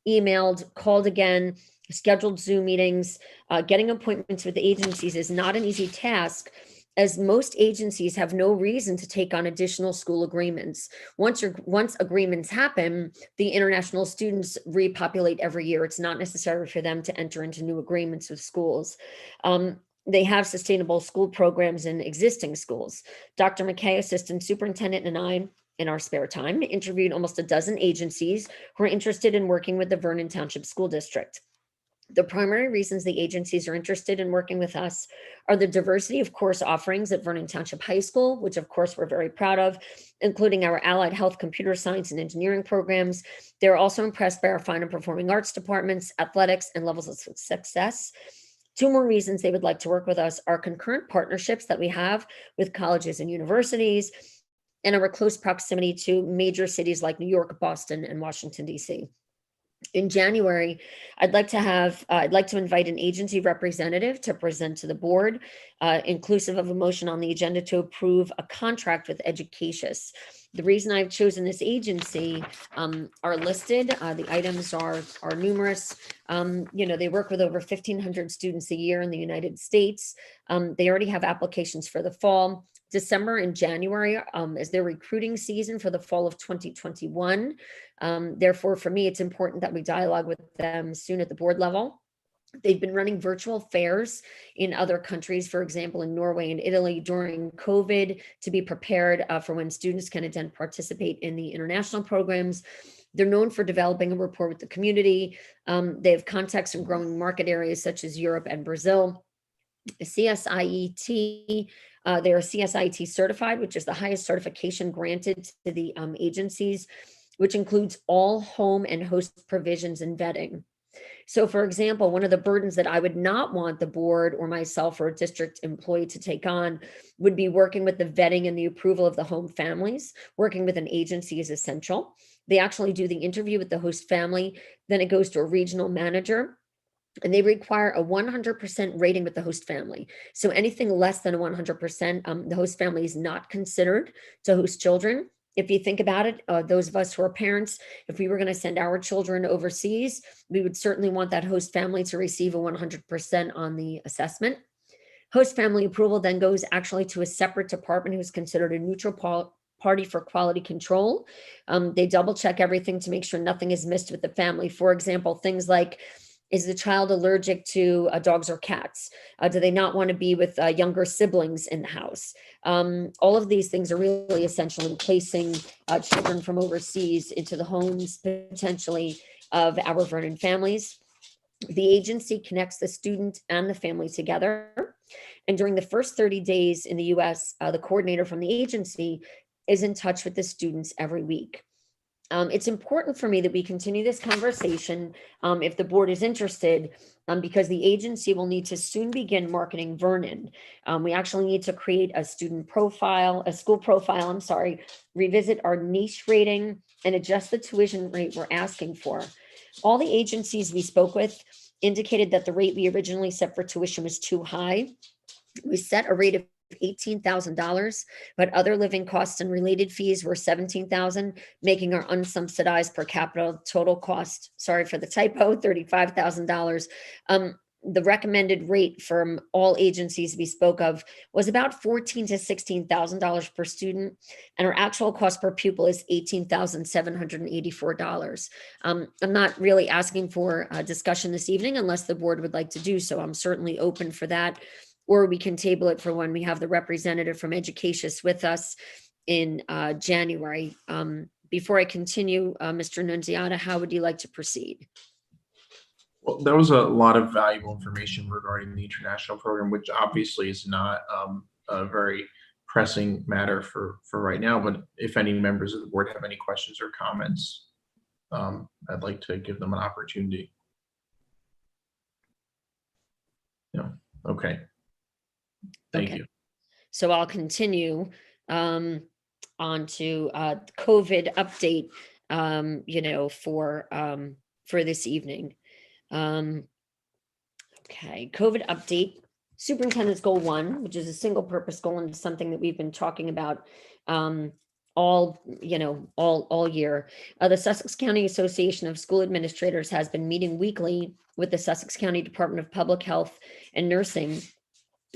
emailed, called again, scheduled Zoom meetings, getting appointments with agencies is not an easy task, as most agencies have no reason to take on additional school agreements. Once agreements happen, the international students repopulate every year. It's not necessary for them to enter into new agreements with schools. They have sustainable school programs in existing schools. Dr. McKay, assistant superintendent, and I, in our spare time, interviewed almost a dozen agencies who are interested in working with the Vernon Township School District. The primary reasons the agencies are interested in working with us are the diversity of course offerings at Vernon Township High School, which of course we're very proud of, including our allied health, computer science, and engineering programs. They're also impressed by our fine and performing arts departments, athletics, and levels of success. Two more reasons they would like to work with us are concurrent partnerships that we have with colleges and universities, and our close proximity to major cities like New York, Boston, and Washington, D.C. In January, I'd like to invite an agency representative to present to the board, inclusive of a motion on the agenda to approve a contract with Educatius. The reason I've chosen this agency are listed. The items are numerous. They work with over 1,500 students a year in the United States. They already have applications for the fall. December and January is their recruiting season for the fall of 2021. Therefore, for me, it's important that we dialogue with them soon at the board level. They've been running virtual fairs in other countries, for example, in Norway and Italy during COVID, to be prepared for when students can attend, participate in the international programs. They're known for developing a rapport with the community. They have contacts in growing market areas such as Europe and Brazil. CSIET, they are CSIET certified, which is the highest certification granted to the agencies, which includes all home and host provisions and vetting. So, for example, one of the burdens that I would not want the board or myself or a district employee to take on would be working with the vetting and the approval of the home families. Working with an agency is essential. They actually do the interview with the host family, then it goes to a regional manager, and they require a 100% rating with the host family. So anything less than a 100%, the host family is not considered to host children. If you think about it, those of us who are parents, if we were going to send our children overseas, we would certainly want that host family to receive a 100% on the assessment. Host family approval then goes actually to a separate department who's considered a neutral party for quality control. They double check everything to make sure nothing is missed with the family. For example, things like, is the child allergic to dogs or cats? Do they not want to be with younger siblings in the house? All of these things are really essential in placing children from overseas into the homes, potentially, of our Vernon families. The agency connects the student and the family together. And during the first 30 days in the US, the coordinator from the agency is in touch with the students every week. It's important for me that we continue this conversation if the board is interested, because the agency will need to soon begin marketing Vernon. We actually need to create a school profile, revisit our niche rating, and adjust the tuition rate we're asking for. All the agencies we spoke with indicated that the rate we originally set for tuition was too high. We set a rate of $18,000, but other living costs and related fees were $17,000, making our unsubsidized per capita total cost, sorry for the typo, $35,000. The recommended rate from all agencies we spoke of was about $14,000 to $16,000 per student, and our actual cost per pupil is $18,784. I'm not really asking for a discussion this evening unless the board would like to do so. I'm certainly open for that, or we can table it for when we have the representative from Educatius with us in January. Before I continue, Mr. Nunziata, how would you like to proceed? Well, that was a lot of valuable information regarding the international program, which obviously is not a very pressing matter for right now. But if any members of the board have any questions or comments, I'd like to give them an opportunity. No, okay. Thank you. So I'll continue on to COVID update, for this evening. Okay, COVID update. Superintendent's Goal 1, which is a single purpose goal, and something that we've been talking about all all year. The Sussex County Association of School Administrators has been meeting weekly with the Sussex County Department of Public Health and Nursing.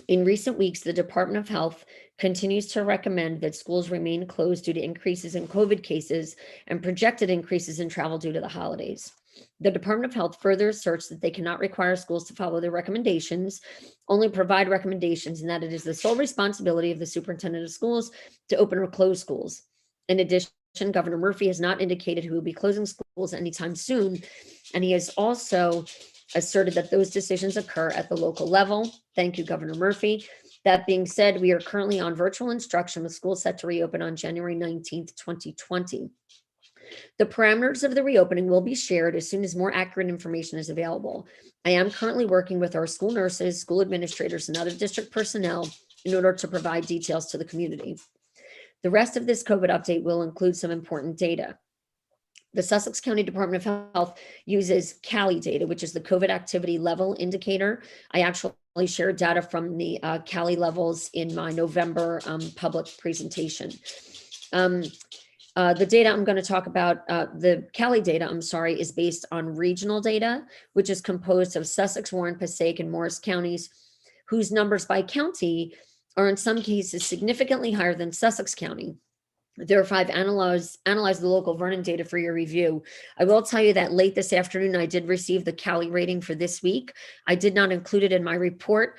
In recent weeks, the Department of Health continues to recommend that schools remain closed due to increases in COVID cases and projected increases in travel due to the holidays. The Department of Health further asserts that they cannot require schools to follow their recommendations, only provide recommendations, and that it is the sole responsibility of the superintendent of schools to open or close schools. In addition, Governor Murphy has not indicated who will be closing schools anytime soon, and he has also asserted that those decisions occur at the local level. Thank you, Governor Murphy. That being said, we are currently on virtual instruction with schools set to reopen on January 19th, 2020. The parameters of the reopening will be shared as soon as more accurate information is available. I am currently working with our school nurses, school administrators, and other district personnel in order to provide details to the community. The rest of this COVID update will include some important data. The Sussex County Department of Health uses CALI data, which is the COVID activity level indicator. I actually shared data from the CALI levels in my November public presentation. The data I'm going to talk about, the CALI data, is based on regional data, which is composed of Sussex, Warren, Passaic, and Morris counties, whose numbers by county are in some cases significantly higher than Sussex County. Therefore, I've analyzed the local Vernon data for your review. I will tell you that late this afternoon, I did receive the CALI rating for this week. I did not include it in my report.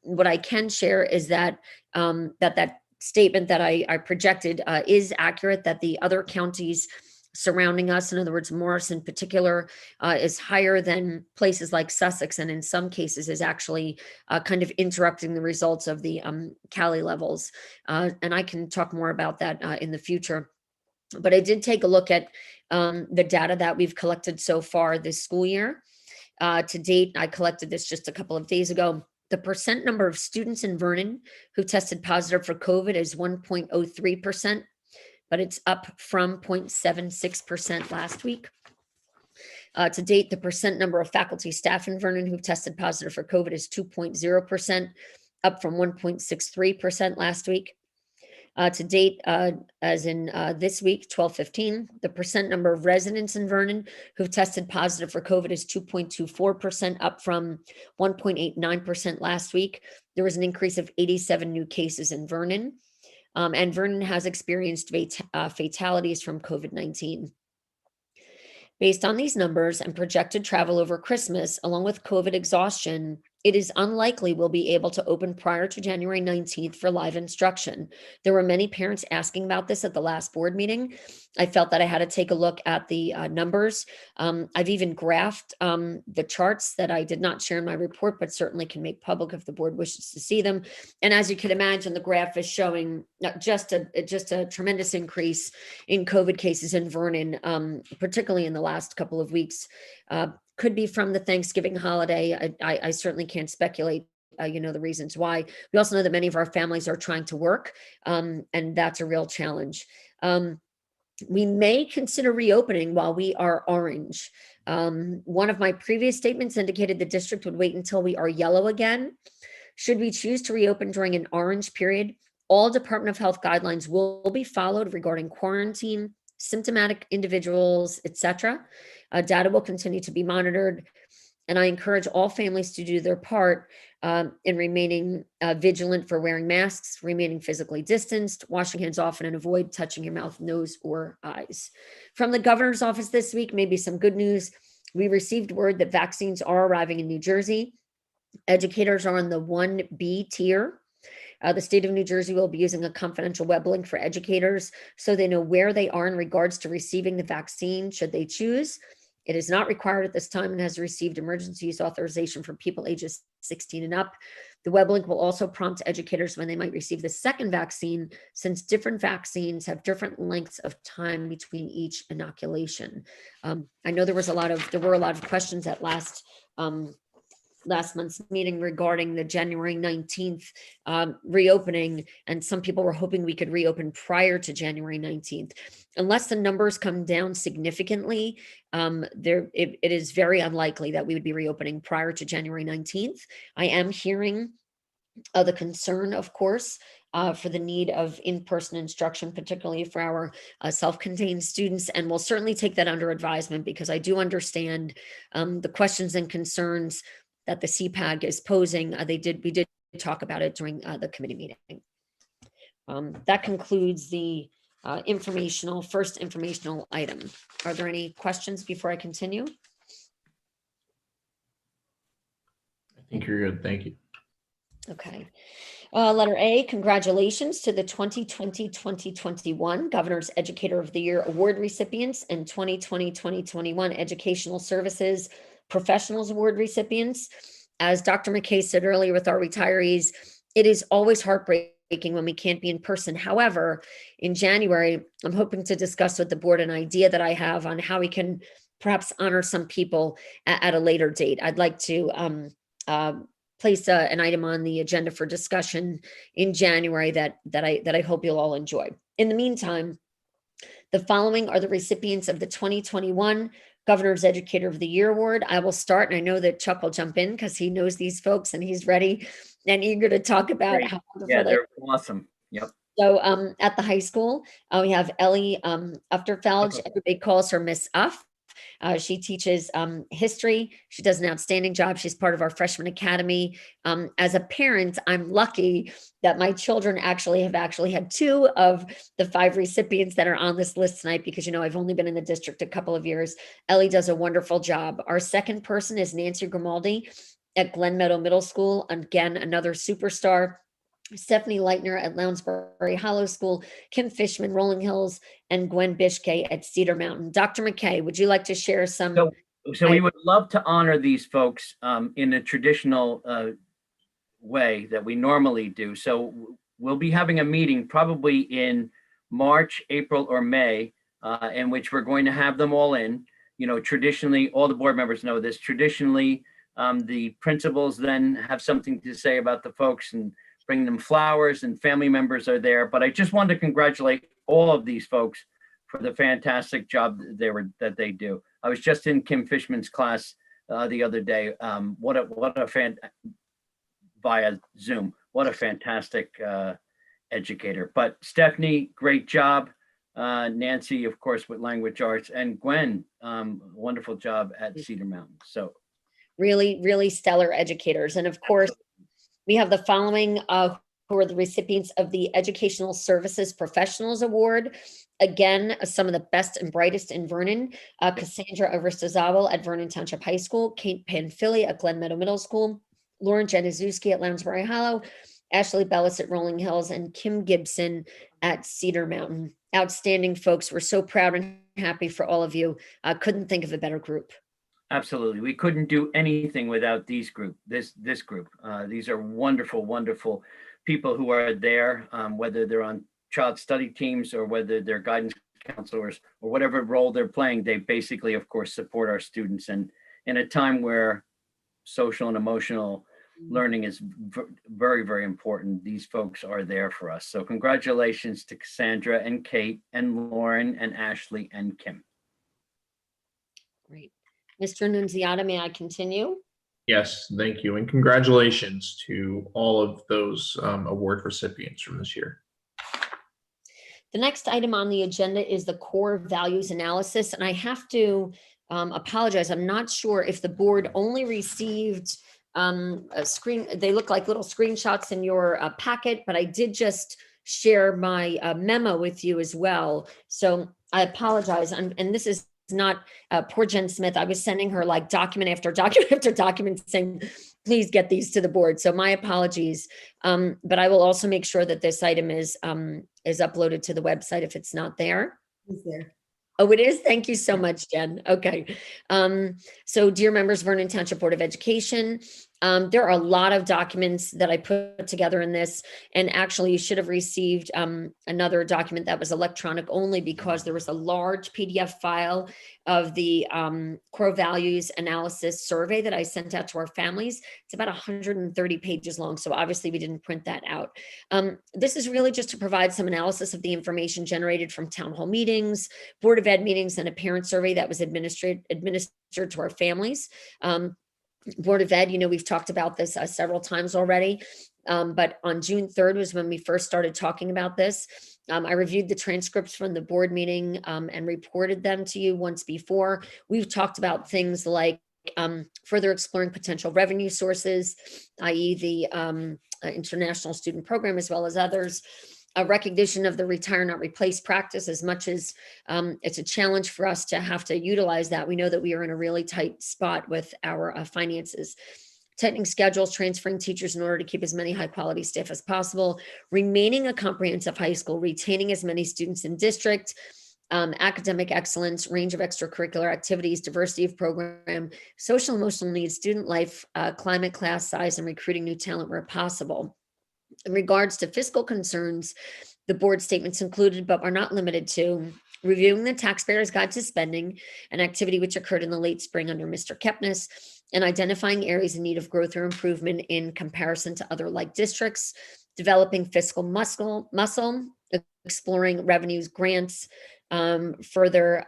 What I can share is that that statement that I projected is accurate, that the other counties surrounding us, in other words, Morris in particular, is higher than places like Sussex, and in some cases is actually kind of interrupting the results of the CALI levels. And I can talk more about that in the future. But I did take a look at the data that we've collected so far this school year. To date, I collected this just a couple of days ago. The percent number of students in Vernon who tested positive for COVID is 1.03%. But it's up from 0.76% last week. To date, the percent number of faculty staff in Vernon who've tested positive for COVID is 2.0%, up from 1.63% last week. To date, as in this week, 12/15, the percent number of residents in Vernon who've tested positive for COVID is 2.24%, up from 1.89% last week. There was an increase of 87 new cases in Vernon. And Vernon has experienced fatalities from COVID-19. Based on these numbers and projected travel over Christmas, along with COVID exhaustion, it is unlikely we'll be able to open prior to January 19th for live instruction. There were many parents asking about this at the last board meeting. I felt that I had to take a look at the numbers. I've even graphed the charts that I did not share in my report, but certainly can make public if the board wishes to see them. And as you can imagine, the graph is showing just a tremendous increase in COVID cases in Vernon, particularly in the last couple of weeks. Could be from the Thanksgiving holiday. I certainly can't speculate, the reasons why. We also know that many of our families are trying to work, and that's a real challenge. We may consider reopening while we are orange. One of my previous statements indicated the district would wait until we are yellow again. Should we choose to reopen during an orange period, all Department of Health guidelines will be followed regarding quarantine, symptomatic individuals, etc. Data will continue to be monitored, and I encourage all families to do their part in remaining vigilant for wearing masks, remaining physically distanced, washing hands often, and avoid touching your mouth, nose, or eyes. From the governor's office this week, maybe some good news. We received word that vaccines are arriving in New Jersey. Educators are on the 1B tier. The state of New Jersey will be using a confidential web link for educators so they know where they are in regards to receiving the vaccine should they choose. It is not required at this time and has received emergency use authorization for people ages 16 and up. The web link will also prompt educators when they might receive the second vaccine, since different vaccines have different lengths of time between each inoculation. I know there were a lot of questions at last month's meeting regarding the January 19th reopening, and some people were hoping we could reopen prior to January 19th. Unless the numbers come down significantly, it is very unlikely that we would be reopening prior to January 19th. I am hearing the concern, of course, for the need of in-person instruction, particularly for our self-contained students. And we'll certainly take that under advisement, because I do understand the questions and concerns that the CPAG is posing. We did talk about it during the committee meeting. That concludes the first informational item. Are there any questions before I continue? I think you're good. Thank you. Okay. Letter A, congratulations to the 2020-2021 Governor's Educator of the Year Award recipients and 2020-2021 Educational Services Professionals Award recipients. As Dr. McKay said earlier with our retirees, it is always heartbreaking when we can't be in person. However, in January, I'm hoping to discuss with the board an idea that I have on how we can perhaps honor some people at a later date. I'd like to place an item on the agenda for discussion in January that I hope you'll all enjoy. In the meantime, the following are the recipients of the 2021 Governor's Educator of the Year Award. I will start, and I know that Chuck will jump in because he knows these folks and he's ready and eager to talk about Great. how wonderful Yeah, they they're awesome. Yep. So at the high school, we have Ellie Ufterfeld. Everybody calls her Miss Uff. She teaches history. She does an outstanding job. She's part of our freshman academy. As a parent, I'm lucky that my children have had 2 of the 5 recipients that are on this list tonight, because, you know, I've only been in the district a couple of years. Ellie does a wonderful job. Our second person is Nancy Grimaldi at Glen Meadow Middle School. Again, another superstar. Stephanie Leitner at Lounsbury Hollow School, Kim Fishman, Rolling Hills, and Gwen Bishke at Cedar Mountain. Dr. McKay, would you like to share some? So we would love to honor these folks in a traditional way that we normally do. So we'll be having a meeting probably in March, April, or May, in which we're going to have them all in. You know, traditionally, all the board members know this. Traditionally, the principals then have something to say about the folks and bring them flowers, and family members are there. But I just wanted to congratulate all of these folks for the fantastic job that they do. I was just in Kim Fishman's class the other day. Via Zoom. What a fantastic educator. But Stephanie, great job. Nancy, of course, with language arts, and Gwen, wonderful job at Cedar Mountain. So really, really stellar educators. And of course, we have the following who are the recipients of the Educational Services Professionals Award. Again, some of the best and brightest in Vernon. Cassandra Aristizabal at Vernon Township High School, Kate Panfili at Glen Meadow Middle School, Lauren Januszewski at Lounsbury Hollow, Ashley Bellis at Rolling Hills, and Kim Gibson at Cedar Mountain. Outstanding folks. We're so proud and happy for all of you. Couldn't think of a better group. absolutely. We couldn't do anything without this group. These are wonderful, wonderful people who are there, whether they're on child study teams or whether they're guidance counselors or whatever role they're playing. They basically, of course, support our students. And in a time where social and emotional learning is very, very important, these folks are there for us. So congratulations to Cassandra and Kate and Lauren and Ashley and Kim. Great. Mr. Nunziata, may I continue? Yes, thank you. And congratulations to all of those award recipients from this year. The next item on the agenda is the core values analysis. And I have to apologize. I'm not sure if the board only received a screen. They look like little screenshots in your packet, but I did just share my memo with you as well. So I apologize. And this is not poor Jen Smith. I was sending her like document after document after document saying, please get these to the board. So my apologies. But I will also make sure that this item is uploaded to the website if it's not there. Is there? Oh, it is? Thank you so much, Jen. Okay. So dear members, Vernon Township Board of Education, there are a lot of documents that I put together in this, and actually you should have received another document that was electronic only because there was a large PDF file of the core values analysis survey that I sent out to our families. It's about 130 pages long, so obviously we didn't print that out. This is really just to provide some analysis of the information generated from town hall meetings, Board of Ed meetings, and a parent survey that was administered to our families. Board of Ed, we've talked about this several times already. But on June 3rd was when we first started talking about this. I reviewed the transcripts from the board meeting and reported them to you once before. We've talked about things like further exploring potential revenue sources, i.e. the international student program, as well as others. A recognition of the retire not replace practice. As much as it's a challenge for us to have to utilize that, we know that we are in a really tight spot with our finances. Tightening schedules, transferring teachers in order to keep as many high quality staff as possible, remaining a comprehensive high school, retaining as many students in district, academic excellence, range of extracurricular activities, diversity of program, social emotional needs, student life, climate, class size, and recruiting new talent where possible. In regards to fiscal concerns, the board statements included, but are not limited to, reviewing the taxpayer's guide to spending, an activity which occurred in the late spring under Mr. Kepnes, and identifying areas in need of growth or improvement in comparison to other like districts, developing fiscal muscle, exploring revenues, grants, further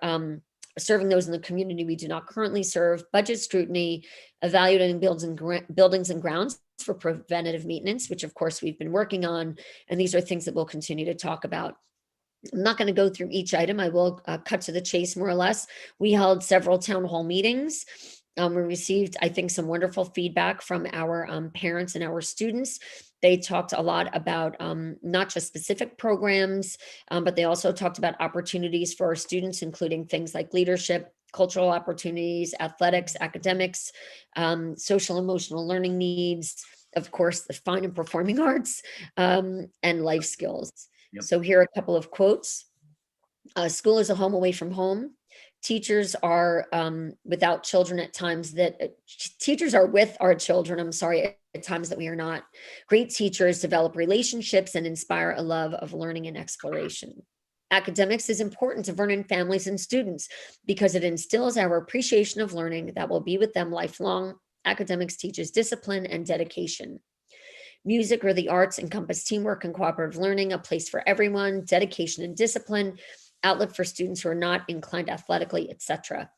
serving those in the community we do not currently serve, budget scrutiny, evaluating buildings and grounds for preventative maintenance, which of course we've been working on. And these are things that we'll continue to talk about. I'm not going to go through each item. I will cut to the chase more or less. We held several town hall meetings. We received, I think, some wonderful feedback from our parents and our students. They talked a lot about not just specific programs, but they also talked about opportunities for our students, including things like leadership, cultural opportunities, athletics, academics, social emotional learning needs, of course, the fine and performing arts, and life skills. Yep. So here are a couple of quotes. School is a home away from home. Teachers are without children at times that teachers are with our children. I'm sorry, at times that we are not. Great teachers develop relationships and inspire a love of learning and exploration. Academics is important to Vernon families and students because it instills our appreciation of learning that will be with them lifelong. Academics teaches discipline and dedication. Music or the arts encompass teamwork and cooperative learning, a place for everyone, dedication and discipline, outlet for students who are not inclined athletically, etc.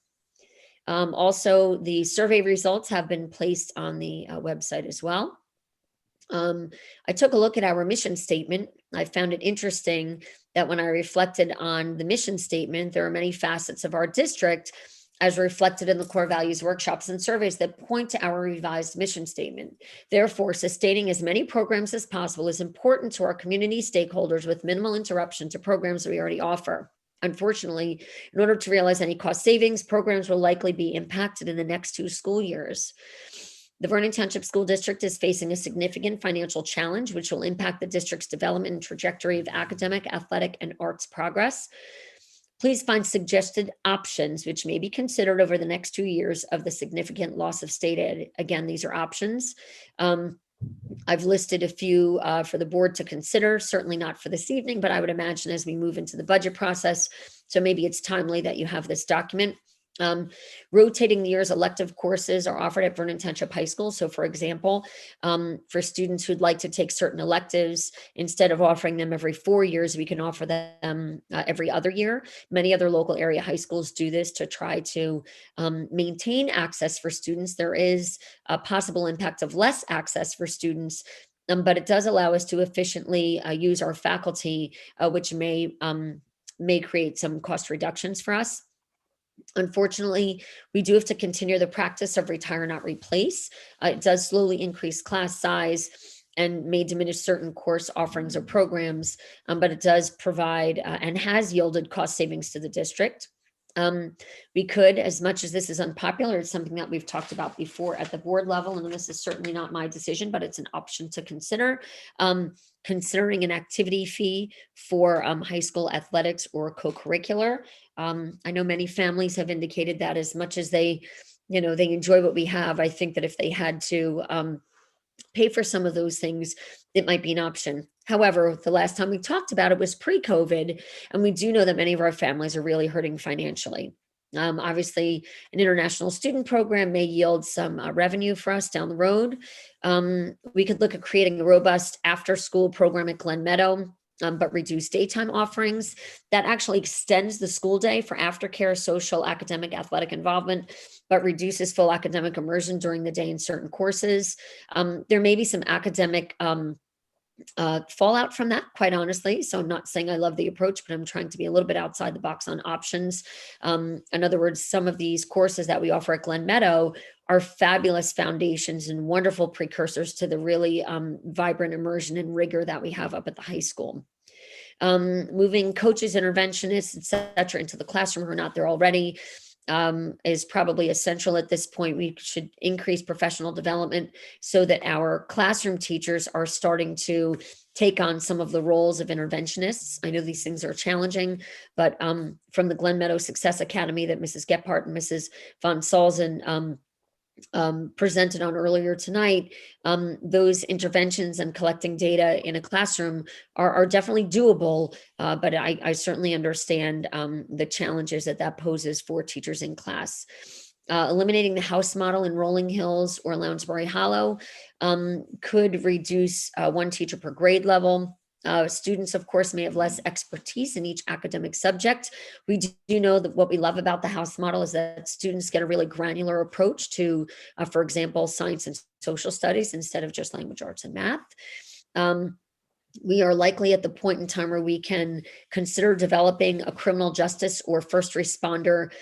Also, the survey results have been placed on the website as well. I took a look at our mission statement. I found it interesting that when I reflected on the mission statement, there are many facets of our district as reflected in the core values workshops and surveys that point to our revised mission statement. Therefore, sustaining as many programs as possible is important to our community stakeholders with minimal interruption to programs that we already offer. Unfortunately, in order to realize any cost savings, programs will likely be impacted in the next 2 school years. The Vernon Township School District is facing a significant financial challenge, which will impact the district's development and trajectory of academic, athletic, and arts progress. Please find suggested options which may be considered over the next 2 years of the significant loss of state aid. Again, these are options. I've listed a few for the board to consider, certainly not for this evening, but I would imagine as we move into the budget process. So maybe it's timely that you have this document. Rotating the years, elective courses are offered at Vernon Township High School. So for example, for students who'd like to take certain electives, instead of offering them every 4 years, we can offer them every other year. Many other local area high schools do this to try to maintain access for students. There is a possible impact of less access for students, but it does allow us to efficiently use our faculty, which may create some cost reductions for us. Unfortunately, we do have to continue the practice of retire, not replace. It does slowly increase class size and may diminish certain course offerings or programs, but it does provide and has yielded cost savings to the district. We could, as much as this is unpopular, it's something that we've talked about before at the board level, and this is certainly not my decision, but it's an option to consider. Considering an activity fee for high school athletics or co-curricular. I know many families have indicated that as much as they enjoy what we have, I think that if they had to pay for some of those things, it might be an option. However, the last time we talked about it was pre-COVID, and we do know that many of our families are really hurting financially. Obviously, an international student program may yield some revenue for us down the road. We could look at creating a robust after-school program at Glen Meadow. but reduce daytime offerings. That actually extends the school day for aftercare, social, academic, athletic involvement, but reduces full academic immersion during the day in certain courses. There may be some academic fallout from that, quite honestly. So I'm not saying I love the approach, but I'm trying to be a little bit outside the box on options. In other words, some of these courses that we offer at Glen Meadow are fabulous foundations and wonderful precursors to the really vibrant immersion and rigor that we have up at the high school. Moving coaches, interventionists, et cetera, into the classroom who are not there already is probably essential at this point. We should increase professional development so that our classroom teachers are starting to take on some of the roles of interventionists. I know these things are challenging, but from the Glen Meadow Success Academy that Mrs. Gephardt and Mrs. Von Salzen presented on earlier tonight, those interventions and collecting data in a classroom are definitely doable, but I certainly understand the challenges that poses for teachers in class. Eliminating the house model in Rolling Hills or Lounsbury Hollow could reduce one teacher per grade level. Students, of course, may have less expertise in each academic subject. We do know that what we love about the house model is that students get a really granular approach to, for example, science and social studies instead of just language arts and math. We are likely at the point in time where we can consider developing a criminal justice or first responder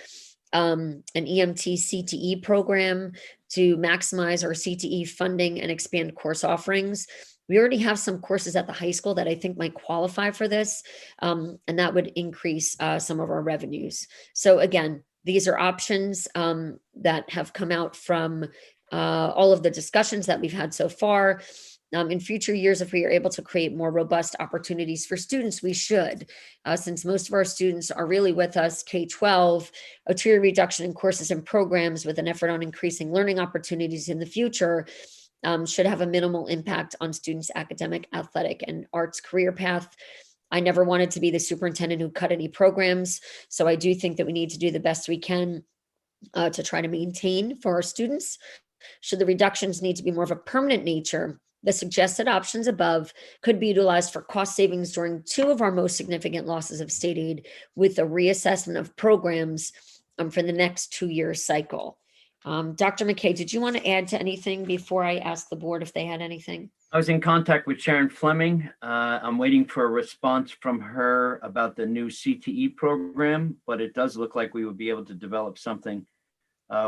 an EMT CTE program to maximize our CTE funding and expand course offerings. We already have some courses at the high school that I think might qualify for this, and that would increase some of our revenues. So again, these are options that have come out from all of the discussions that we've had so far. In future years, if we are able to create more robust opportunities for students, we should. Since most of our students are really with us K-12, a tier reduction in courses and programs with an effort on increasing learning opportunities in the future should have a minimal impact on students' academic, athletic, and arts career path. I never wanted to be the superintendent who cut any programs, so I do think that we need to do the best we can to try to maintain for our students. Should the reductions need to be more of a permanent nature, the suggested options above could be utilized for cost savings during two of our most significant losses of state aid, with a reassessment of programs for the next 2-year cycle. Dr. McKay, did you want to add to anything before I ask the board if they had anything? I was in contact with Sharon Fleming. I'm waiting for a response from her about the new CTE program, but it does look like we would be able to develop something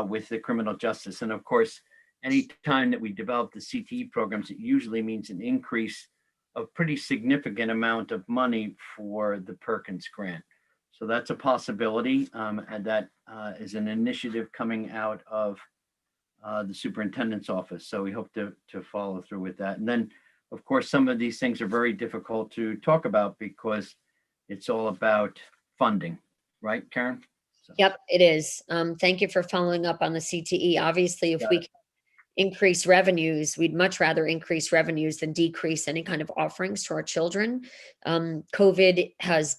with the criminal justice. And of course, any time that we develop the CTE programs, it usually means an increase of pretty significant amount of money for the Perkins grant. So that's a possibility, and that is an initiative coming out of the superintendent's office. So we hope to follow through with that. And then, of course, some of these things are very difficult to talk about because it's all about funding, right, Karen? So. Yep, it is. Thank you for following up on the CTE. Obviously, if we can increase revenues, we'd much rather increase revenues than decrease any kind of offerings to our children. COVID has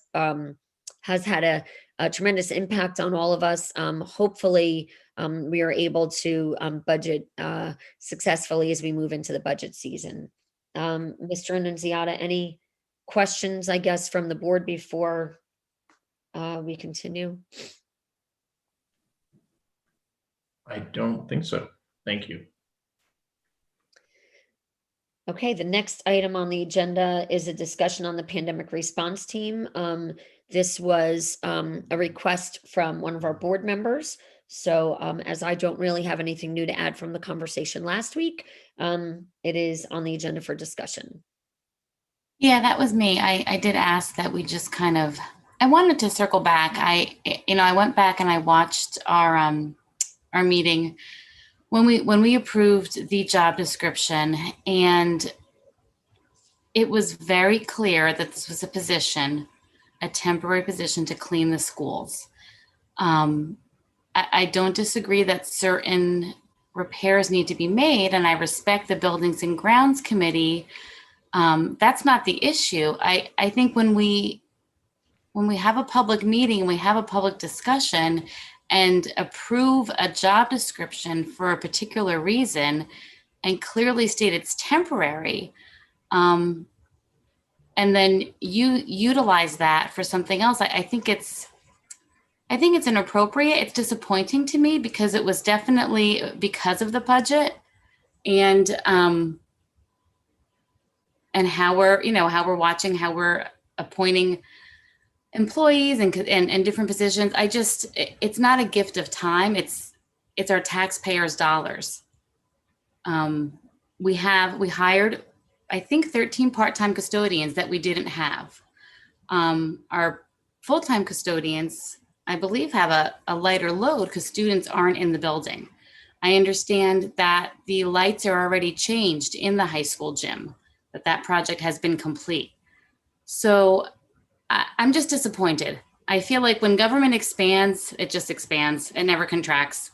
had a tremendous impact on all of us. Hopefully, we are able to budget successfully as we move into the budget season. Mr. Annunziata, any questions, I guess, from the board before we continue? I don't think so. Thank you. Okay, the next item on the agenda is a discussion on the pandemic response team. This was a request from one of our board members. So as I don't really have anything new to add from the conversation last week, it is on the agenda for discussion. Yeah, that was me. I did ask that we just kind of, I wanted to circle back. I went back and I watched our meeting when we approved the job description, and it was very clear that this was a temporary position to clean the schools. I don't disagree that certain repairs need to be made, and I respect the Buildings and Grounds Committee. That's not the issue. I think when we have a public meeting, we have a public discussion and approve a job description for a particular reason and clearly state it's temporary, and then you utilize that for something else. I think it's inappropriate. It's disappointing to me because it was definitely because of the budget and how we're watching, how we're appointing employees and different positions. It's not a gift of time. It's our taxpayers' dollars. We hired, I think, 13 part-time custodians that we didn't have. Our full-time custodians, I believe, have a lighter load because students aren't in the building. I understand that the lights are already changed in the high school gym, that project has been complete. So I'm just disappointed. I feel like when government expands, it just expands. It never contracts.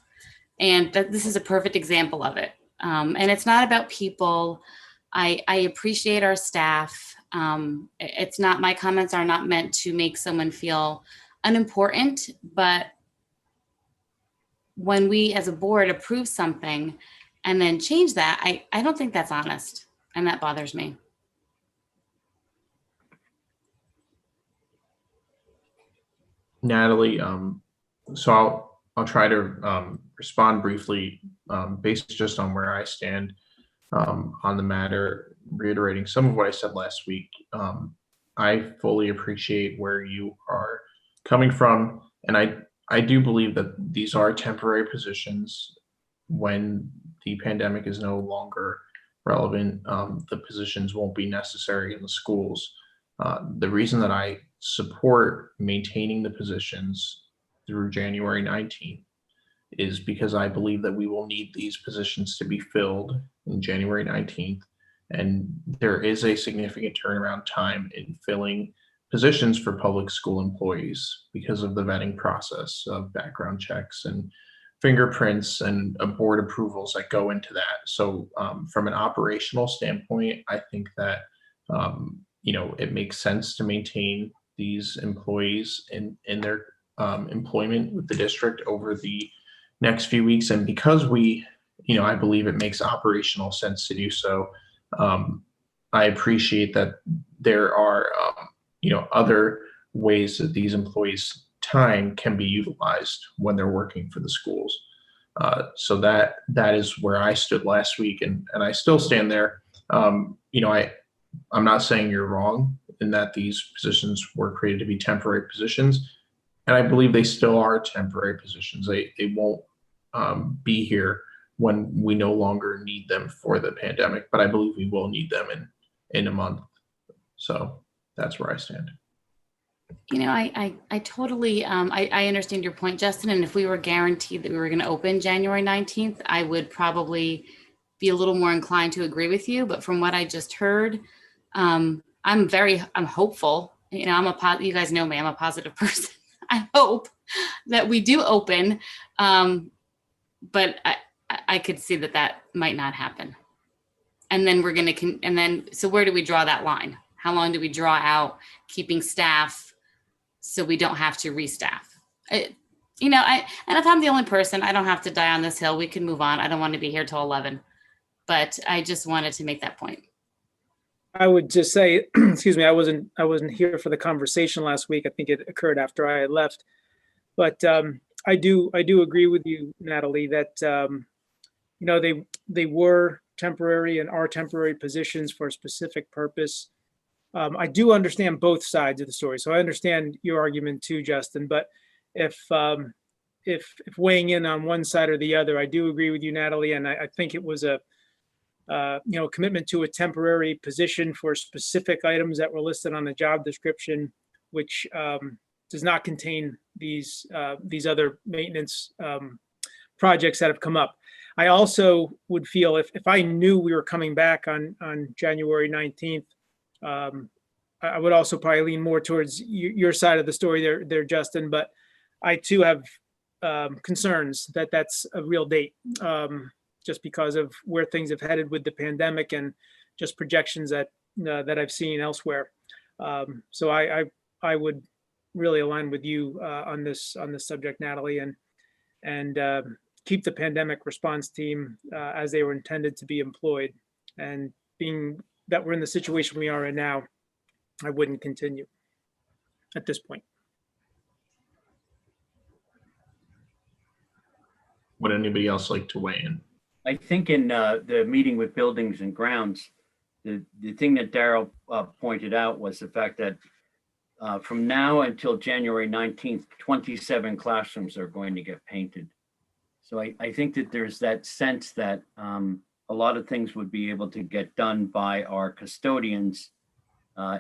And this is a perfect example of it. And it's not about people. I appreciate our staff. My comments are not meant to make someone feel unimportant, but when we as a board approve something and then change that, I don't think that's honest. And that bothers me. Natalie, so I'll try to respond briefly based just on where I stand on the matter, reiterating some of what I said last week. I fully appreciate where you are coming from, and I do believe that these are temporary positions. When the pandemic is no longer relevant, the positions won't be necessary in the schools. The reason that I support maintaining the positions through January 19th is because I believe that we will need these positions to be filled in January 19th. And there is a significant turnaround time in filling positions for public school employees because of the vetting process of background checks and fingerprints and board approvals that go into that. So from an operational standpoint, I think that it makes sense to maintain these employees in their employment with the district over the next few weeks. And because I believe it makes operational sense to do so, I appreciate that there are, other ways that these employees' time can be utilized when they're working for the schools. So that is where I stood last week, and I still stand there. I'm not saying you're wrong in that these positions were created to be temporary positions, and I believe they still are temporary positions. They won't be here when we no longer need them for the pandemic, but I believe we will need them in a month. So that's where I stand. I totally, I understand your point, Justin. And if we were guaranteed that we were going to open January 19th, I would probably be a little more inclined to agree with you. But from what I just heard, I'm hopeful. You guys know me, I'm a positive person. I hope that we do open, but I could see that might not happen. And then so where do we draw that line? How long do we draw out keeping staff so we don't have to restaff? And if I'm the only person, I don't have to die on this hill. We can move on. I don't want to be here till 11, but I just wanted to make that point. I would just say, excuse me, I wasn't here for the conversation last week. I think it occurred after I had left, but I do agree with you, Natalie, that they were temporary and are temporary positions for a specific purpose. I do understand both sides of the story, so I understand your argument too, Justin. But if weighing in on one side or the other, I do agree with you, Natalie, and I think it was a commitment to a temporary position for specific items that were listed on the job description, which does not contain these other maintenance projects that have come up. I also would feel if I knew we were coming back on January 19th, I would also probably lean more towards your side of the story there, Justin. But I too have concerns that that's a real date, just because of where things have headed with the pandemic and just projections that I've seen elsewhere. So I would really align with you on this subject, Natalie, and keep the pandemic response team as they were intended to be employed. And being that we're in the situation we are in now, I wouldn't continue at this point. Would anybody else like to weigh in? I think in the meeting with Buildings and Grounds, the thing that Daryl pointed out was the fact that from now until January 19th, 27 classrooms are going to get painted. So I think that there's that sense that a lot of things would be able to get done by our custodians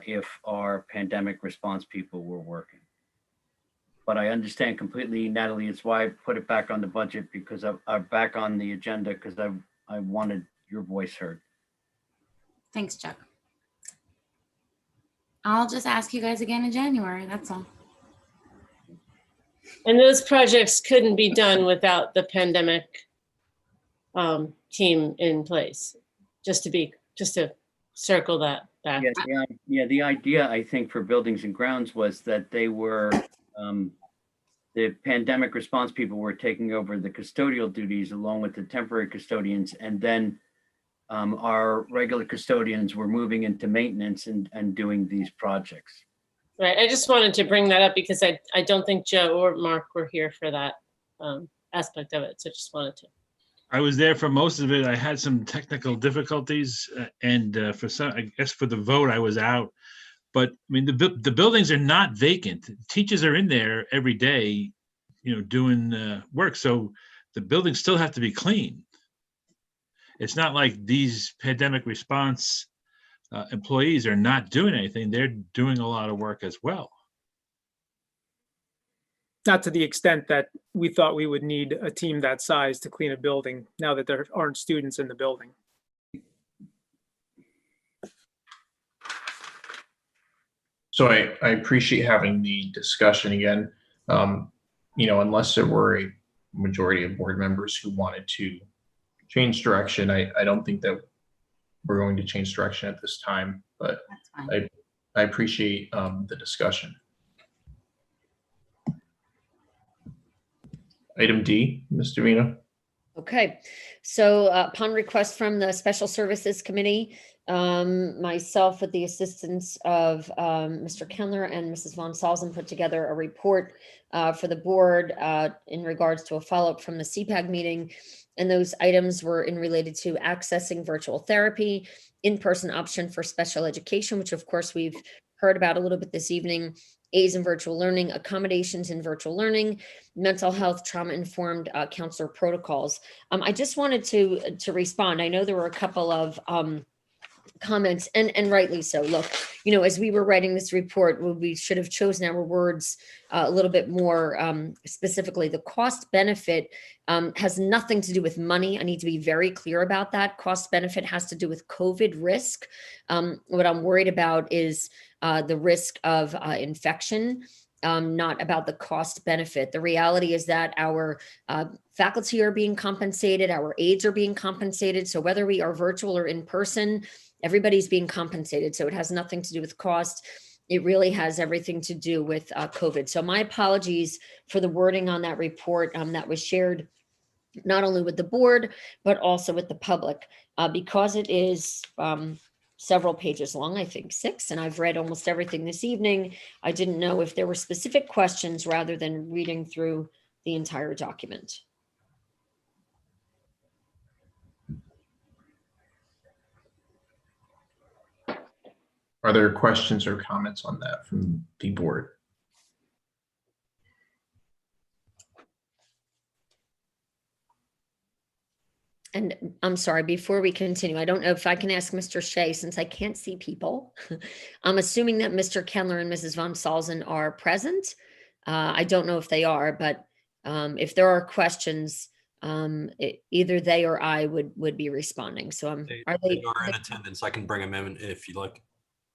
if our pandemic response people were working. But I understand completely, Natalie, it's why I put it back on the budget, because I'm back on the agenda because I wanted your voice heard. Thanks, Chuck. I'll just ask you guys again in January, that's all. And those projects couldn't be done without the pandemic team in place, just to circle that back. Yeah, the idea, I think, for Buildings and Grounds was that they were, the pandemic response people were taking over the custodial duties along with the temporary custodians, and then our regular custodians were moving into maintenance and doing these projects. Right, I just wanted to bring that up because I don't think Joe or Mark were here for that aspect of it, so just wanted to. I was there for most of it. I had some technical difficulties, and for some, I guess for the vote, I was out. But I mean, the buildings are not vacant. Teachers are in there every day, doing work. So the buildings still have to be clean. It's not like these pandemic response employees are not doing anything. They're doing a lot of work as well. Not to the extent that we thought we would need a team that size to clean a building now that there aren't students in the building. So I appreciate having the discussion again. Unless there were a majority of board members who wanted to change direction, I don't think that we're going to change direction at this time, but I appreciate the discussion. Item D, Ms. Davina. Okay, so upon request from the Special Services Committee, myself with the assistance of Mr. Kendler and Mrs. Von Salzen put together a report for the board in regards to a follow-up from the CPAG meeting. And those items were related to accessing virtual therapy, in-person option for special education, which of course we've heard about a little bit this evening, A's in virtual learning, accommodations in virtual learning, mental health, trauma-informed counselor protocols. I just wanted to respond. I know there were a couple of comments, and rightly so. Look, as we were writing this report, we should have chosen our words a little bit more specifically. The cost benefit has nothing to do with money. I need to be very clear about that. Cost benefit has to do with COVID risk. What I'm worried about is the risk of infection, not about the cost benefit. The reality is that our faculty are being compensated, our aides are being compensated. So whether we are virtual or in person, everybody's being compensated. So it has nothing to do with cost. It really has everything to do with COVID. So my apologies for the wording on that report that was shared not only with the board, but also with the public, because it is several pages long, I think 6, and I've read almost everything this evening. I didn't know if there were specific questions rather than reading through the entire document. Are there questions or comments on that from the board? And I'm sorry, before we continue, I don't know if I can ask Mr. Shea, since I can't see people. I'm assuming that Mr. Kendler and Mrs. Von Salzen are present. I don't know if they are, but if there are questions, either they or I would be responding. So They are in attendance. I can bring them in if you like.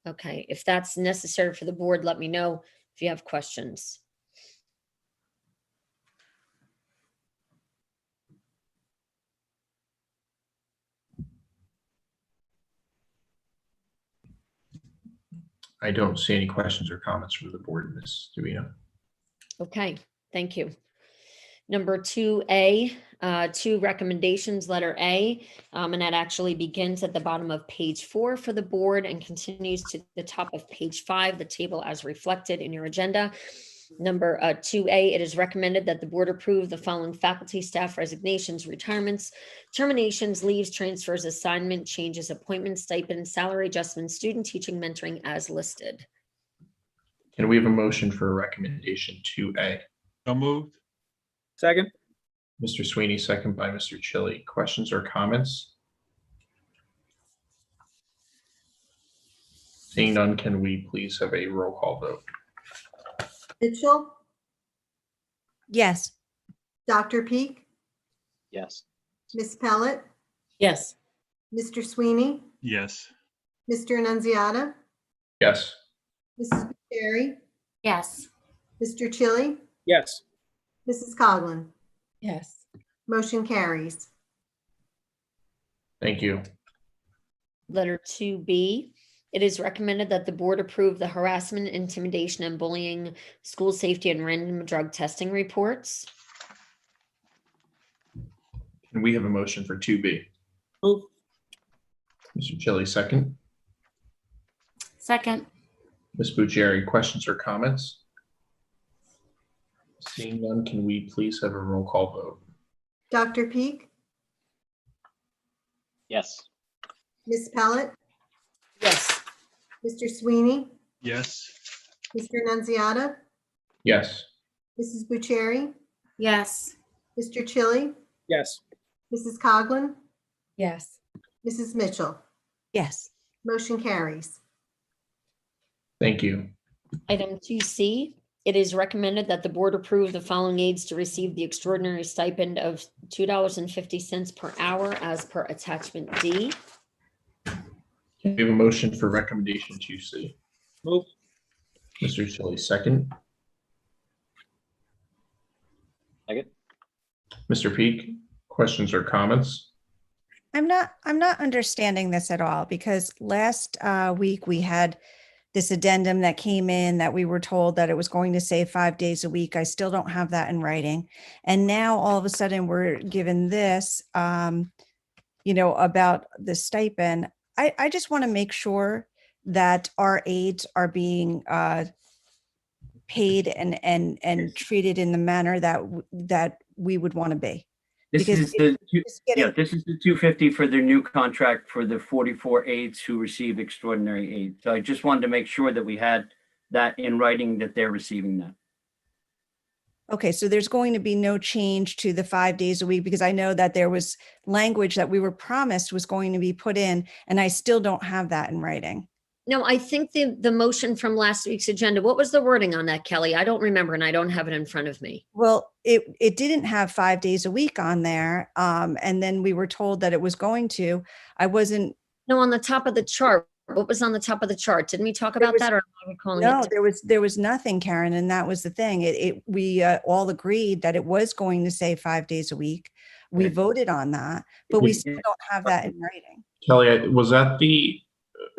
Okay, if that's necessary for the board, let me know if you have questions. I don't see any questions or comments from the board, Ms. Davina. Okay, thank you. Number 2A, two recommendations, letter A, and that actually begins at the bottom of page 4 for the board and continues to the top of page 5, the table as reflected in your agenda. Number 2A, it is recommended that the board approve the following faculty, staff resignations, retirements, terminations, leaves, transfers, assignment, changes, appointments, stipends, salary adjustments, student teaching, mentoring as listed. Can we have a motion for recommendation 2A? So moved. Second. Mr. Sweeney, second by Mr. Chili. Questions or comments? Seeing none, can we please have a roll call vote? Mitchell, Yes. Dr. Peak, Yes. Miss Pellet, Yes. Mr. Sweeney, Yes. Mr. Annunziata, Yes. Mrs. Bucieri, Yes. Mr. Chili, Yes. Mrs. Coughlin. Yes. Motion carries. Thank you. Letter 2B, it is recommended that the board approve the harassment, intimidation, and bullying, school safety, and random drug testing reports. Can we have a motion for 2B? Move. Mr. Chili, second. Second. Ms. Bucieri, questions or comments? Seeing none, can we please have a roll call vote? Dr. Peak, Yes. Miss Pellet, Yes. Mr. Sweeney, Yes. Mr. Annunziata, Yes. Mrs. Bucieri, Yes. Mr. Chili, Yes. Mrs. Coughlin, Yes. Mrs. Mitchell. Yes. Motion carries. Thank you. Item 2C, it is recommended that the board approve the following aides to receive the extraordinary stipend of $2.50 per hour as per attachment D. Can we have a motion for recommendation 2C? Move. Mr. Chili, second. Second. Mr. Peak, questions or comments? I'm not understanding this at all because last week we had this addendum that came in that we were told that it was going to say 5 days a week. I still don't have that in writing. And now all of a sudden we're given this, about the stipend. I just want to make sure that our aides are being paid and treated in the manner that we would want to be. This Because is the getting- this is the 250 for their new contract for the 44 aides who receive extraordinary aid. So I just wanted to make sure that we had that in writing that they're receiving that. Okay, so there's going to be no change to the 5 days a week because I know that there was language that we were promised was going to be put in, and I still don't have that in writing. No, I think the motion from last week's agenda, what was the wording on that, Kelly? I don't remember and I don't have it in front of me. Well, it didn't have 5 days a week on there, and then we were told that it was going to. I wasn't. No, on the top of the chart. What was on the top of the chart? Didn't we talk about that, or am I recalling No, it? there was nothing, Karen, and that was the thing. We all agreed that it was going to say 5 days a week. We voted on that, but we still don't have that in writing. Kelly, was that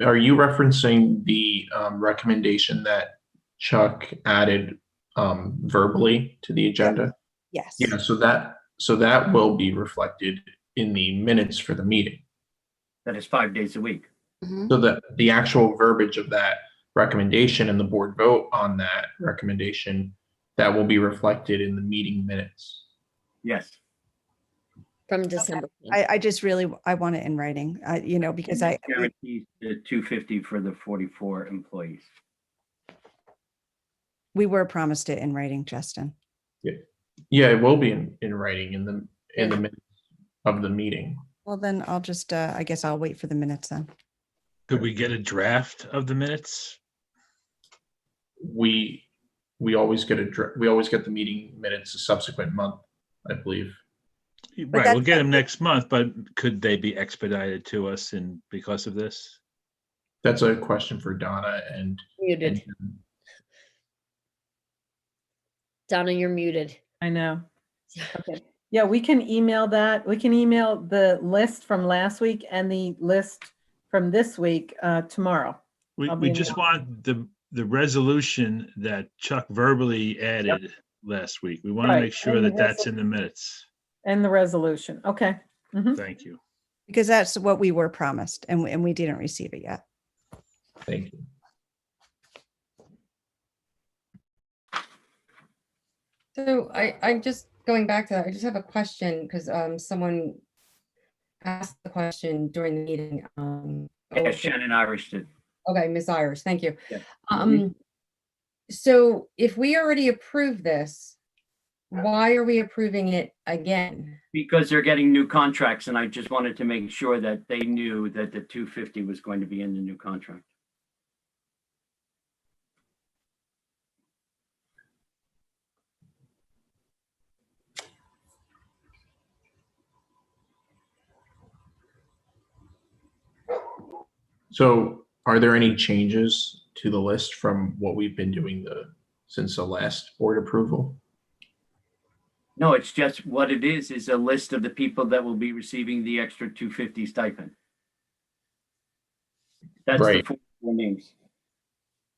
are you referencing the recommendation that Chuck added verbally to the agenda? Yes. Yeah, so that will be reflected in the minutes for the meeting. That is 5 days a week. So that the actual verbiage of that recommendation and the board vote on that recommendation, that will be reflected in the meeting minutes. Yes. From December. I just really, I want it in writing, because I Guarantees the 250 for the 44 employees. we were promised it in writing, Justin. Yeah, it will be in writing in the minutes of the meeting. Well, then I'll just, I guess I'll wait for the minutes then. Could we get a draft of the minutes? We always get the meeting minutes a subsequent month, I believe. Right, we'll get them next month, but could they be expedited to us because of this? That's a question for Donna and. Muted. Donna, you're muted. I know. Okay. Yeah, we can email that. We can email the list from last week and the list from this week tomorrow. We just want the resolution that Chuck verbally added last week. We want to Right, make sure and that that's in the minutes. And the resolution. Okay. Mhm. Thank you. Because that's what we were promised and we didn't receive it yet. Thank you. So I'm just going back to that. I just have a question because someone asked the question during the meeting. Yes, Shannon Irish did. Okay, Miss Irish, thank you. Yeah. So if we already approved this, why are we approving it again? Because they're getting new contracts, and I just wanted to make sure that they knew that the 250 was going to be in the new contract. So are there any changes to the list from what we've been doing since the last board approval? No, it's just what it is a list of the people that will be receiving the extra 250 stipend. That's Right. the four names.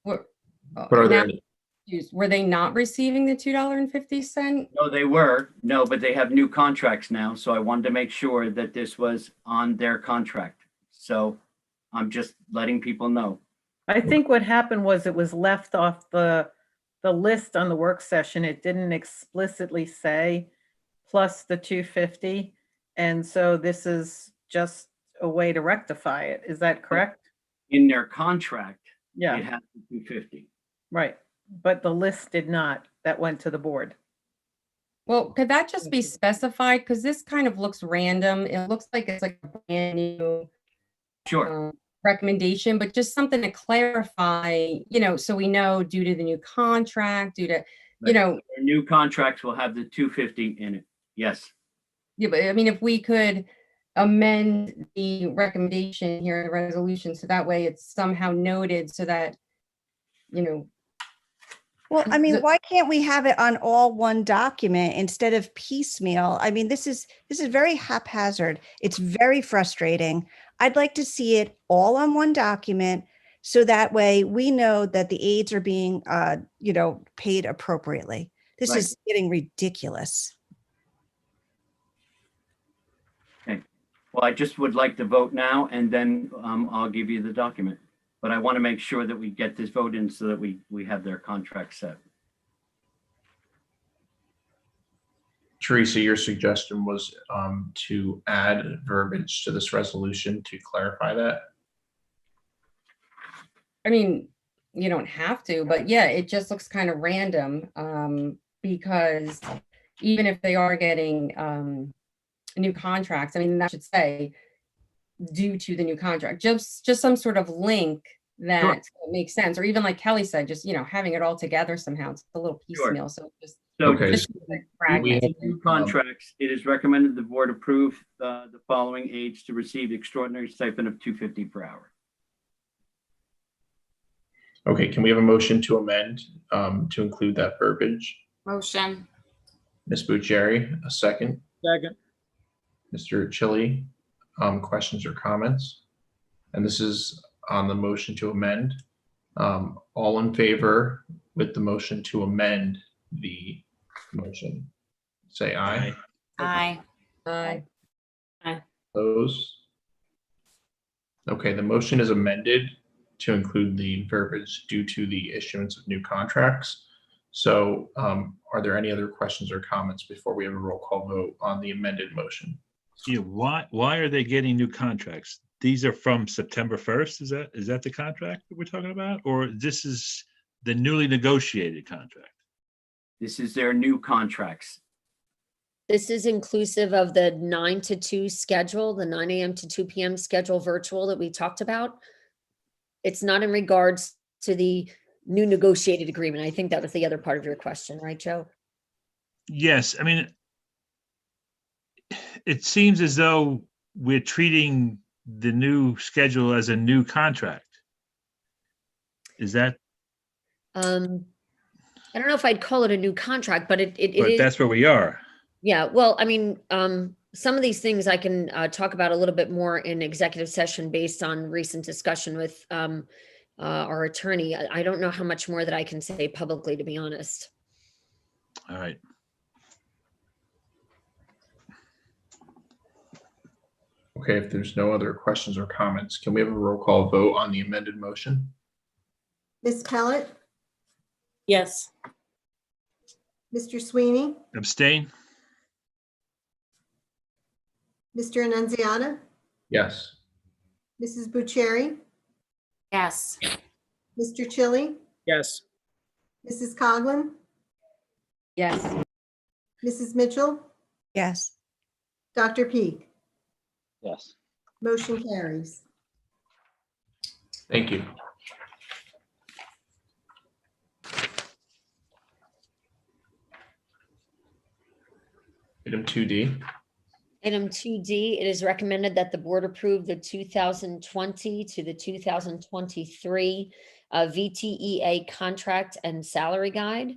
But are there any? Were they not receiving the $2.50? No, they were. No, but they have new contracts now. So I wanted to make sure that this was on their contract. So I'm just letting people know. I think what happened was it was left off the list on the work session. It didn't explicitly say plus the 250. And so this is just a way to rectify it. Is that correct? In their contract, Yeah. it has the 250. Right. But the list did not. That went to the board. Well, could that just be specified? Because this kind of looks random. It looks like it's like a brand new Sure. Recommendation, but just something to clarify, so we know due to the new contract, Their new contracts will have the 250 in it. Yes. Yeah, but I mean, if we could amend the recommendation here, the resolution, so that way it's somehow noted so that, Well, I mean, why can't we have it on all one document instead of piecemeal? I mean, this is very haphazard. It's very frustrating. I'd like to see it all on one document so that way we know that the aides are being, paid appropriately. This Right. is getting ridiculous. Okay. Well, I just would like to vote now, and then I'll give you the document. But I want to make sure that we get this vote in so that we have their contract set. Teresa, your suggestion was to add verbiage to this resolution to clarify that. I mean, you don't have to, but yeah, it just looks kind of random because even if they are getting new contracts, I mean, that should say due to the new contract, just some sort of link that makes sense. Or even like Kelly said, just, having it all together somehow. It's a little piecemeal. So just, Okay. Just new contracts, it is recommended the board approve the following aides to receive the extraordinary stipend of $250 per hour. Okay, can we have a motion to amend to include that verbiage? Motion. Ms. Bucieri, a second. Second. Mr. Chili, questions or comments? And this is on the motion to amend. All in favor with the motion to amend the motion, say aye. Aye. Aye. Opposed? Okay, the motion is amended to include the verbiage due to the issuance of new contracts. So are there any other questions or comments before we have a roll call vote on the amended motion? Yeah, why are they getting new contracts? These are from September 1st. Is that the contract that we're talking about? Or this is the newly negotiated contract? This is their new contracts. This is inclusive of the 9 to 2 schedule, the 9 a.m. to 2 p.m. schedule virtual that we talked about. It's not in regards to the new negotiated agreement. I think that was the other part of your question, right, Joe? Yes. I mean, it seems as though we're treating the new schedule as a new contract. Is that? I don't know if I'd call it a new contract, but it But is. that's where we are. Yeah, well, I mean, some of these things I can talk about a little bit more in executive session based on recent discussion with our attorney. I don't know how much more that I can say publicly, to be honest. All right. Okay, if there's no other questions or comments, can we have a roll call vote on the amended motion? Ms. Pellet, Yes. Mr. Sweeney, Abstain? Mr. Annunziata, Yes. Mrs. Bucieri, Yes. Mr. Chili, Yes. Mrs. Coughlin, Yes. Mrs. Mitchell, Yes. Dr. Peak. Yes. Motion carries. Thank you. Item 2D. Item 2D, it is recommended that the board approve the 2020 to the 2023 VTEA contract and salary guide.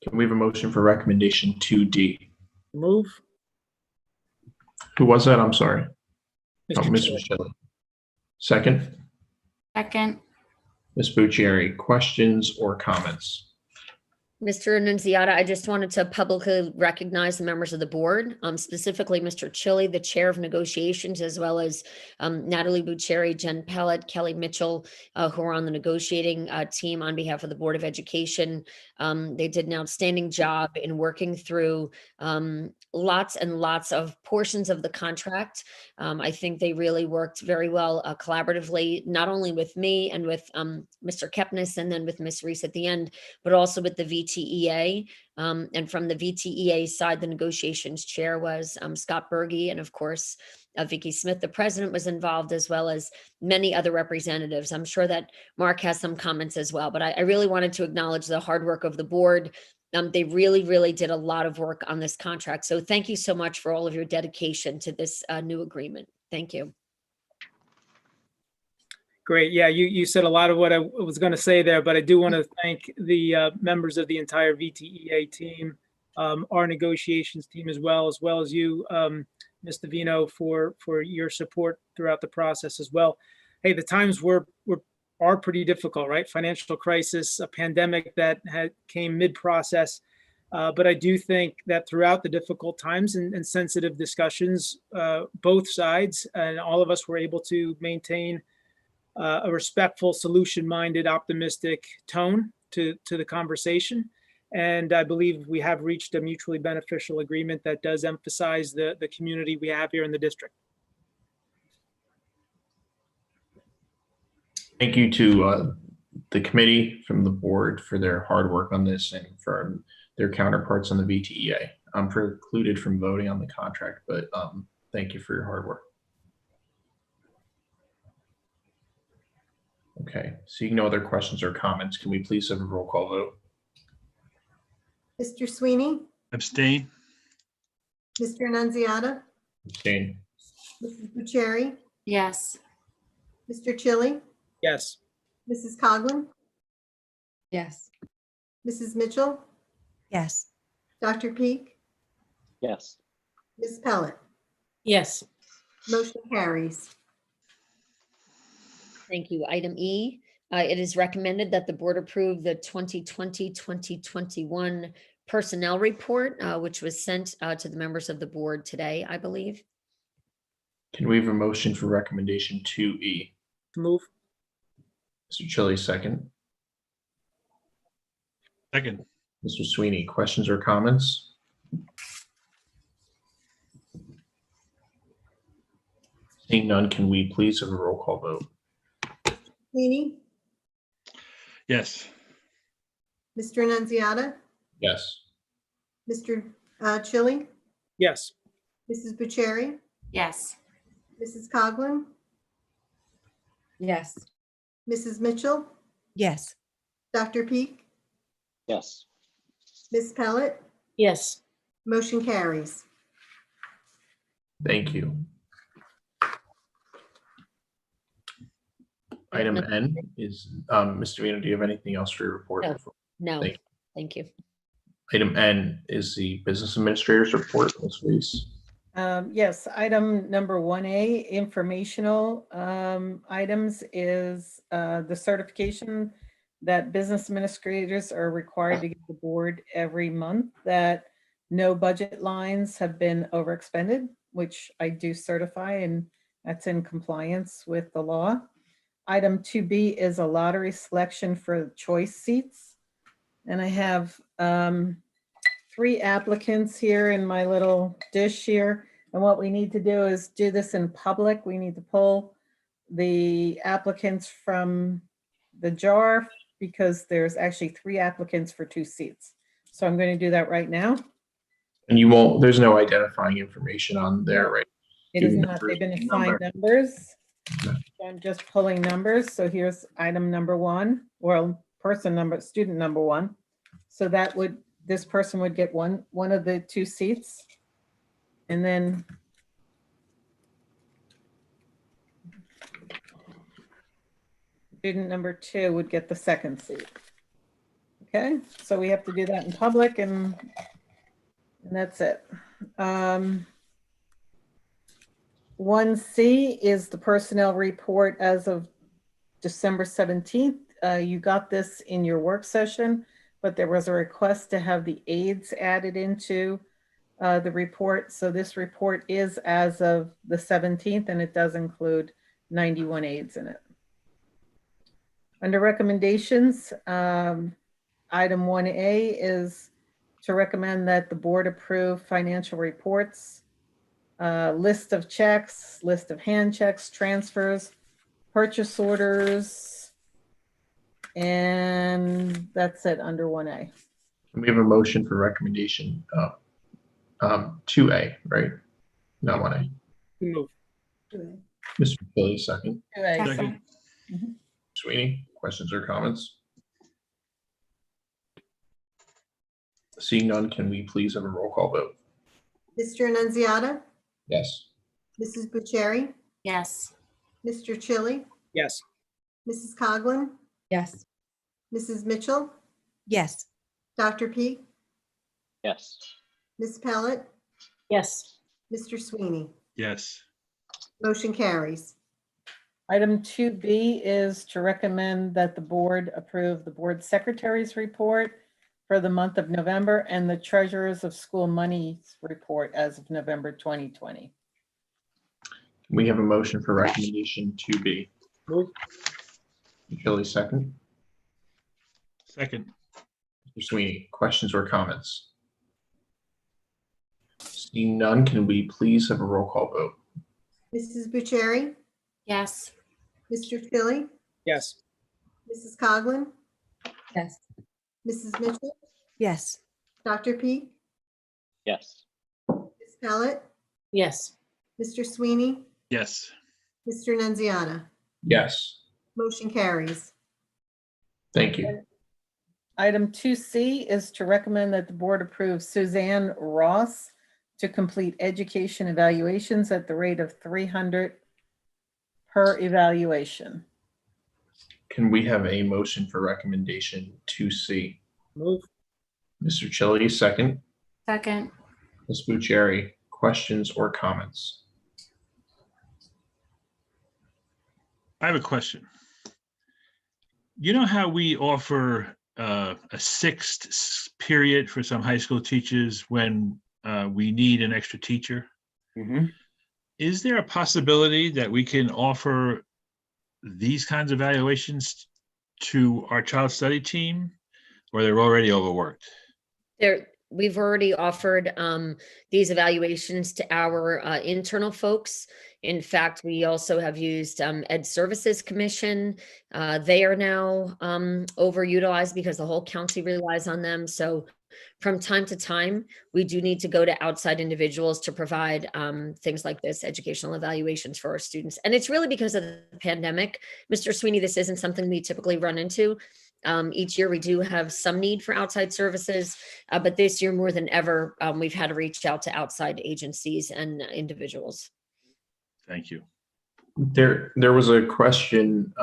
Can we have a motion for recommendation 2D? Move. Who was that? I'm sorry. Oh, Mr. Ms. Chili. Michelle. Second, Second. Ms. Bucieri, questions or comments? Mr. Annunziata, I just wanted to publicly recognize the members of the board, specifically Mr. Chili, the chair of negotiations, as well as Natalie Bucieri, Jen Pellet, Kelly Mitchell, who are on the negotiating team on behalf of the Board of Education. They did an outstanding job in working through lots and lots of portions of the contract. I think they really worked very well collaboratively, not only with me and with Mr. Kepnes and then with Ms. Reese at the end, but also with the VTEA. And from the VTEA side, the negotiations chair was Scott Berge, and of course, Vicki Smith, the president, was involved, as well as many other representatives. I'm sure that Mark has some comments as well, but I really wanted to acknowledge the hard work of the board. They really, really did a lot of work on this contract. So thank you so much for all of your dedication to this new agreement. Thank you. Great. Yeah, you said a lot of what I was going to say there, but I do want to thank the members of the entire VTEA team, our negotiations team as well as you, Ms. Davino, for your support throughout the process as well. Hey, the times are pretty difficult, right? Financial crisis, a pandemic that came mid-process. But I do think that throughout the difficult times and sensitive discussions, both sides and all of us were able to maintain a respectful, solution-minded, optimistic tone to the conversation. And I believe we have reached a mutually beneficial agreement that does emphasize the community we have here in the district. Thank you to the committee from the board for their hard work on this and for their counterparts on the VTEA. I'm precluded from voting on the contract, but thank you for your hard work. Okay, seeing no other questions or comments, can we please have a roll call vote? Mr. Sweeney, Abstain? Mr. Annunziata, Abstain. Mrs. Bucieri, Yes. Mr. Chili, Yes. Mrs. Coughlin, Yes. Mrs. Mitchell, Yes. Dr. Peak, Yes. Ms. Pellet. Yes. Motion carries. Thank you. Item E, it is recommended that the board approve the 2020-2021 personnel report, which was sent to the members of the board today, I believe. Can we have a motion for recommendation 2E? Move. Mr. Chili, second. Second. Mr. Sweeney, questions or comments? Seeing none, can we please have a roll call vote? Sweeney, Yes. Mr. Annunziata, Yes. Mr. Chili, Yes. Mrs. Bucieri, Yes. Mrs. Coughlin, Yes. Mrs. Mitchell, Yes. Dr. Peak, Yes. Ms. Pellet. Yes. Motion carries. Thank you. Item N is, Mr. Vino, do you have anything else for your report? No, thank you. Item N is the business administrator's report. Ms. Reese. Yes, item number 1A, informational items, is the certification that business administrators are required to give the board every month that no budget lines have been overexpended, which I do certify, and that's in compliance with the law. Item 2B is a lottery selection for choice seats. And I have 3 applicants here in my little dish here. And what we need to do is do this in public. We need to pull the applicants from the jar because there's actually 3 applicants for 2 seats. So I'm going to do that right now. And you won't, there's no identifying information on there, right? It is not, they've been assigned numbers. So I'm just pulling numbers. So here's item number 1, well, student number 1. So that would, this person would get one of the 2 seats. And then student number 2 would get the 2nd seat. Okay, so we have to do that in public and that's it. 1C is the personnel report as of December 17th. You got this in your work session, but there was a request to have the aides added into the report. So this report is as of the 17th, and it does include 91 aides in it. Under recommendations, item 1A is to recommend that the board approve financial reports, list of checks, list of hand checks, transfers, purchase orders, and that's it under 1A. We have a motion for recommendation 2A, right? Not 1A. Move. Mr. Philly, second. 2A. Second. Sweeney, questions or comments? Seeing none, can we please have a roll call vote? Mr. Annunziata, Yes. Mrs. Bucieri, Yes. Mr. Chili, Yes. Mrs. Coughlin, Yes. Mrs. Mitchell, Yes. Dr. Peak, Yes. Ms. Pellet, Yes. Mr. Sweeney. Yes. Motion carries. Item 2B is to recommend that the board approve the board secretary's report for the month of November and the treasurers of school monies report as of November 2020. We have a motion for recommendation 2B. Move. Chili, second. Second. Mr. Sweeney, questions or comments? Seeing none, can we please have a roll call vote? Mrs. Bucieri, Yes. Mr. Chili, Yes. Mrs. Coughlin, Yes. Mrs. Mitchell, Yes. Dr. Peak, Yes. Ms. Pellet, Yes. Mr. Sweeney, Yes. Mr. Nunziata. Yes. Motion carries. Thank you. Item 2C is to recommend that the board approve Suzanne Ross to complete education evaluations at the rate of 300 per evaluation. Can we have a motion for recommendation 2C? Move. Mr. Chili, second. Second. Ms. Bucieri, questions or comments? I have a question. You know how we offer a 6th period for some high school teachers when we need an extra teacher? Is there a possibility that we can offer these kinds of evaluations to our child study team, or they're already overworked? We've already offered these evaluations to our internal folks. In fact, we also have used Ed Services Commission. They are now overutilized because the whole county relies on them. So from time to time, we do need to go to outside individuals to provide things like this, educational evaluations for our students. And it's really because of the pandemic. Mr. Sweeney, this isn't something we typically run into. Each year we do have some need for outside services, but this year more than ever, we've had to reach out to outside agencies and individuals. Thank you. There was a question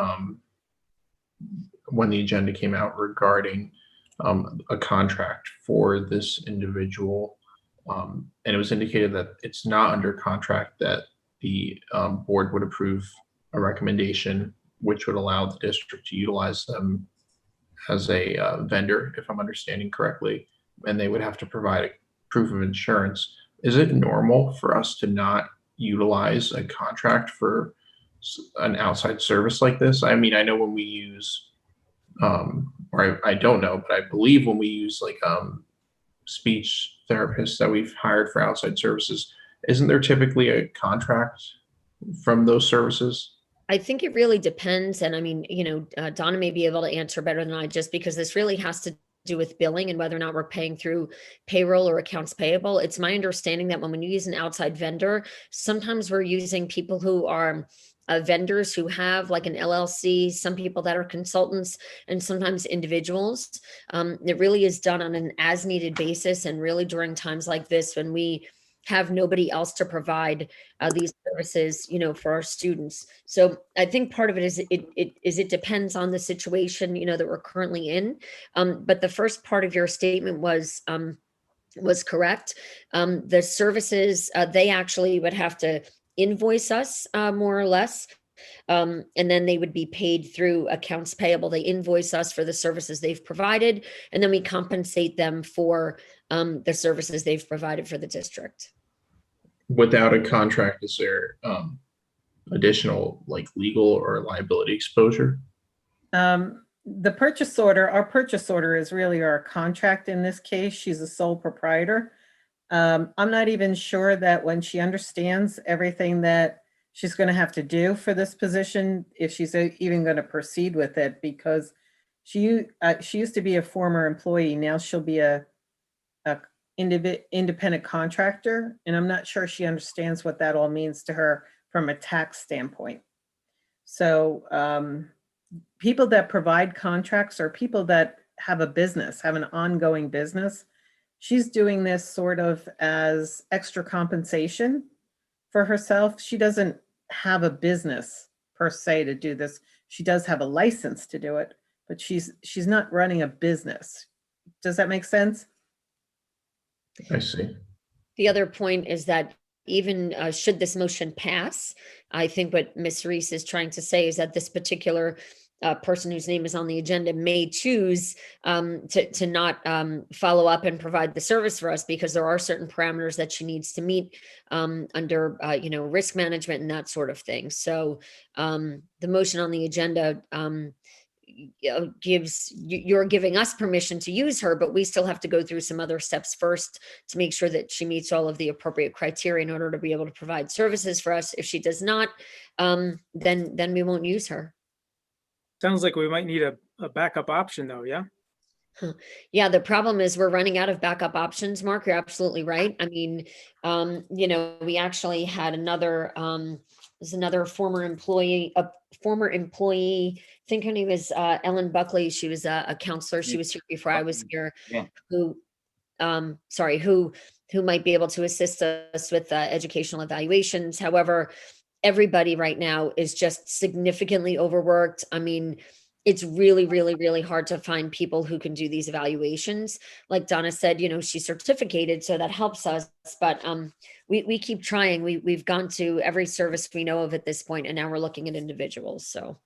when the agenda came out regarding a contract for this individual. And it was indicated that it's not under contract, that the board would approve a recommendation which would allow the district to utilize them as a vendor, if I'm understanding correctly, and they would have to provide a proof of insurance. Is it normal for us to not utilize a contract for an outside service like this? I mean, I know when we use, or I don't know, but I believe when we use like speech therapists that we've hired for outside services, isn't there typically a contract from those services? I think it really depends. And I mean, Donna may be able to answer better than I, just because this really has to do with billing and whether or not we're paying through payroll or accounts payable. It's my understanding that when you use an outside vendor, sometimes we're using people who are vendors who have like an LLC, some people that are consultants, and sometimes individuals. It really is done on an as needed basis. And really during times like this, when we have nobody else to provide these services, for our students. So I think part of it is it depends on the situation, that we're currently in. But the first part of your statement was correct. The services, they actually would have to invoice us more or less. And then they would be paid through accounts payable. They invoice us for the services they've provided, and then we compensate them for the services they've provided for the district. Without a contract, is there additional like legal or liability exposure? The purchase order, our purchase order is really our contract in this case. She's a sole proprietor. I'm not even sure that when she understands everything that she's going to have to do for this position, if she's even going to proceed with it, because she used to be a former employee. Now she'll be a independent contractor, and I'm not sure she understands what that all means to her from a tax standpoint. So people that provide contracts are people that have a business, have an ongoing business. She's doing this sort of as extra compensation for herself. She doesn't have a business per se to do this. She does have a license to do it, but she's not running a business. Does that make sense? I see. The other point is that even should this motion pass, I think what Ms. Reese is trying to say is that this particular person whose name is on the agenda may choose to not follow up and provide the service for us, because there are certain parameters that she needs to meet under risk management and that sort of thing. So the motion on the agenda you're giving us permission to use her, but we still have to go through some other steps first to make sure that she meets all of the appropriate criteria in order to be able to provide services for us. If she does not, then we won't use her. Sounds like we might need a backup option though, yeah? Yeah, the problem is we're running out of backup options, Mark. You're absolutely right. I mean, we actually had another, there's another former employee, I think her name is Ellen Buckley. She was a counselor. She was here before I was here, who might be able to assist us with educational evaluations. However, everybody right now is just significantly overworked. I mean, it's really, really, really hard to find people who can do these evaluations. Like Donna said, she's certificated, so that helps us. But we keep trying. We've gone to every service we know of at this point, and now we're looking at individuals. So.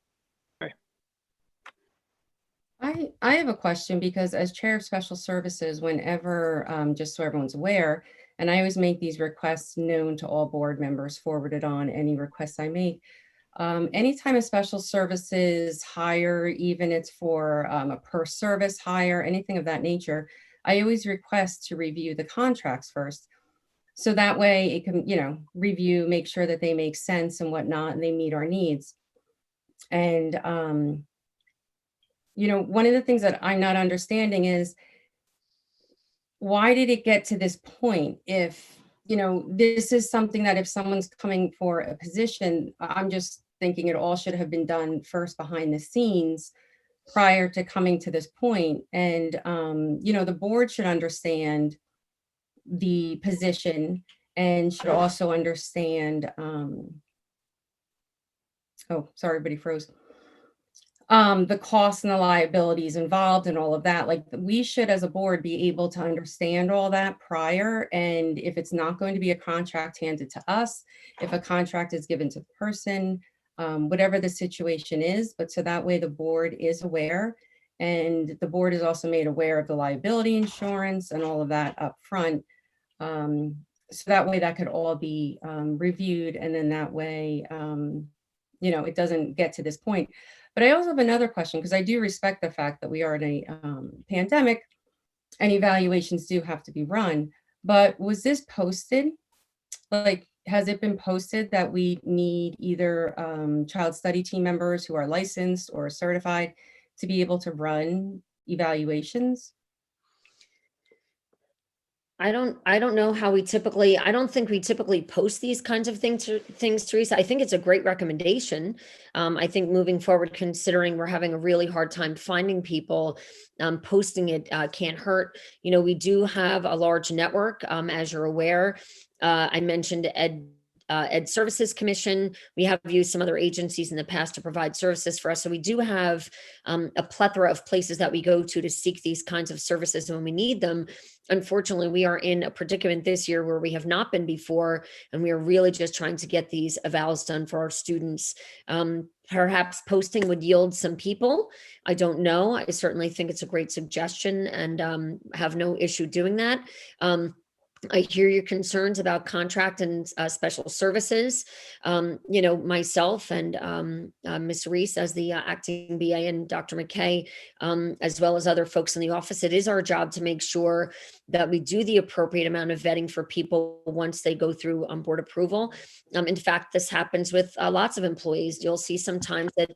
I have a question, because as chair of special services, whenever, just so everyone's aware, and I always make these requests known to all board members, forwarded on any requests I make. Anytime a special services hire, even it's for a per service hire, anything of that nature, I always request to review the contracts first. So that way it can, review, make sure that they make sense and whatnot, and they meet our needs. And, one of the things that I'm not understanding is, why did it get to this point? If, this is something that if someone's coming for a position, I'm just thinking it all should have been done first behind the scenes prior to coming to this point. And, the board should understand the position and should also understand, oh, sorry, everybody froze. The costs and the liabilities involved and all of that. Like, we should as a board be able to understand all that prior. And if it's not going to be a contract handed to us, if a contract is given to the person, whatever the situation is, but so that way the board is aware And the board is also made aware of the liability insurance and all of that up front. So that way that could all be reviewed, and then that way, it doesn't get to this point. But I also have another question, because I do respect the fact that we are in a pandemic and evaluations do have to be run. But was this posted? Like, has it been posted that we need either child study team members who are licensed or certified to be able to run evaluations? I don't know how we typically, I don't think we typically post these kinds of things, Teresa. I think it's a great recommendation. I think moving forward, considering we're having a really hard time finding people, posting it can't hurt. We do have a large network, as you're aware. I mentioned Ed Services Commission. We have used some other agencies in the past to provide services for us. So we do have a plethora of places that we go to seek these kinds of services when we need them. Unfortunately, we are in a predicament this year where we have not been before, and we are really just trying to get these evals done for our students. Perhaps posting would yield some people. I don't know. I certainly think it's a great suggestion, and have no issue doing that. I hear your concerns about contract and special services. Myself and Ms. Reese as the acting BA, and Dr. McKay, as well as other folks in the office, it is our job to make sure that we do the appropriate amount of vetting for people once they go through board approval. In fact, this happens with lots of employees. You'll see sometimes that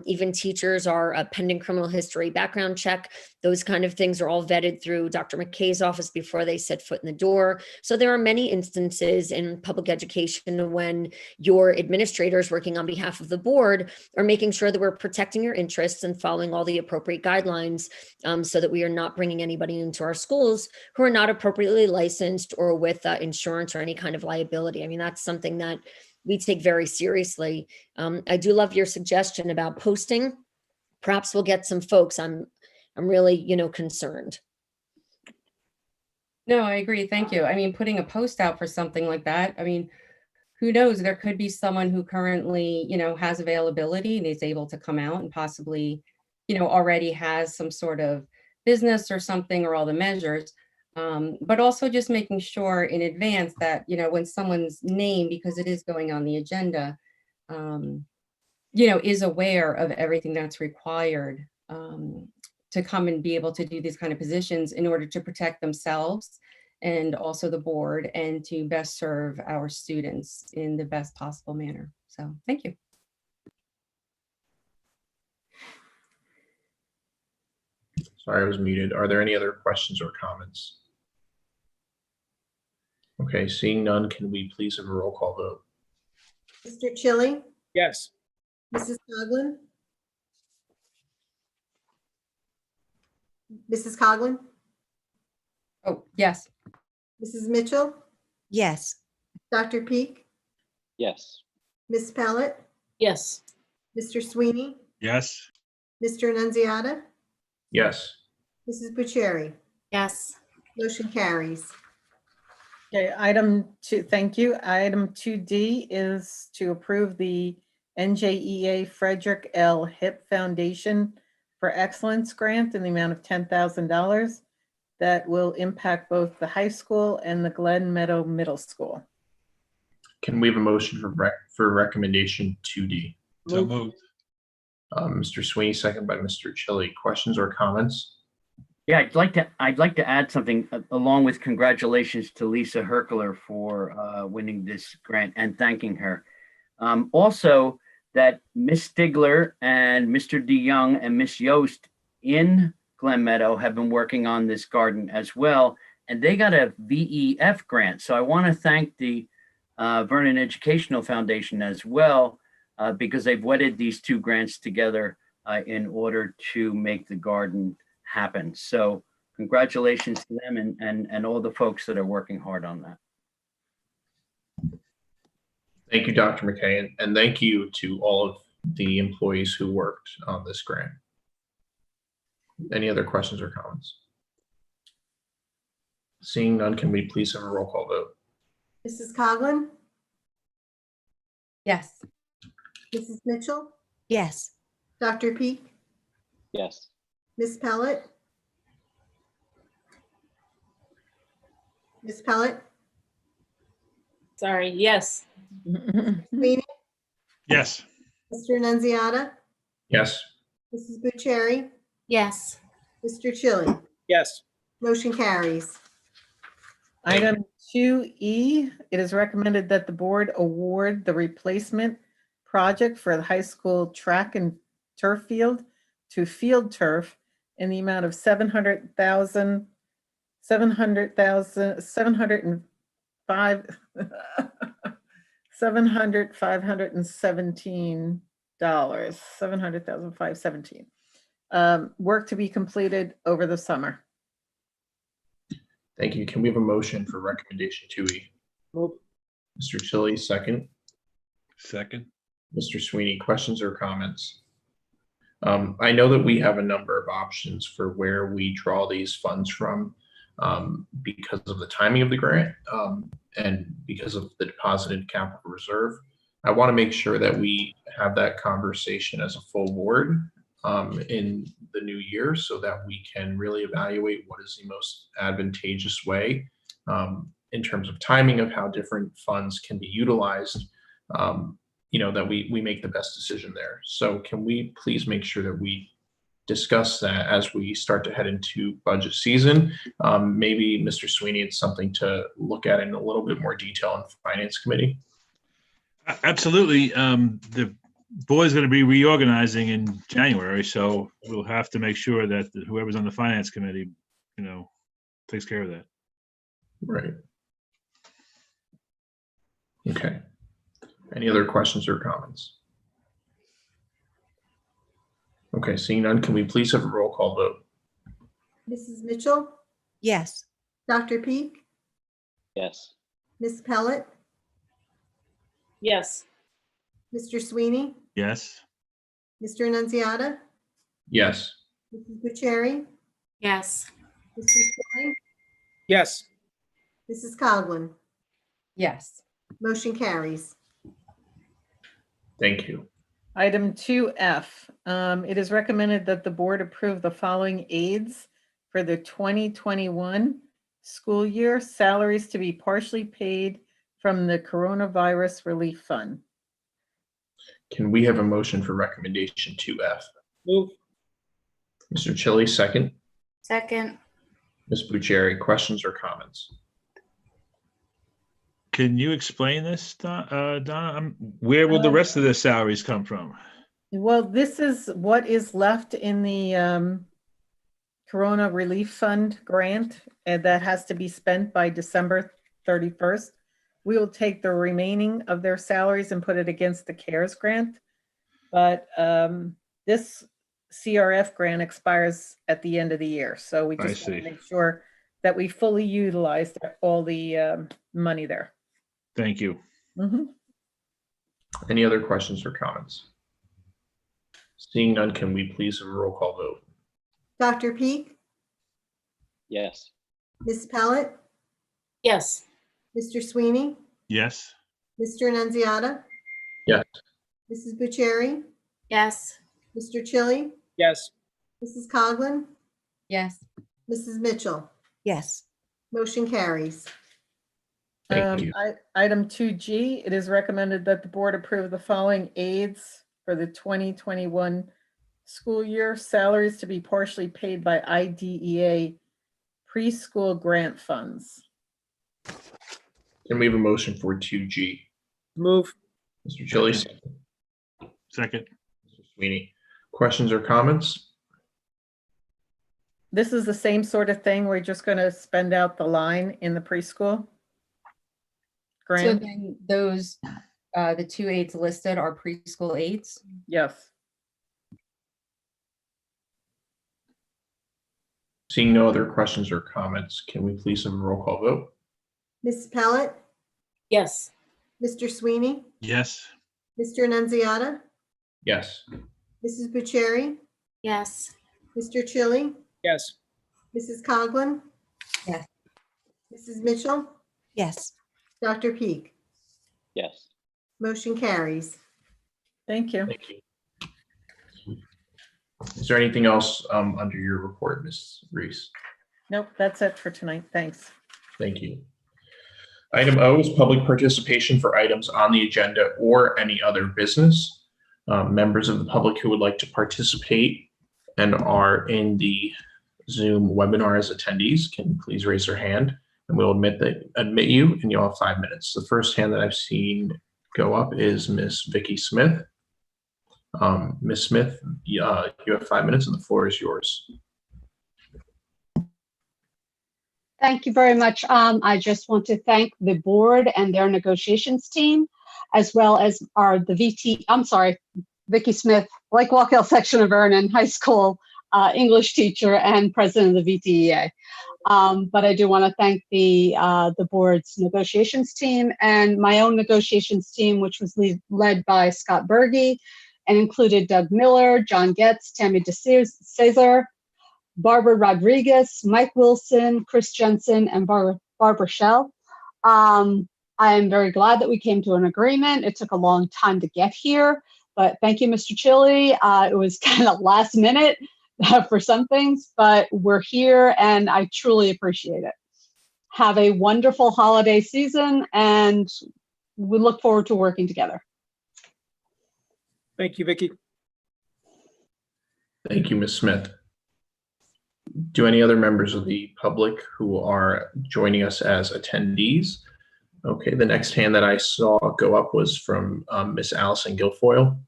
even teachers are a pending criminal history background check. Those kind of things are all vetted through Dr. McKay's office before they set foot in the door. So there are many instances in public education when your administrators working on behalf of the board are making sure that we're protecting your interests and following all the appropriate guidelines, so that we are not bringing anybody into our schools who are not appropriately licensed or with insurance or any kind of liability. I mean, that's something that we take very seriously. I do love your suggestion about posting. Perhaps we'll get some folks. I'm really, concerned. No, I agree. Thank you. I mean, putting a post out for something like that, I mean, who knows? There could be someone who currently, has availability and is able to come out and possibly, already has some sort of business or something, or all the measures. But also just making sure in advance that, when someone's name, because it is going on the agenda, is aware of everything that's required to come and be able to do these kind of positions in order to protect themselves and also the board, and to best serve our students in the best possible manner. So thank you. Sorry, I was muted. Are there any other questions or comments? Okay, seeing none, can we please have a roll call vote? Mr. Chili, Yes. Mrs. Coughlin, Mrs. Coughlin, Oh, yes. Mrs. Mitchell, Yes. Dr. Peak, Yes. Ms. Pellet, Yes. Mr. Sweeney, Yes. Mr. Annunziata, Yes. Mrs. Bucieri. Yes. Motion carries. Okay, item 2, thank you. Item 2D is to approve the NJEA Frederick L. Hip Foundation for Excellence Grant in the amount of $10,000 that will impact both the high school and the Glen Meadow Middle School. Can we have a motion for recommendation 2D? So moved. Mr. Sweeney, second by Mr. Chili. Questions or comments? Yeah, I'd like to add something along with congratulations to Lisa Herkler for winning this grant, and thanking her. Also, that Miss Stigler and Mr. DeYoung and Miss Yost in Glen Meadow have been working on this garden as well, and they got a VEF grant. So I want to thank the Vernon Educational Foundation as well, because they've wedded these two grants together in order to make the garden happen. So congratulations to them and all the folks that are working hard on that. Thank you, Dr. McKay, and thank you to all of the employees who worked on this grant. Any other questions or comments? Seeing none, can we please have a roll call vote? Mrs. Coughlin, Yes. Mrs. Mitchell, Yes. Dr. Peak, Yes. Miss Pellet? Miss Pellet? Sorry, yes. Sweeney? Yes. Mr. Nunziata? Yes. Mrs. Bucieri? Yes. Mr. Chili? Yes. Motion carries. Item 2E, it is recommended that the board award the replacement project for the high school track and turf field to Field Turf in the amount of $700,000, $517. $700,517. Work to be completed over the summer. Thank you. Can we have a motion for recommendation 2E? Move. Mr. Chili, second. Second. Mr. Sweeney, questions or comments? I know that we have a number of options for where we draw these funds from because of the timing of the grant and because of the deposited capital reserve. I want to make sure that we have that conversation as a full board in the new year so that we can really evaluate what is the most advantageous way in terms of timing of how different funds can be utilized, that we make the best decision there. So can we please make sure that we discuss that as we start to head into budget season? Maybe Mr. Sweeney, it's something to look at in a little bit more detail in the Finance Committee. Absolutely. The board's going to be reorganizing in January, so we'll have to make sure that whoever's on the Finance Committee, takes care of that. Right. Okay. Any other questions or comments? Okay, seeing none, can we please have a roll call vote? Mrs. Mitchell? Yes. Dr. Peak? Yes. Miss Pellet? Yes. Mr. Sweeney? Yes. Mr. Nunziata? Yes. Mrs. Bucieri? Yes. Mr. Chili? Yes. Mrs. Coughlin? Yes. Motion carries. Thank you. Item 2F, it is recommended that the board approve the following aides for the 2021 school year, salaries to be partially paid from the Coronavirus Relief Fund. Can we have a motion for recommendation 2F? Move. Mr. Chili, second. Second. Ms. Bucieri, questions or comments? Can you explain this, Donna? Where will the rest of the salaries come from? Well, this is what is left in the Corona Relief Fund grant, and that has to be spent by December 31st. We will take the remaining of their salaries and put it against the CARES grant. But this CRF grant expires at the end of the year. So we just want to make sure that we fully utilize all the money there. Thank you. Any other questions or comments? Seeing none, can we please have a roll call vote? Dr. Peak? Yes. Miss Pellet? Yes. Mr. Sweeney? Yes. Mr. Nunziata? Yes. Mrs. Bucieri? Yes. Mr. Chili? Yes. Mrs. Coughlin? Yes. Mrs. Mitchell? Yes. Motion carries. Thank you. Item 2G, it is recommended that the board approve the following aides for the 2021 school year, salaries to be partially paid by IDEA preschool grant funds. Can we have a motion for 2G? Move. Mr. Chili, Second. Mr. Sweeney, questions or comments? This is the same sort of thing. We're just going to spend out the line in the preschool So grant. then those, the two aides listed are preschool aides? Yes. Seeing no other questions or comments, can we please have a roll call vote? Miss Pellet? Yes. Mr. Sweeney? Yes. Mr. Nunziata? Yes. Mrs. Bucieri? Yes. Mr. Chili? Yes. Mrs. Coughlin? Yes. Mrs. Mitchell? Yes. Dr. Peak? Yes. Motion carries. Thank you. Thank you. Is there anything else under your report, Ms. Reese? Nope, that's it for tonight. Thanks. Thank you. Item O is public participation for items on the agenda or any other business. Members of the public who would like to participate and are in the Zoom webinar as attendees can please raise their hand and we'll admit you, and you'll have 5 minutes. The first hand that I've seen go up is Miss Vicky Smith. Ms. Smith, you have 5 minutes and the floor is yours. Thank you very much. I just want to thank the board and their negotiations team, as well as Vicky Smith, Lake Walkhill section of Vernon High School English teacher and president of the VTEA. But I do want to thank the board's negotiations team and my own negotiations team, which was led by Scott Berge and included Doug Miller, John Getz, Tammy DeCesar, Barbara Rodriguez, Mike Wilson, Chris Jensen, and Barbara Schell. I am very glad that we came to an agreement. It took a long time to get here, but thank you, Mr. Chili. It was kind of last minute for some things, but we're here and I truly appreciate it. Have a wonderful holiday season and we look forward to working together. Thank you, Vicky. Thank you, Ms. Smith. Do any other members of the public who are joining us as attendees? Okay, the next hand that I saw go up was from Miss Allison Guilfoyle.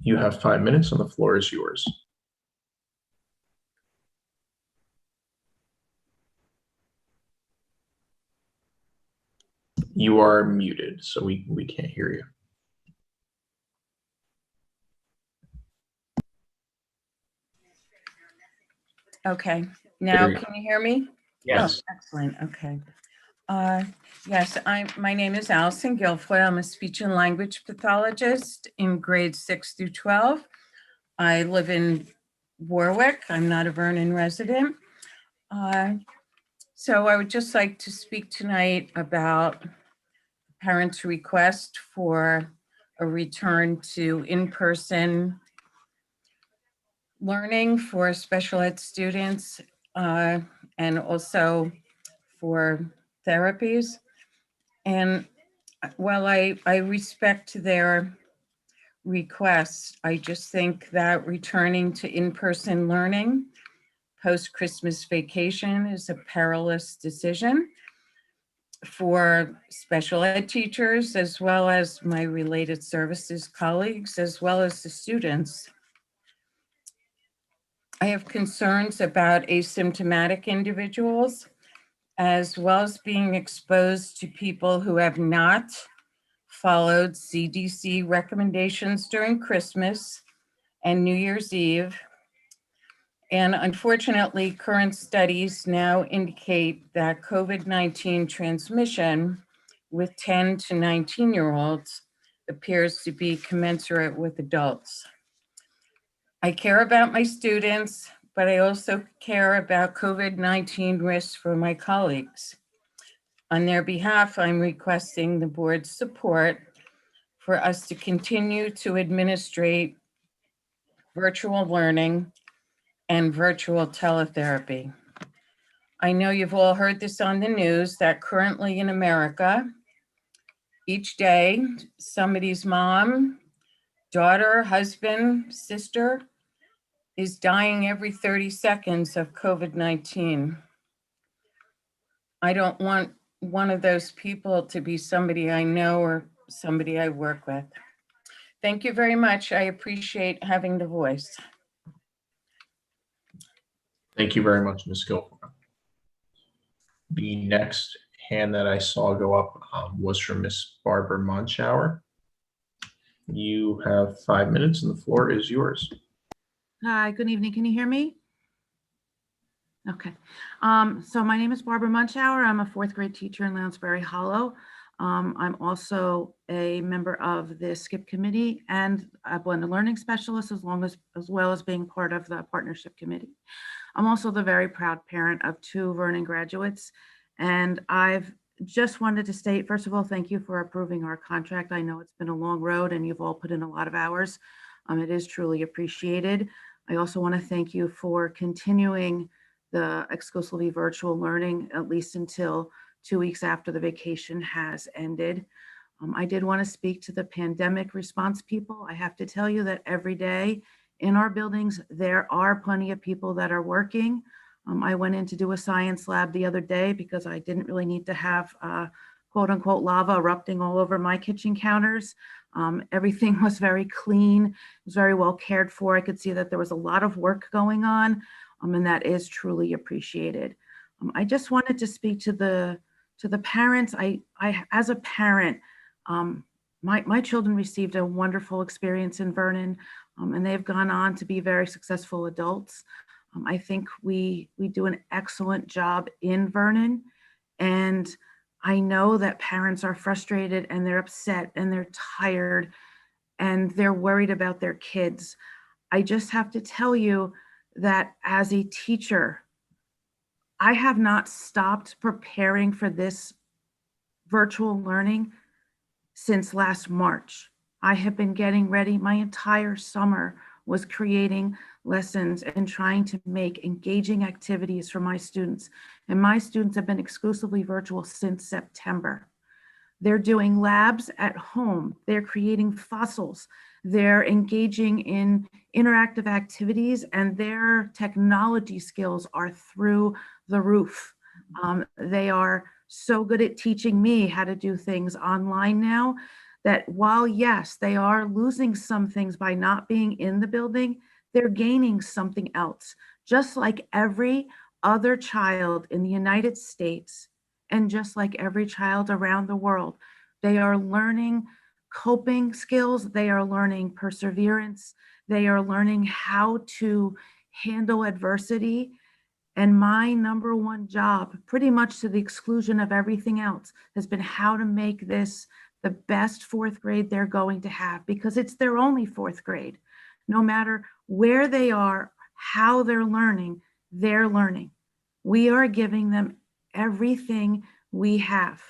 You have 5 minutes and the floor is yours. You are muted, so we can't hear you. Okay, now There you can you hear me? Yes. Oh, excellent, okay. Yes, my name is Allison Guilfoyle. I'm a speech and language pathologist in grades 6 through 12. I live in Warwick. I'm not a Vernon resident. So I would just like to speak tonight about parents' request for a return to in-person learning for special ed students and also for therapies. And while I respect their requests, I just think that returning to in-person learning post-Christmas vacation is a perilous decision for special ed teachers, as well as my related services colleagues, as well as the students. I have concerns about asymptomatic individuals, as well as being exposed to people who have not followed CDC recommendations during Christmas and New Year's Eve. And unfortunately, current studies now indicate that COVID-19 transmission with 10 to 19-year-olds appears to be commensurate with adults. I care about my students, but I also care about COVID-19 risks for my colleagues. On their behalf, I'm requesting the board's support for us to continue to administrate virtual learning and virtual teletherapy. I know you've all heard this on the news that currently in America, each day, somebody's mom, daughter, husband, sister is dying every 30 seconds of COVID-19. I don't want one of those people to be somebody I know or somebody I work with. Thank you very much. I appreciate having the voice. Thank you very much, Ms. Guilfoyle. The next hand that I saw go up was from Miss Barbara Monschauer. You have 5 minutes and the floor is yours. Hi, good evening. Can you hear me? Okay. So my name is Barbara Munchauer. I'm a fourth grade teacher in Lounsbury Hollow. I'm also a member of the SCIP committee and a blended learning specialist, as well as being part of the partnership committee. I'm also the very proud parent of 2 Vernon graduates. And I've just wanted to state, first of all, thank you for approving our contract. I know it's been a long road and you've all put in a lot of hours. It is truly appreciated. I also want to thank you for continuing the exclusively virtual learning, at least until 2 weeks after the vacation has ended. I did want to speak to the pandemic response people. I have to tell you that every day in our buildings, there are plenty of people that are working. I went in to do a science lab the other day because I didn't really need to have quote unquote lava erupting all over my kitchen counters. Everything was very clean, it was very well cared for. I could see that there was a lot of work going on, and that is truly appreciated. I just wanted to speak to the parents. I as a parent, my children received a wonderful experience in Vernon, and they've gone on to be very successful adults. I think we do an excellent job in Vernon, and I know that parents are frustrated and they're upset and they're tired and they're worried about their kids. I just have to tell you that as a teacher, I have not stopped preparing for this virtual learning since last March. I have been getting ready. My entire summer was creating lessons and trying to make engaging activities for my students. And my students have been exclusively virtual since September. They're doing labs at home. They're creating fossils. They're engaging in interactive activities, and their technology skills are through the roof. They are so good at teaching me how to do things online now that while, yes, they are losing some things by not being in the building, they're gaining something else. Just like every other child in the United States, and just like every child around the world, they are learning coping skills, they are learning perseverance, they are learning how to handle adversity. And my number one job, pretty much to the exclusion of everything else, has been how to make this the best fourth grade they're going to have, because it's their only fourth grade. No matter where they are, how they're learning, they're learning. We are giving them everything we have.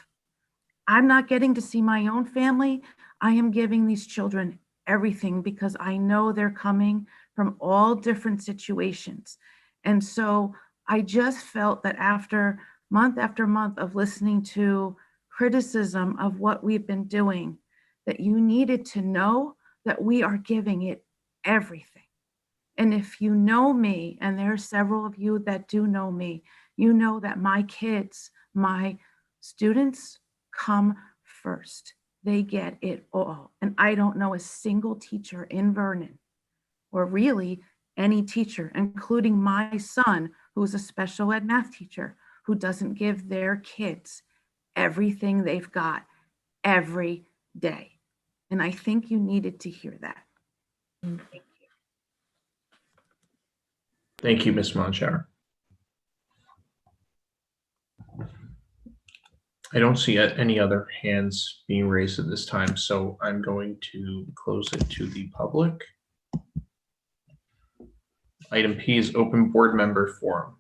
I'm not getting to see my own family. I am giving these children everything because I know they're coming from all different situations. And so I just felt that after month of listening to criticism of what we've been doing, that you needed to know that we are giving it everything. And if you know me, and there are several of you that do know me, you know that my kids, my students come first. They get it all. And I don't know a single teacher in Vernon, or really any teacher, including my son, who is a special ed math teacher, who doesn't give their kids everything they've got every day. And I think you needed to hear that. Thank you, Ms. Monshauer. I don't see any other hands being raised at this time, so I'm going to close it to the public. Item P is open board member forum.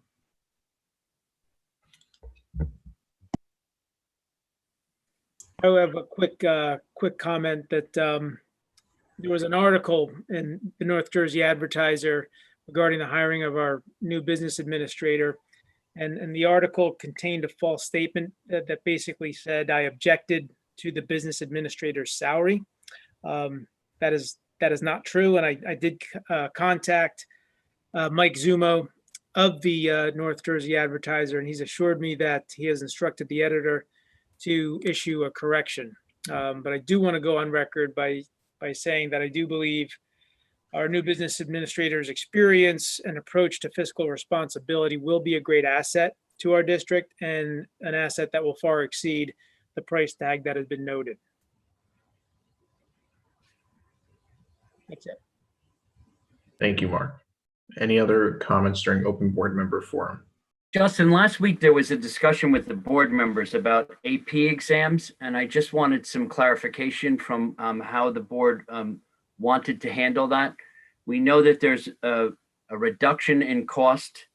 I have a quick comment that there was an article in the North Jersey Advertiser regarding the hiring of our new business administrator. And the article contained a false statement that basically said I objected to the business administrator's salary. That is not true. And I did contact Mike Zumo of the North Jersey Advertiser, and he's assured me that he has instructed the editor to issue a correction. But I do want to go on record by saying that I do believe our new business administrator's experience and approach to fiscal responsibility will be a great asset to our district, and an asset that will far exceed the price tag that has been noted. That's it. Thank you, Mark. Any other comments during open board member forum? Justin, last week there was a discussion with the board members about AP exams, and I just wanted some clarification from how the board wanted to handle that. We know that there's a reduction in cost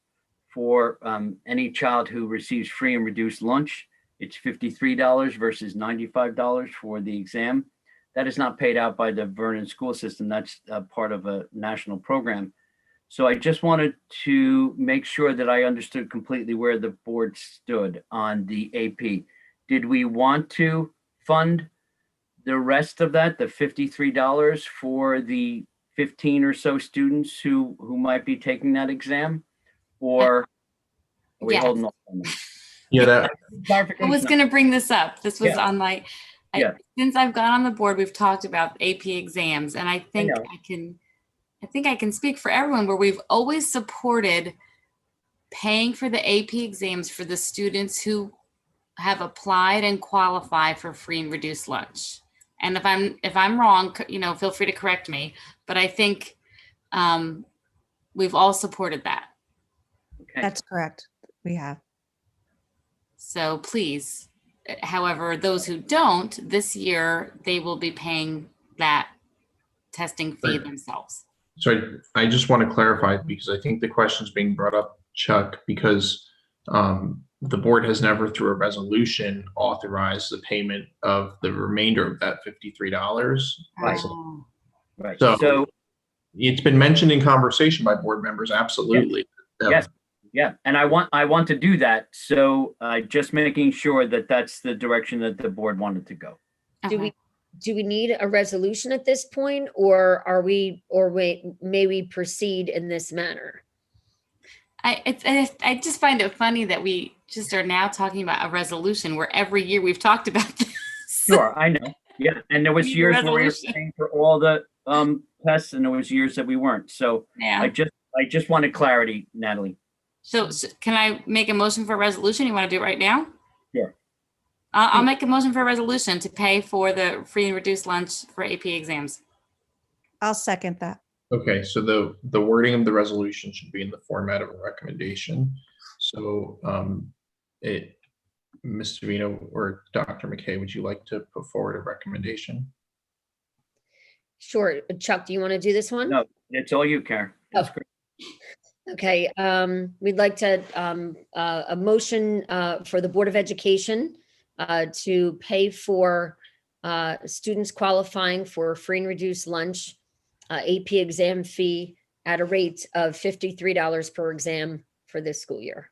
for any child who receives free and reduced lunch. It's $53 versus $95 for the exam. that is not paid out by the Vernon school system. That's part of a national program. So I just wanted to make sure that I understood completely where the board stood on the AP. Did we want to fund the rest of that, the $53 for the 15 or so students who might be taking that exam? Or are we Yes. holding off on that? Yeah, that I was going to bring this up. This was Yeah. on my, Yeah. Since I've got on the board, we've talked about AP exams, and I think know. I can speak for everyone where we've always supported paying for the AP exams for the students who have applied and qualify for free and reduced lunch. And if I'm wrong, feel free to correct me, but I think we've all supported that. Okay. That's correct. We have. So please, however, those who don't, this year, they will be paying that testing fee Right. themselves. So I just want to clarify, because I think the question is being brought up, Chuck, because the board has never, through a resolution, authorized the payment of the remainder of that $53. Right. Right. So it's been mentioned in conversation by board members, absolutely. Yes. Yeah. And I want to do that. So just making sure that that's the direction that the board wanted to go. Do we need a resolution at this point, or may we proceed in this manner? I just find it funny that we just are now talking about a resolution where every year we've talked about this. Sure, I know. Yeah, and there was Need a years where we were resolution. paying for all the tests, and there was years that we weren't. So Yeah. I just wanted clarity, Natalie. So can I make a motion for a resolution? You want to do it right now? Sure. I'll make a motion for a resolution to pay for the free and reduced lunch for AP exams. I'll second that. Okay, so the wording of the resolution should be in the format of a recommendation. So Ms. Savino or Dr. McKay, would you like to put forward a recommendation? Sure. Chuck, do you want to do this one? No, it's all you, Karen. That's great. Okay, we'd like to, a motion for the Board of Education to pay for students qualifying for free and reduced lunch AP exam fee at a rate of $53 per exam for this school year.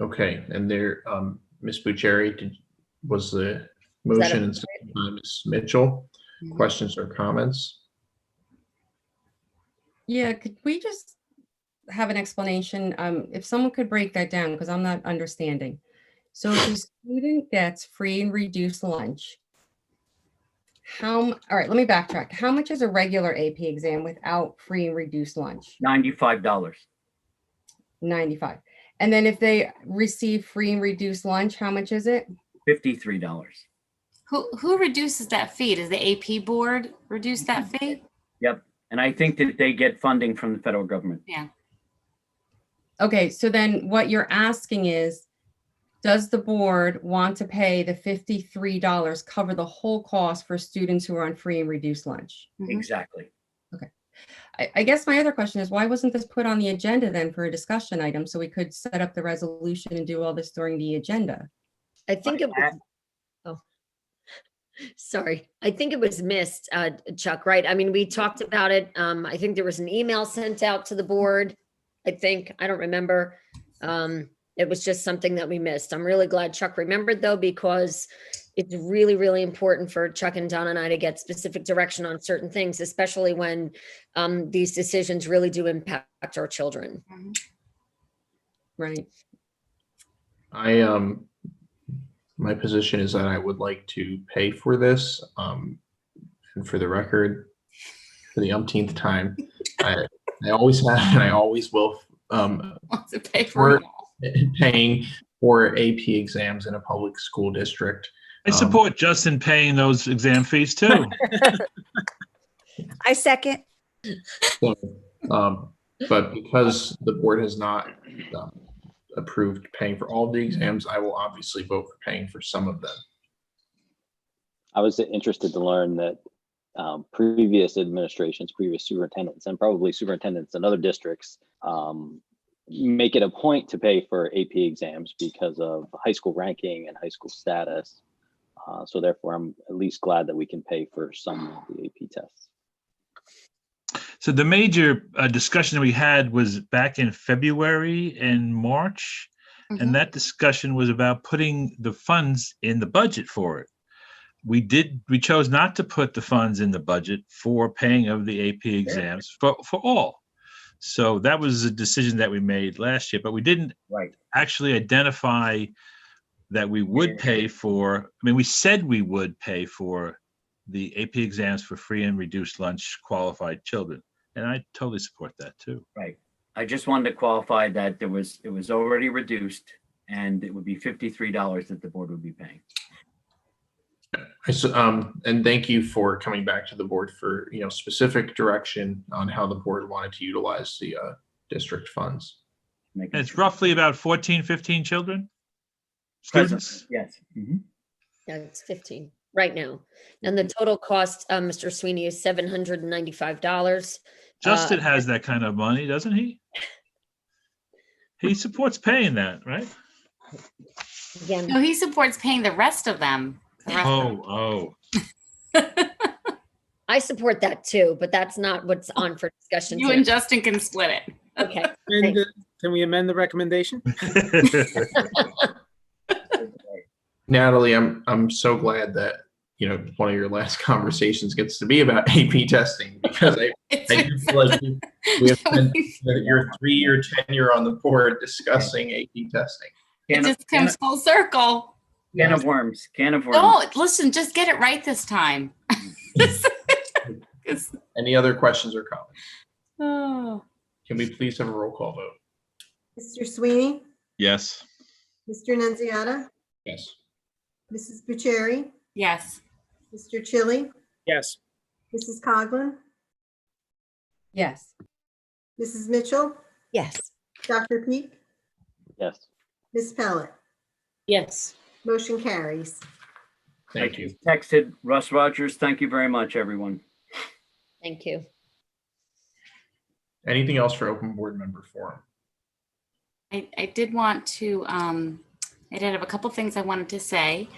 Okay, and there, Ms. Bucherri, was the Was that motion and second by Ms. Mitchell? Questions or comments? Yeah, could we just have an explanation? If someone could break that down, because I'm not understanding. So if a student gets free and reduced lunch, all right, let me backtrack. How much is a regular AP exam without free and reduced lunch? $95. 95. And then if they receive free and reduced lunch, how much is it? $53. Who reduces that fee? Does the AP board reduce that fee? Yep. And I think that they get funding from the federal government. Yeah. Okay, so then what you're asking is, does the board want to pay the $53 cover the whole cost for students who are on free and reduced lunch? Exactly. Okay. I guess my other question is, why wasn't this put on the agenda then for a discussion item so we could set up the resolution and do all this during the agenda? I think it was, oh, sorry. I think it was missed, Chuck, right? I mean, we talked about it. I think there was an email sent out to the board. I don't remember. It was just something that we missed. I'm really glad Chuck remembered though, because it's really, really important for Chuck and Don and I to get specific direction on certain things, especially when these decisions really do impact our children. Right. My position is that I would like to pay for this. And for the record, for the umpteenth time, I always have and I always will To pay for paying for AP exams in a public school district. I support Justin paying those exam fees too. I second. So, but because the board has not approved paying for all of the exams, I will obviously vote for paying for some of them. I was interested to learn that previous administrations, previous superintendents, and probably superintendents in other districts make it a point to pay for AP exams because of high school ranking and high school status. So therefore, I'm at least glad that we can pay for some of the AP tests. So the major discussion that we had was back in February and March, and that discussion was about putting the funds in the budget for it. We chose not to put the funds in the budget for paying of the AP exams for all. So that was a decision that we made last year, but we didn't actually identify that we would pay for, I mean, we said we would pay for the AP exams for free and reduced lunch qualified children. And I totally support that too. Right. I just wanted to qualify that it was already reduced and it would be $53 that the board would be paying. And thank you for coming back to the board for, specific direction on how the board wanted to utilize the district funds. And it's roughly about 14, 15 children? Students? Yes. Yeah, it's 15 right now. And the total cost, Mr. Sweeney, is $795. Justin has that kind of money, doesn't he? He supports paying that, right? Again, No, he supports paying the rest of them. Oh. I support that too, but that's not what's on for discussion. You today. and Justin can split it. Okay. And, can we amend the recommendation? Natalie, I'm so glad that one of your last conversations gets to be about AP testing, because I do feel like we have spent your 3-year tenure on the board discussing AP testing. It just comes full circle. Can of worms. Don't listen, just get it right this time. Any other questions or comments? Oh. Can we please have a roll call vote? Mr. Sweeney, Yes. Mr. Nunziata, Yes. Mrs. Bucieri, Yes. Mr. Chili, Yes. Mrs. Coughlin, Yes. Mrs. Mitchell, Yes. Dr. Peak, Yes. Ms. Pellet. Yes. Motion carries. Thank you. Texted Russ Rogers. Thank you very much, everyone. Thank you. Anything else for open board member forum? I did want to, I did have a couple things I wanted to say.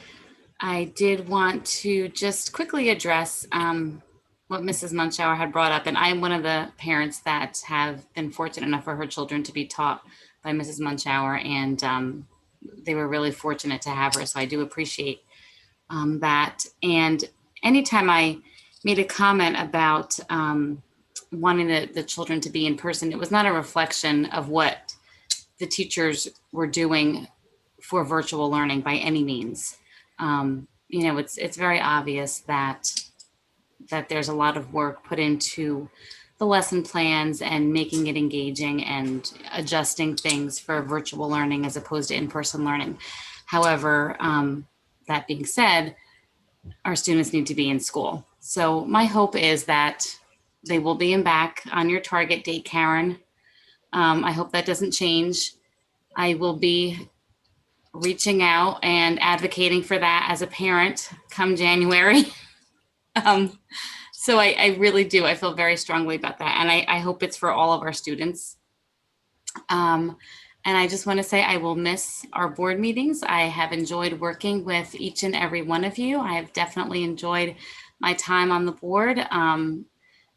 I did want to just quickly address what Mrs. Munchauer had brought up. And I'm one of the parents that have been fortunate enough for her children to be taught by Mrs. Munchauer, and they were really fortunate to have her. So I do appreciate that. And anytime I made a comment about wanting the children to be in person, it was not a reflection of what the teachers were doing for virtual learning by any means. It's very obvious that there's a lot of work put into the lesson plans and making it engaging and adjusting things for virtual learning as opposed to in-person learning. However, that being said, our students need to be in school. So my hope is that they will be back on your target date, Karen. I hope that doesn't change. I will be reaching out and advocating for that as a parent come January. So I really do. I feel very strongly about that. And I hope it's for all of our students. And I just want to say I will miss our board meetings. I have enjoyed working with each and every one of you. I have definitely enjoyed my time on the board.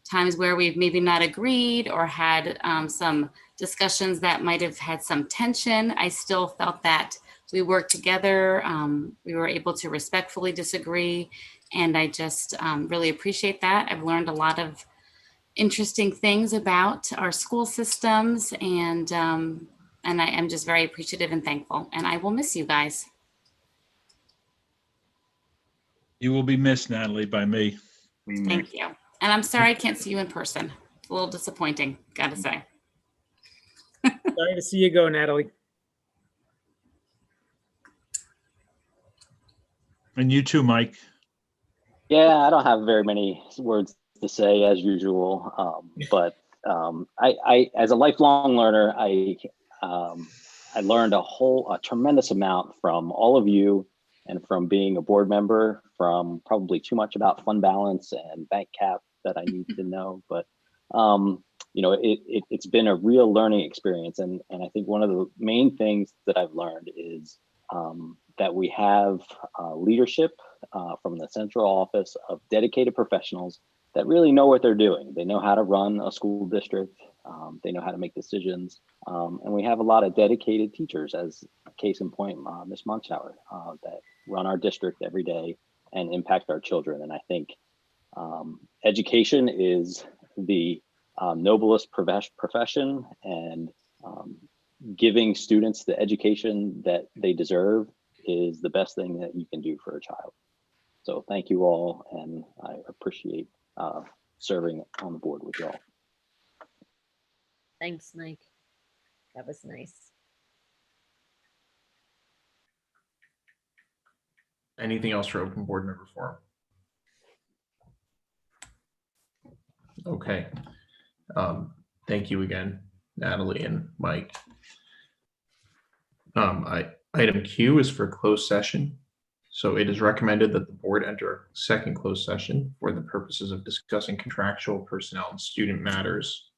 Times where we've maybe not agreed or had some discussions that might have had some tension. I still felt that we worked together. We were able to respectfully disagree. And I just really appreciate that. I've learned a lot of interesting things about our school systems, and I am just very appreciative and thankful. And I will miss you guys. You will be missed, Natalie, by me. Thank you. And I'm sorry I can't see you in person. It's a little disappointing, gotta say. Sorry to see you go, Natalie. And you too, Mike. Yeah, I don't have very many words to say as usual, but I, as a lifelong learner, I learned a tremendous amount from all of you, and from being a board member, from probably too much about fund balance and bank cap that I need to know. But it's been a real learning experience, and I think one of the main things that I've learned is that we have leadership from the central office of dedicated professionals that really know what they're doing. They know how to run a school district. They know how to make decisions. And we have a lot of dedicated teachers, as case in point, Ms. Munchauer, that run our district every day and impact our children. And I think education is the noblest profession, and giving students the education that they deserve is the best thing that you can do for a child. So thank you all, and I appreciate serving on the board with y'all. Thanks, Mike. That was nice. Anything else for open board member forum? Okay. Thank you again, Natalie and Mike. Item Q is for closed session. So it is recommended that the board enter second closed session for the purposes of discussing contractual, personnel, and student matters.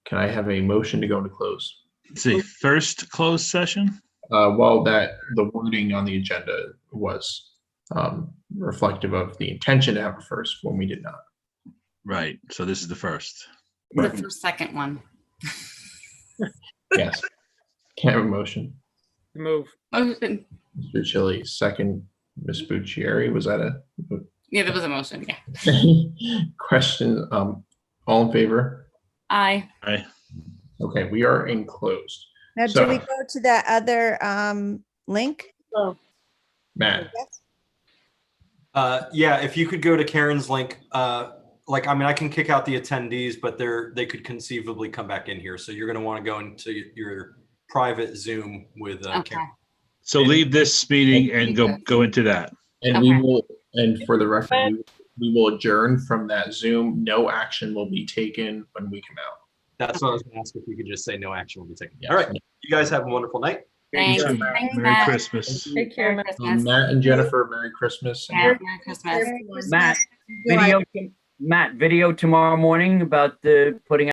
Can I have a motion to go into close? Let's see, first closed session? Well, that the wording on the agenda was reflective of the intention to have a first when we did not. Right, so this is the first. The second one. Yes. Can I have a motion? Move. Motion. Mr. Chili, second. Ms. Bucciari, was that a Yeah, that was a motion. Yeah. question? All in favor? Aye. Aye. Okay, we are enclosed. Now, So- do we go to that other link? Oh, Matt, Yeah, if you could go to Karen's link, like, I mean, I can kick out the attendees, but they could conceivably come back in here. So you're going to want to go into your private Zoom with Karen. So leave this meeting and go into that. and we will, and for the record, we will adjourn from that Zoom. No action will be taken when we come out. That's what I was going to ask, if you could just say no action will be taken. Yes. All right. You guys have a wonderful night. Thanks. Merry Thanks, Matt. Christmas. take care. Merry Christmas. Matt and Jennifer, Merry Christmas. and Merry Christmas. Matt, video tomorrow morning about the putting